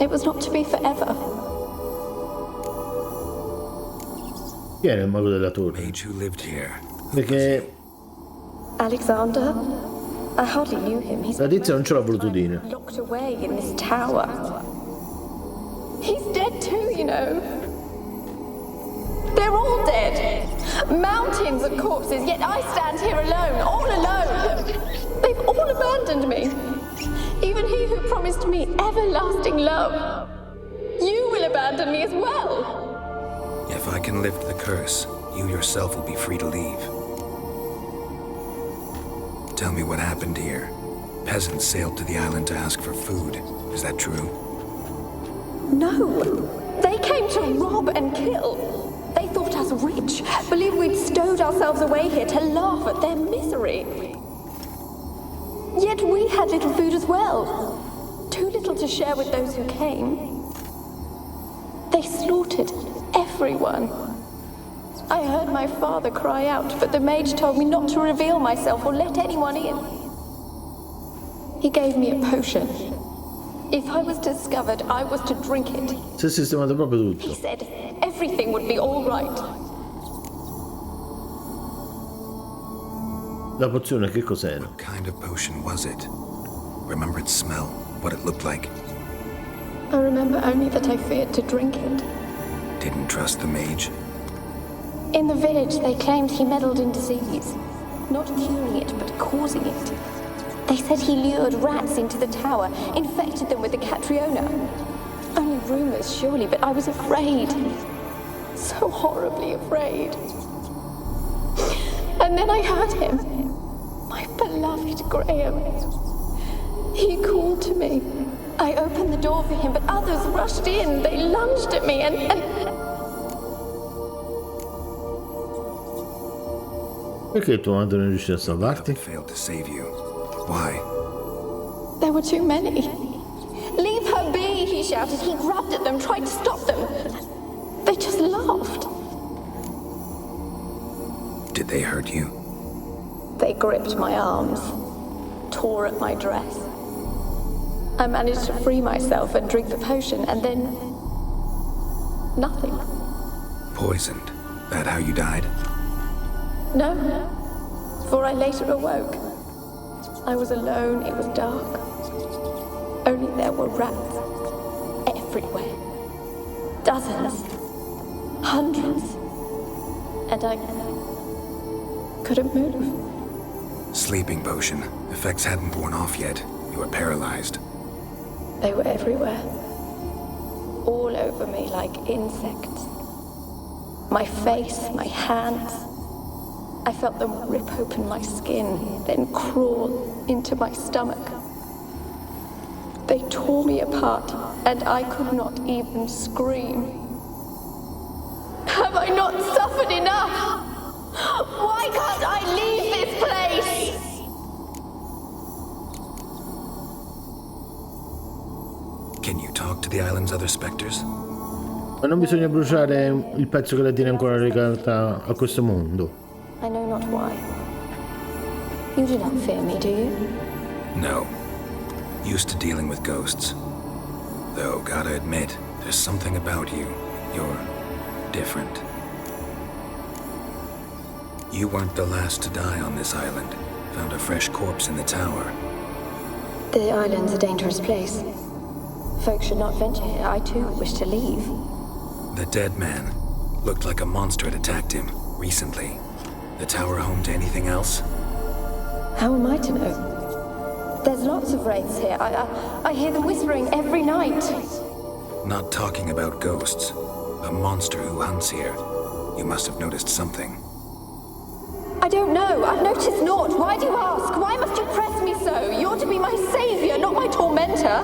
It was not to be forever. Chi era il mago della torre? Mage who lived here. Perché Alexander? I hardly knew him. He's la tizia non ce l'ha voluto dire. locked away in this tower. He's dead too, you know. They're all dead. Mountains of corpses, yet I stand here alone, all alone. They've all abandoned me. Even he who promised me everlasting love. You will abandon me as well. If I can lift the curse, you yourself will be free to leave. Tell me what happened here. Peasants sailed to the island to ask for food. Is that true? No. They came to rob and kill. They thought us rich, believed we'd stowed ourselves away here to laugh at their misery. Yet we had little food as well. Too little to share with those who came. They slaughtered everyone. I heard my father cry out, but the mage told me not to reveal myself or let anyone in. He gave me a potion. If I was discovered, I was to drink it. Si è sistemato proprio tutto. He said everything would be all right. La pozione che cos'era? What kind of potion was it? Remember its smell, what it looked like? I remember only that I feared to drink it. Didn't trust the mage? In the village, they claimed he meddled in disease. Not curing it, but causing it. They said he lured rats into the tower, infected them with the Catriona. Only rumors, surely, but I was afraid. So horribly afraid. And then I heard him. My beloved Graham. He called to me. I opened the door for him, but others rushed in. They lunged at me and... Perché tuo madre non riuscì a salvarti? Failed to save you. Why? There were too many. Leave her be, he shouted. He grabbed at them, tried to stop them. They just laughed. Did they hurt you? They gripped my arms, tore at my dress. I managed to free myself and drink the potion, and then... nothing. Poisoned? That how you died? No, for I later awoke. I was alone, it was dark. Only there were rats everywhere. Dozens. Hundreds. And I couldn't move. Sleeping potion. Effects hadn't worn off yet. You were paralyzed. They were everywhere. All over me like insects. My face, my hands. I felt them rip open my skin, then crawl into my stomach. They tore me apart, and I could not even scream. Have I not suffered enough? Why can't I leave this place? Can you talk to the island's other specters? Ma non bisogna bruciare il pezzo che la tiene ancora legata a questo mondo. I know not why. You do not fear me, do you? No. Used to dealing with ghosts. Though, gotta admit, there's something about you. You're different. You weren't the last to die on this island. Found a fresh corpse in the tower. The island's a dangerous place. Folks should not venture here. I too wish to leave. The dead man. Looked like a monster had attacked him, recently. The tower home to anything else? How am I to know? There's lots of wraiths here. I hear them whispering every night. Not talking about ghosts. A monster who hunts here. You must have noticed something. I don't know. I've noticed naught. Why do you ask? Why must you press me so? You're to be my savior, not my tormentor.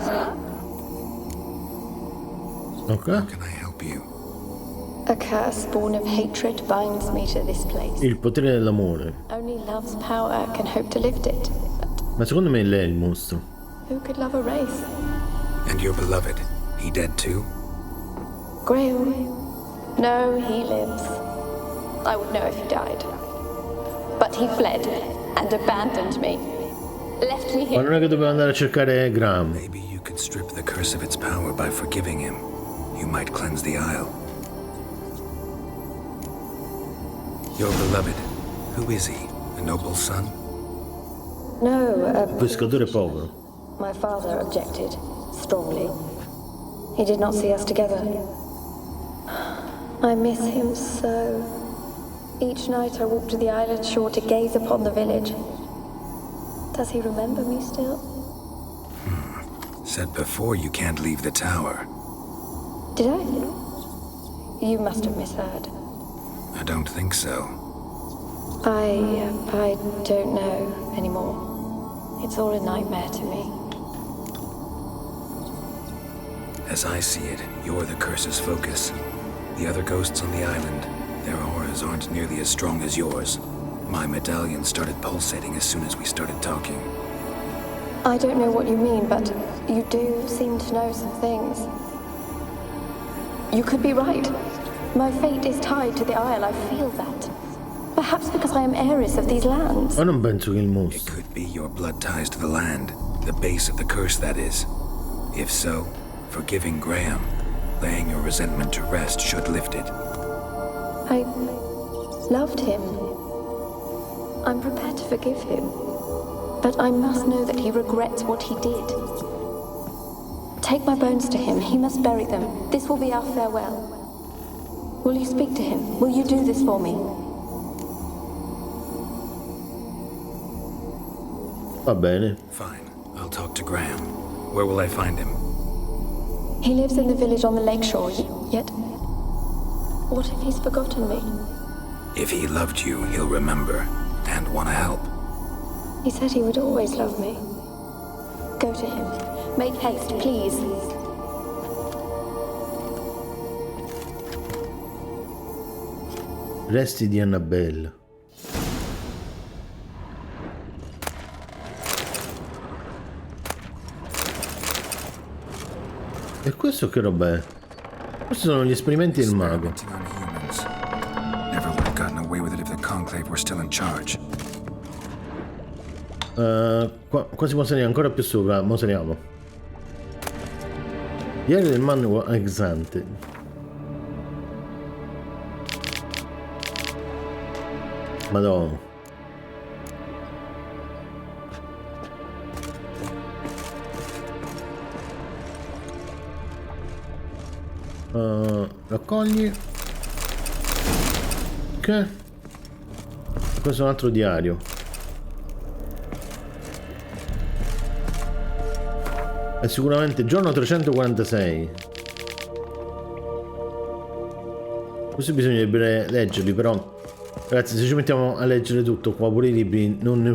Okay. How can I help you? A curse born of hatred binds me to this place. Il potere dell'amore. Only love's power can hope to lift it. Ma secondo me lei è il mostro. Who could love a wraith? And your beloved, he dead too? Graham? No, he lives. I would know if he died. But he fled and abandoned me. Left me here. Ma non è che dobbiamo andare a cercare Graham. Maybe you could strip the curse of its power by forgiving him. You might cleanse the isle. Your beloved, who is he? A noble son? No, Pescatore povero. My father objected, strongly. He did not see us together. I miss him so. Each night I walk to the island shore to gaze upon the village. Does he remember me still? Said before you can't leave the tower. Did I? You must have misheard. I don't think so. I don't know anymore. It's all a nightmare to me. As I see it, you're the curse's focus. The other ghosts on the island, their auras aren't nearly as strong as yours. My medallion started pulsating as soon as we started talking. I don't know what you mean, but you do seem to know some things. You could be right. My fate is tied to the Isle, I feel that. Perhaps because I am heiress of these lands. Ma non penso che il mostro. It could be your blood ties to the land, the base of the curse, that is. If so, forgiving Graham, laying your resentment to rest should lift it. I loved him. I'm prepared to forgive him. But I must know that he regrets what he did. Take my bones to him. He must bury them. This will be our farewell. Will you speak to him? Will you do this for me? Va bene. Fine. I'll talk to Graham. Where will I find him? He lives in the village on the lakeshore, yet... What if he's forgotten me? If he loved you, he'll remember and want to help. He said he would always love me. Go to him. Make haste, please. Resti di Anabelle. E questo che roba è? Questi sono gli esperimenti del mago. Never would have gotten away with it if the conclave were still in charge. Qua si può salire ancora più sopra, mo saliamo. Diario del manuo exante. Madonna. Raccogli. Ok. Questo è un altro diario. È sicuramente giorno 346. Questo bisognerebbe leggerli, però ragazzi, se ci mettiamo a leggere tutto qua, pure i libri, non ne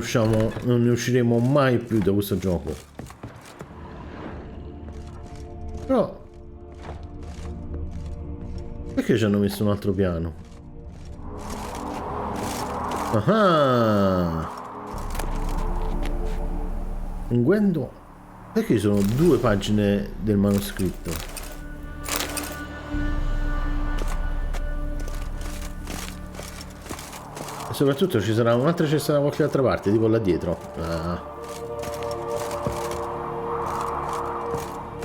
usciremo mai più da questo gioco. Però perché ci hanno messo un altro piano? Ah, unguento. Perché ci sono due pagine del manoscritto? E soprattutto ci sarà un'altra cesta da qualche altra parte, tipo là dietro. Ah.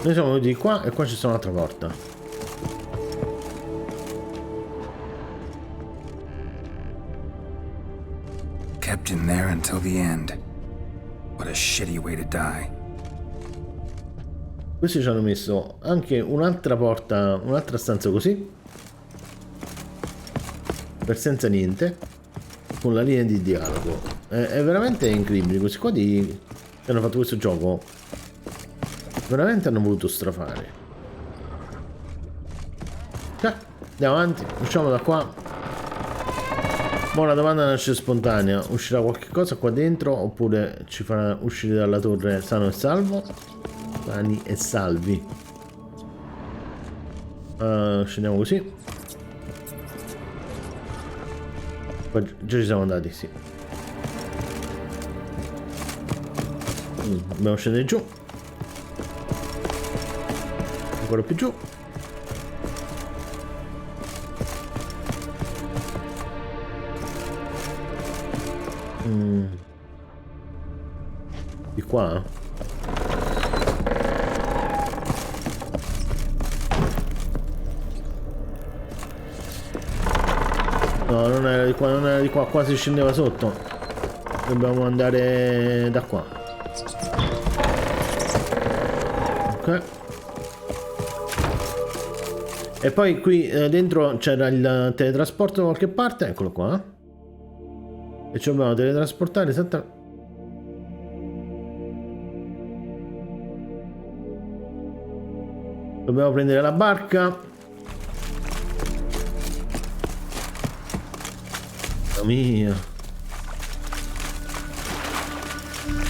Noi siamo venuti qua e qua ci sta un'altra porta. Kept in there until the end. What a shitty way to die. Questi ci hanno messo anche un'altra porta, un'altra stanza così, per senza niente, con la linea di dialogo. È veramente incredibile. Questi qua che hanno fatto questo gioco veramente hanno voluto strafare. Andiamo avanti, usciamo da qua. Ma la domanda nasce spontanea: uscirà qualche cosa qua dentro oppure ci farà uscire dalla torre sano e salvo? Sani e salvi. Scendiamo così. Qua già ci siamo andati, sì. Dobbiamo scendere giù. Ancora più giù. Di qua? No, non era di qua, non era di qua, qua si scendeva sotto. Dobbiamo andare da qua. Ok. E poi qui dentro c'era il teletrasporto da qualche parte, eccolo qua. E ci dobbiamo teletrasportare esattamente. Dobbiamo prendere la barca. Mamma mia.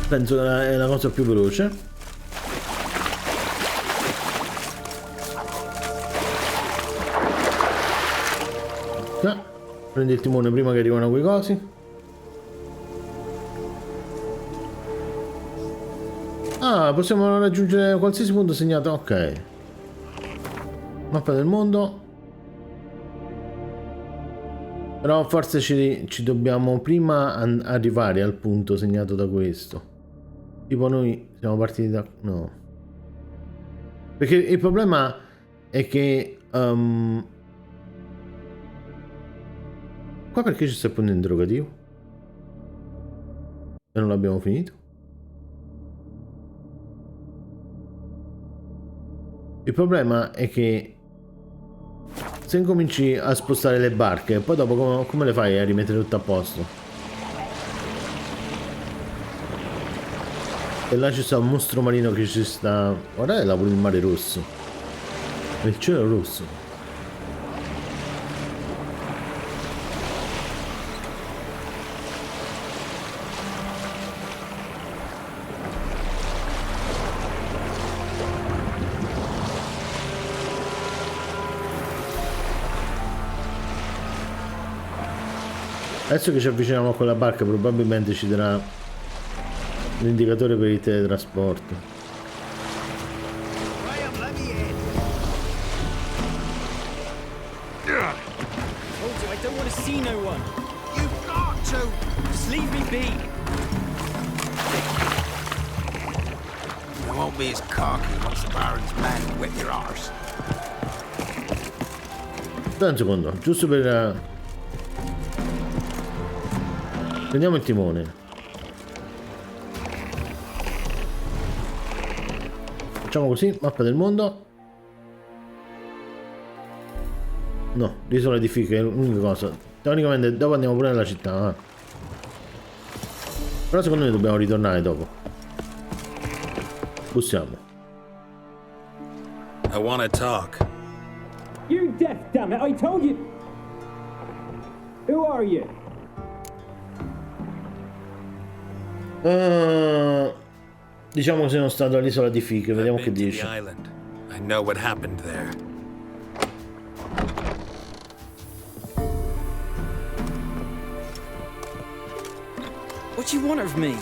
Penso che è la cosa più veloce. Ok. Prendi il timone prima che arrivano quei cosi. Ah, possiamo raggiungere qualsiasi punto segnato. Ok. Mappa del mondo. Però forse ci dobbiamo prima arrivare al punto segnato da questo. Tipo noi siamo partiti da... No. Perché il problema è che... Qua perché ci sta il punto interrogativo? E non l'abbiamo finito? Il problema è che se incominci a spostare le barche, poi dopo come le fai a rimettere tutto a posto? E là ci sta un mostro marino che ci sta... Guardate là pure il mare rosso. E il cielo rosso. Adesso che ci avviciniamo a quella barca probabilmente ci darà un indicatore per il teletrasporto. I don't want to see no one. You've got to. Just leave me be. You won't be as cocky once the Baron's men whip your arse. Aspetta un secondo, giusto per... Prendiamo il timone. Facciamo così, mappa del mondo. No, l'isola di Fica è l'unica cosa. Teoricamente dopo andiamo pure nella città. Però secondo me dobbiamo ritornare dopo. Bussiamo. I want to talk. You're deaf, damn it! I told you. Who are you? Diciamo che sono stato all'isola di Fiche, vediamo che dice. I know what happened there. What do you want of me?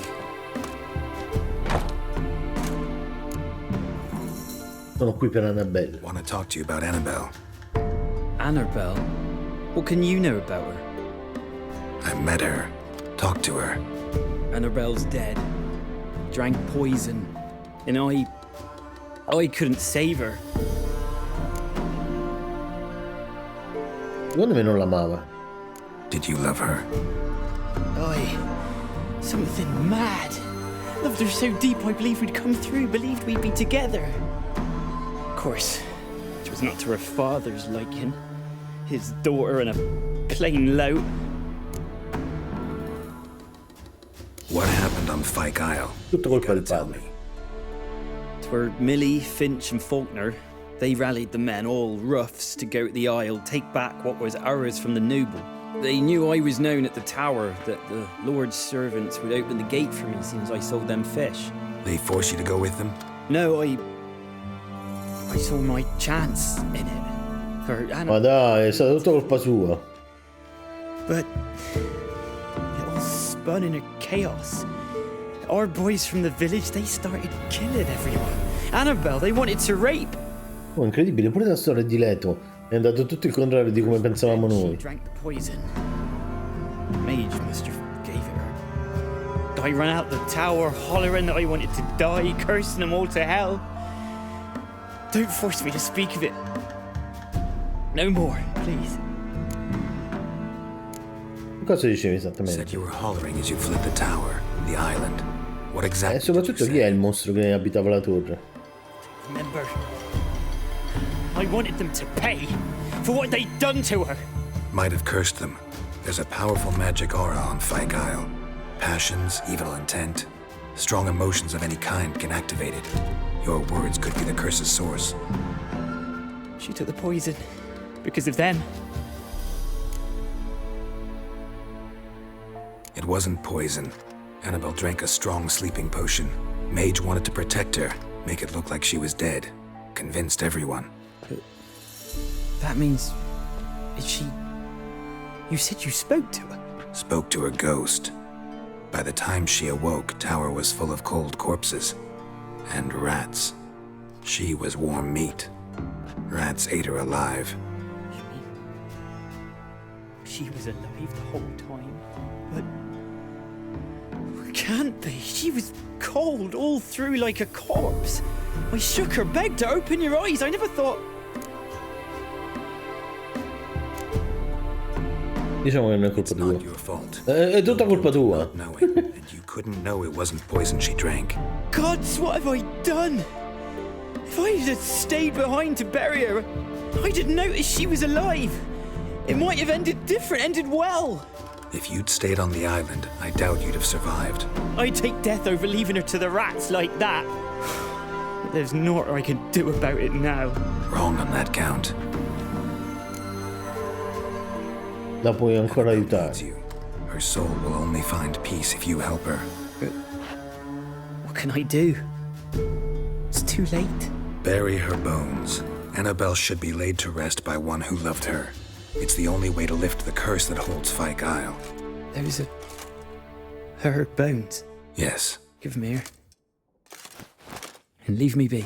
Sono qui per Anabelle. Want to talk to you about Anabelle. Anabelle? What can you know about her? I met her. Talked to her. Anabelle's dead. Drank poison. And I couldn't save her. Secondo me non l'amava. Did you love her? Something mad. Loved her so deep I believed we'd come through, believed we'd be together. Of course, it was not to her father's liking. His daughter and a plain lout. What happened on Fyke Isle? Tutto colpa del padre. Twere Millie, Finch and Faulkner. They rallied the men, all roughs, to go to the Isle, take back what was ours from the noble. They knew I was known at the tower, that the Lord's servants would open the gate for me as soon as I sold them fish. They forced you to go with them? No, I saw my chance in it. For Ma dai, è stata tutta colpa sua. But it all spun in a chaos. Our boys from the village, they started killing everyone. Anabelle, they wanted to rape. Oh, incredibile, pure la storia di Leto è andato tutto il contrario di come pensavamo noi. Drank the poison. Mage must have gave it her. I ran out the tower hollering that I wanted to die, cursing them all to hell. Don't force me to speak of it. No more, please. Cosa dicevi esattamente? Said you were hollering as you fled the tower, the island. What exactly? E soprattutto chi è il mostro che abitava la torre? Remember, I wanted them to pay for what they'd done to her. Might have cursed them. There's a powerful magic aura on Fyke Isle. Passions, evil intent, strong emotions of any kind can activate it. Your words could be the curse's source. She took the poison because of them. It wasn't poison. Anabelle drank a strong sleeping potion. Mage wanted to protect her, make it look like she was dead. Convinced everyone. That means... is she... You said you spoke to her? Spoke to her ghost. By the time she awoke, Tower was full of cold corpses. And rats. She was warm meat. Rats ate her alive. You mean... she was alive the whole time? But... can't be. She was cold all through like a corpse. I shook her, begged her, open your eyes. I never thought... Diciamo che non è colpa tua. È tutta colpa tua. And you couldn't know it wasn't poison she drank. Gods, what have I done? If I had stayed behind to bury her, I didn't notice she was alive. It might have ended different, ended well. If you'd stayed on the island, I doubt you'd have survived. I'd take death over leaving her to the rats like that. But there's naught I can do about it now. Wrong on that count. La puoi ancora aiutare. Her soul will only find peace if you help her. What can I do? It's too late. Bury her bones. Anabelle should be laid to rest by one who loved her. It's the only way to lift the curse that holds Fyke Isle. Those are her bones. Yes. Give them here. And leave me be.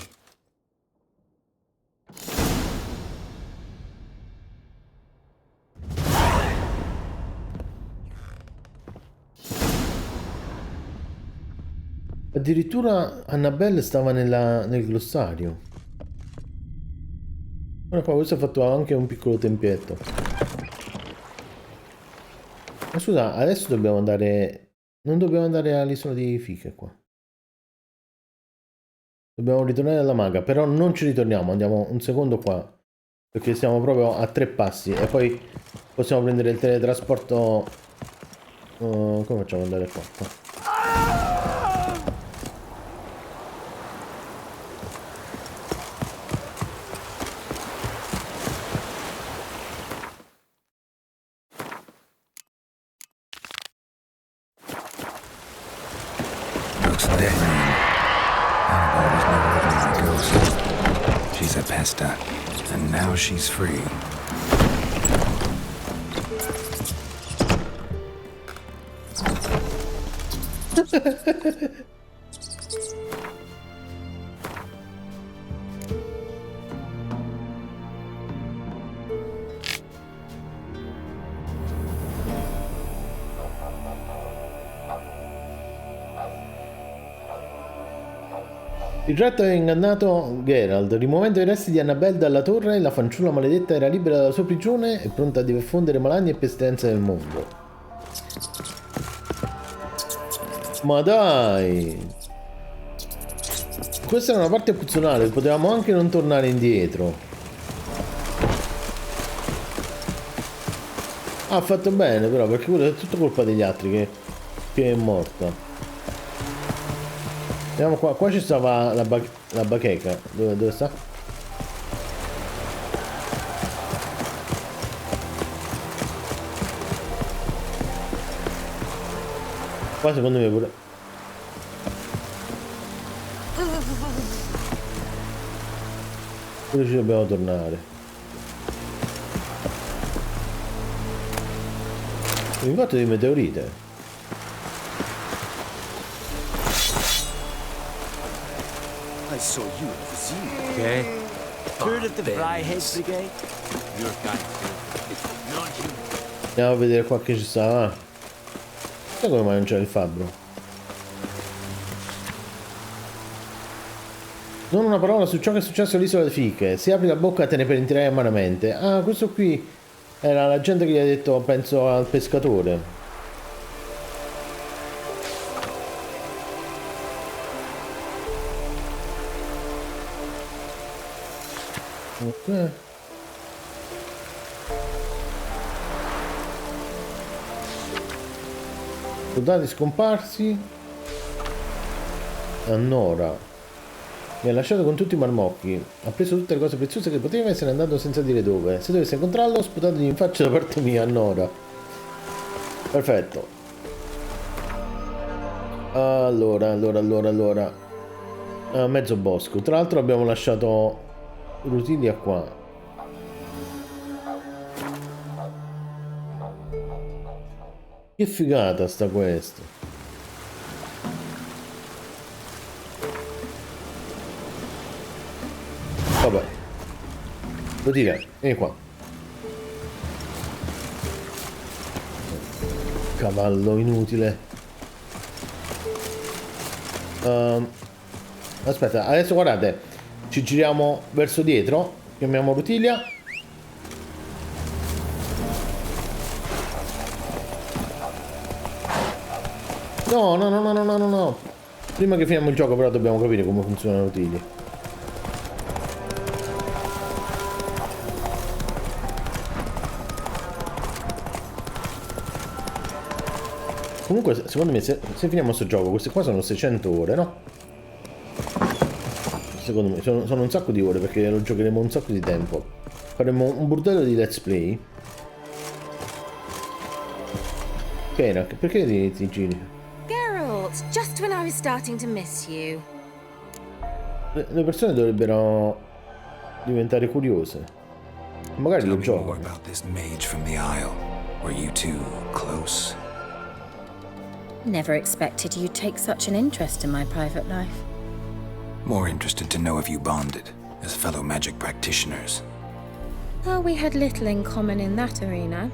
Addirittura Anabelle stava nel glossario. Ora qua, questo ha fatto anche un piccolo tempietto. Ma scusa, adesso dobbiamo andare... Non dobbiamo andare all'isola di Fiche qua. Dobbiamo ritornare alla maga, però non ci ritorniamo, andiamo un secondo qua. Perché siamo proprio a 3 passi e poi possiamo prendere il teletrasporto... come facciamo ad andare qua? And now she's free. Il retto ha ingannato Geralt. Rimuovendo i resti di Anabelle dalla torre, la fanciulla maledetta era libera dalla sua prigione e pronta a diffondere malanni e pestilenze nel mondo. Ma dai! Questa era una parte opzionale, potevamo anche non tornare indietro. Ha fatto bene però, perché quello è tutto colpa degli altri che è morta. Vediamo qua, qua ci stava la bacheca. Dove sta? Qua secondo me pure. Pure ci dobbiamo tornare. Un fatto di meteorite. I saw you at the zoo. Okay. Heard of the Fryhead Brigade? Your kind of not human. Andiamo a vedere qua che ci sta. Sai come mai non c'è il fabbro? Non una parola su ciò che è successo all'isola di Fiche. Se apri la bocca te ne pentirai amaramente. Ah, questo qui era la gente che gli ha detto, penso al pescatore. Ok. Soldati scomparsi. Annora mi ha lasciato con tutti i marmocchi. Ha preso tutte le cose preziose che poteva e se n'è andato senza dire dove. Se dovesse incontrarlo, sputatogli in faccia da parte mia, Annora. Perfetto. Allora. Mezzo bosco. Tra l'altro abbiamo lasciato Rutilia qua. Che figata sta questo. Vabbè. Rutilia, vieni qua. Cavallo inutile. Aspetta, adesso guardate. Ci giriamo verso dietro. Chiamiamo Rutilia. No. Prima che finiamo il gioco però dobbiamo capire come funziona Rutilia. Comunque, secondo me, se finiamo questo gioco, queste qua sono 600 ore, no? Secondo me, sono un sacco di ore, perché lo giocheremo un sacco di tempo. Faremo un bordello di let's play. Keira, perché ti giri? Geralt, just when I was starting to miss you. Le persone dovrebbero diventare curiose. Magari lo gioco. More about this mage from the Isle. Were you two close? Never expected you'd take such an interest in my private life. More interested to know if you bonded as fellow magic practitioners. Oh, we had little in common in that arena.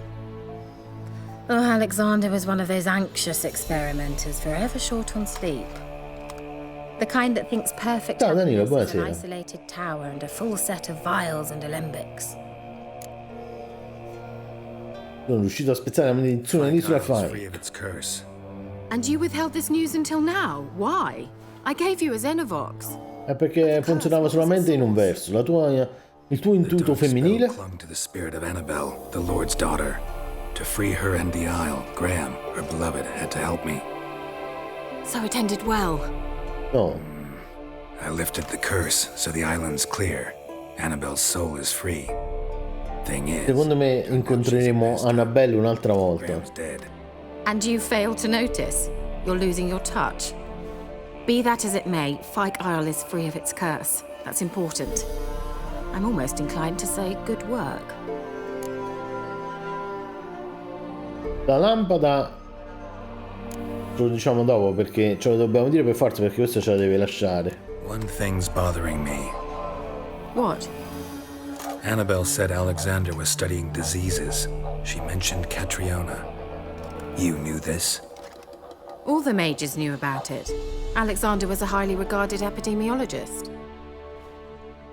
Oh, Alexander was one of those anxious experimenters, forever short on sleep. The kind that thinks perfect Ciao Danilo, happiness is an buonasera. isolated tower and a full set of vials and alembics. Sono riuscito a spezzare la maledizione dell'isola Affari. Free of its curse. And you withheld this news until now? Why? I gave you a Xenovox. È perché funzionava solamente in un verso. Il tuo intuito femminile? Clung to the spirit of Anabelle, the Lord's daughter. To free her and the Isle, Graham, her beloved, had to help me. So it ended well. No. I lifted the curse, so the island's clear. Annabelle's soul is free. Thing is, Secondo me incontreremo Anabelle un'altra volta. Graham's dead. And you failed to notice? You're losing your touch. Be that as it may, Fyke Isle is free of its curse. That's important. I'm almost inclined to say good work. La lampada ce lo diciamo dopo, perché ce lo dobbiamo dire per forza, perché questo ce la deve lasciare. One thing's bothering me. What? Anabelle said Alexander was studying diseases. She mentioned Catriona. You knew this? All the mages knew about it. Alexander was a highly regarded epidemiologist.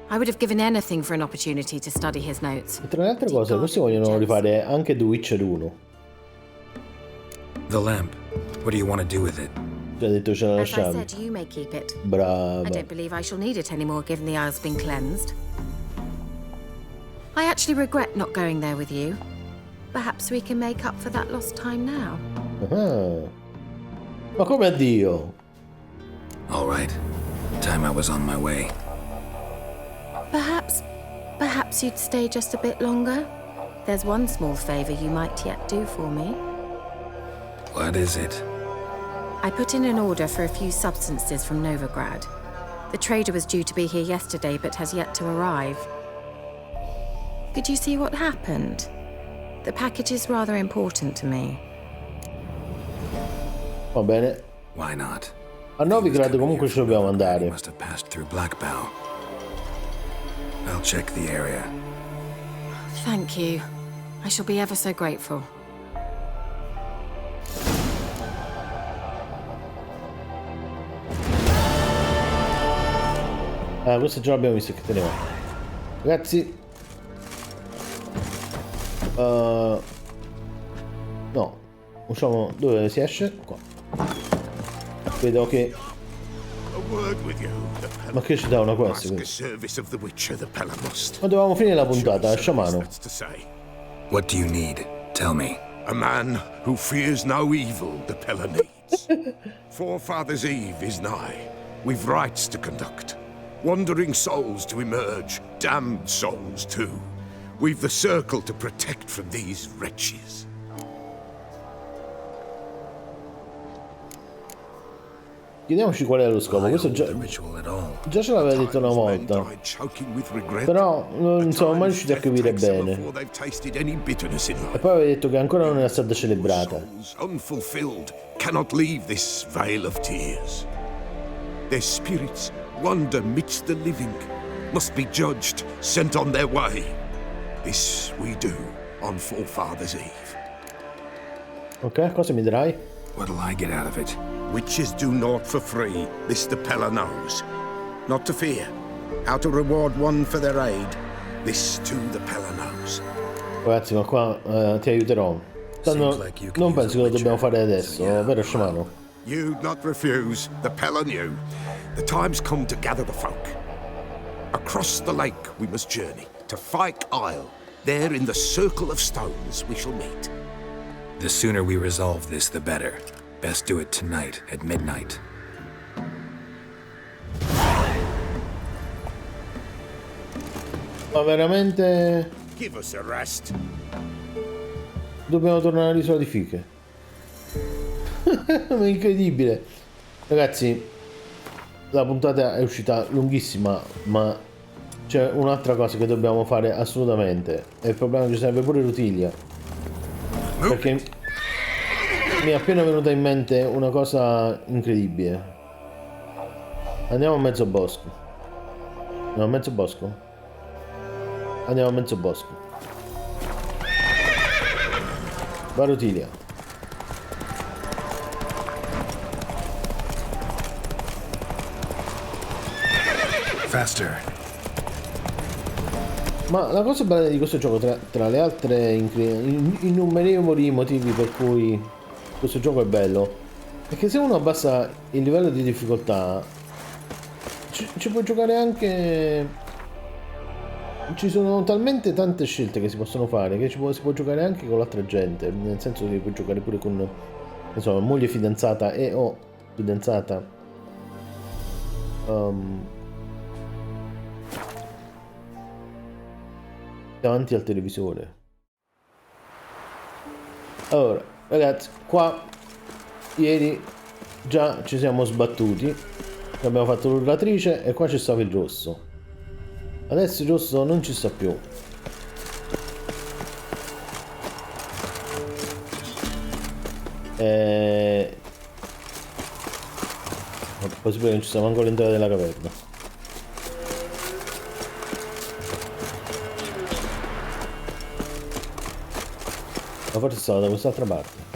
I would have given anything for an opportunity to study his notes. E tra le altre cose, questi vogliono rifare anche The Witcher 1. The lamp. What do you want to do with it? Già detto ce la As I lasciamo. said, you may keep it. Brava. I don't believe I shall need it anymore, given the Isle's been cleansed. I actually regret not going there with you. Perhaps we can make up for that lost time now. Ah. Ma come a Dio? All right. Time I was on my way. Perhaps you'd stay just a bit longer? There's one small favor you might yet do for me. What is it? I put in an order for a few substances from Novigrad. The trader was due to be here yesterday, but has yet to arrive. Could you see what happened? The package is rather important to me. Va bene. Why not? A Novigrad comunque ci dobbiamo andare. Must have passed through Blackbow. I'll check the area. Thank you. I shall be ever so grateful. Ah, questo già l'abbiamo visto che teneva. Ragazzi. No. Usciamo. Dove si esce? Qua. Vedo che. Ma che ci dà una quest? Ma dovevamo finire la puntata, sciamano. What do you need? Tell me. A man who fears no evil, the Pella needs. Forefathers' Eve is nigh. We've rites to conduct. Wandering souls to emerge. Damned souls too. We've the circle to protect from these wretches. Chiediamoci qual è lo scopo. Questo già ce l'aveva detto una volta. Però non siamo mai riusciti a capire bene. E poi aveva detto che ancora non era stata celebrata. Unfulfilled cannot leave this vale of tears. Their spirits wander midst the living, must be judged, sent on their way. This we do on Forefathers' Eve. Ok, cosa mi darai? What'll I get out of it? Witches do naught for free, this the Pella knows. Not to fear, how to reward one for their aid, this too the Pella knows. Ragazzi, ma qua ti aiuterò. Tanto non penso che lo dobbiamo fare adesso, vero sciamano? You'd not refuse, the Pella knew. The time's come to gather the folk. Across the lake we must journey, to Fyke Isle. There in the circle of stones we shall meet. The sooner we resolve this, the better. Best do it tonight at midnight. Ma veramente Give us a rest. dobbiamo tornare all'isola di Fiche. È incredibile. Ragazzi, la puntata è uscita lunghissima, ma c'è un'altra cosa che dobbiamo fare assolutamente. E il problema è che ci serve pure Rutilia, perché mi è appena venuta in mente una cosa incredibile. Andiamo a mezzo bosco. Andiamo a mezzo bosco? Andiamo a mezzo bosco. Va Rutilia. Faster. Ma la cosa bella di questo gioco, tra le altre innumerevoli motivi per cui questo gioco è bello, è che se uno abbassa il livello di difficoltà ci può giocare anche. Ci sono talmente tante scelte che si possono fare che si può giocare anche con l'altra gente, nel senso che puoi giocare pure con, insomma, moglie fidanzata e o fidanzata. Davanti al televisore. Allora, ragazzi, qua ieri già ci siamo sbattuti, abbiamo fatto l'urlatrice e qua ci stava il rosso. Adesso il rosso non ci sta più. Possibile che non ci siamo ancora all'entrata della caverna. Ma forse stava da quest'altra parte.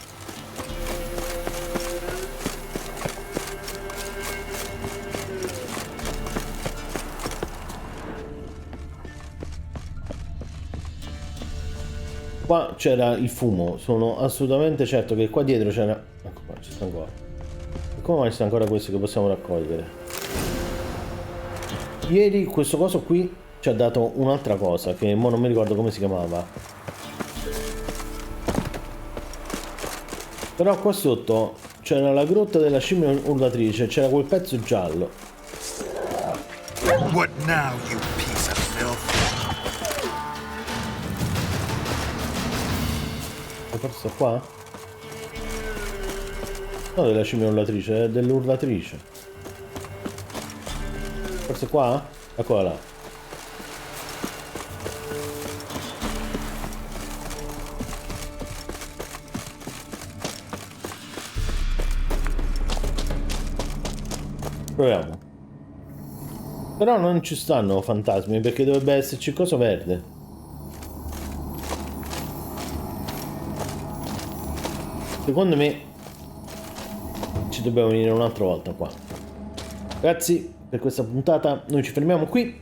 Qua c'era il fumo, sono assolutamente certo che qua dietro c'era. Ecco qua, ci sta ancora. E come mai ci sta ancora questo che possiamo raccogliere? Ieri questo coso qui ci ha dato un'altra cosa che mo non mi ricordo come si chiamava. Però qua sotto c'era la grotta della scimmia urlatrice, c'era quel pezzo giallo. What now, you piece of filth? Forse qua? No, della scimmia urlatrice, è dell'urlatrice. Forse qua? Eccola là. Proviamo. Però non ci stanno fantasmi perché dovrebbe esserci il coso verde. Secondo me ci dobbiamo venire un'altra volta qua. Ragazzi, per questa puntata noi ci fermiamo qui.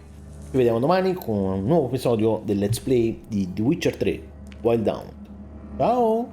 Ci vediamo domani con un nuovo episodio del Let's Play di The Witcher 3 Wild Hunt. Ciao!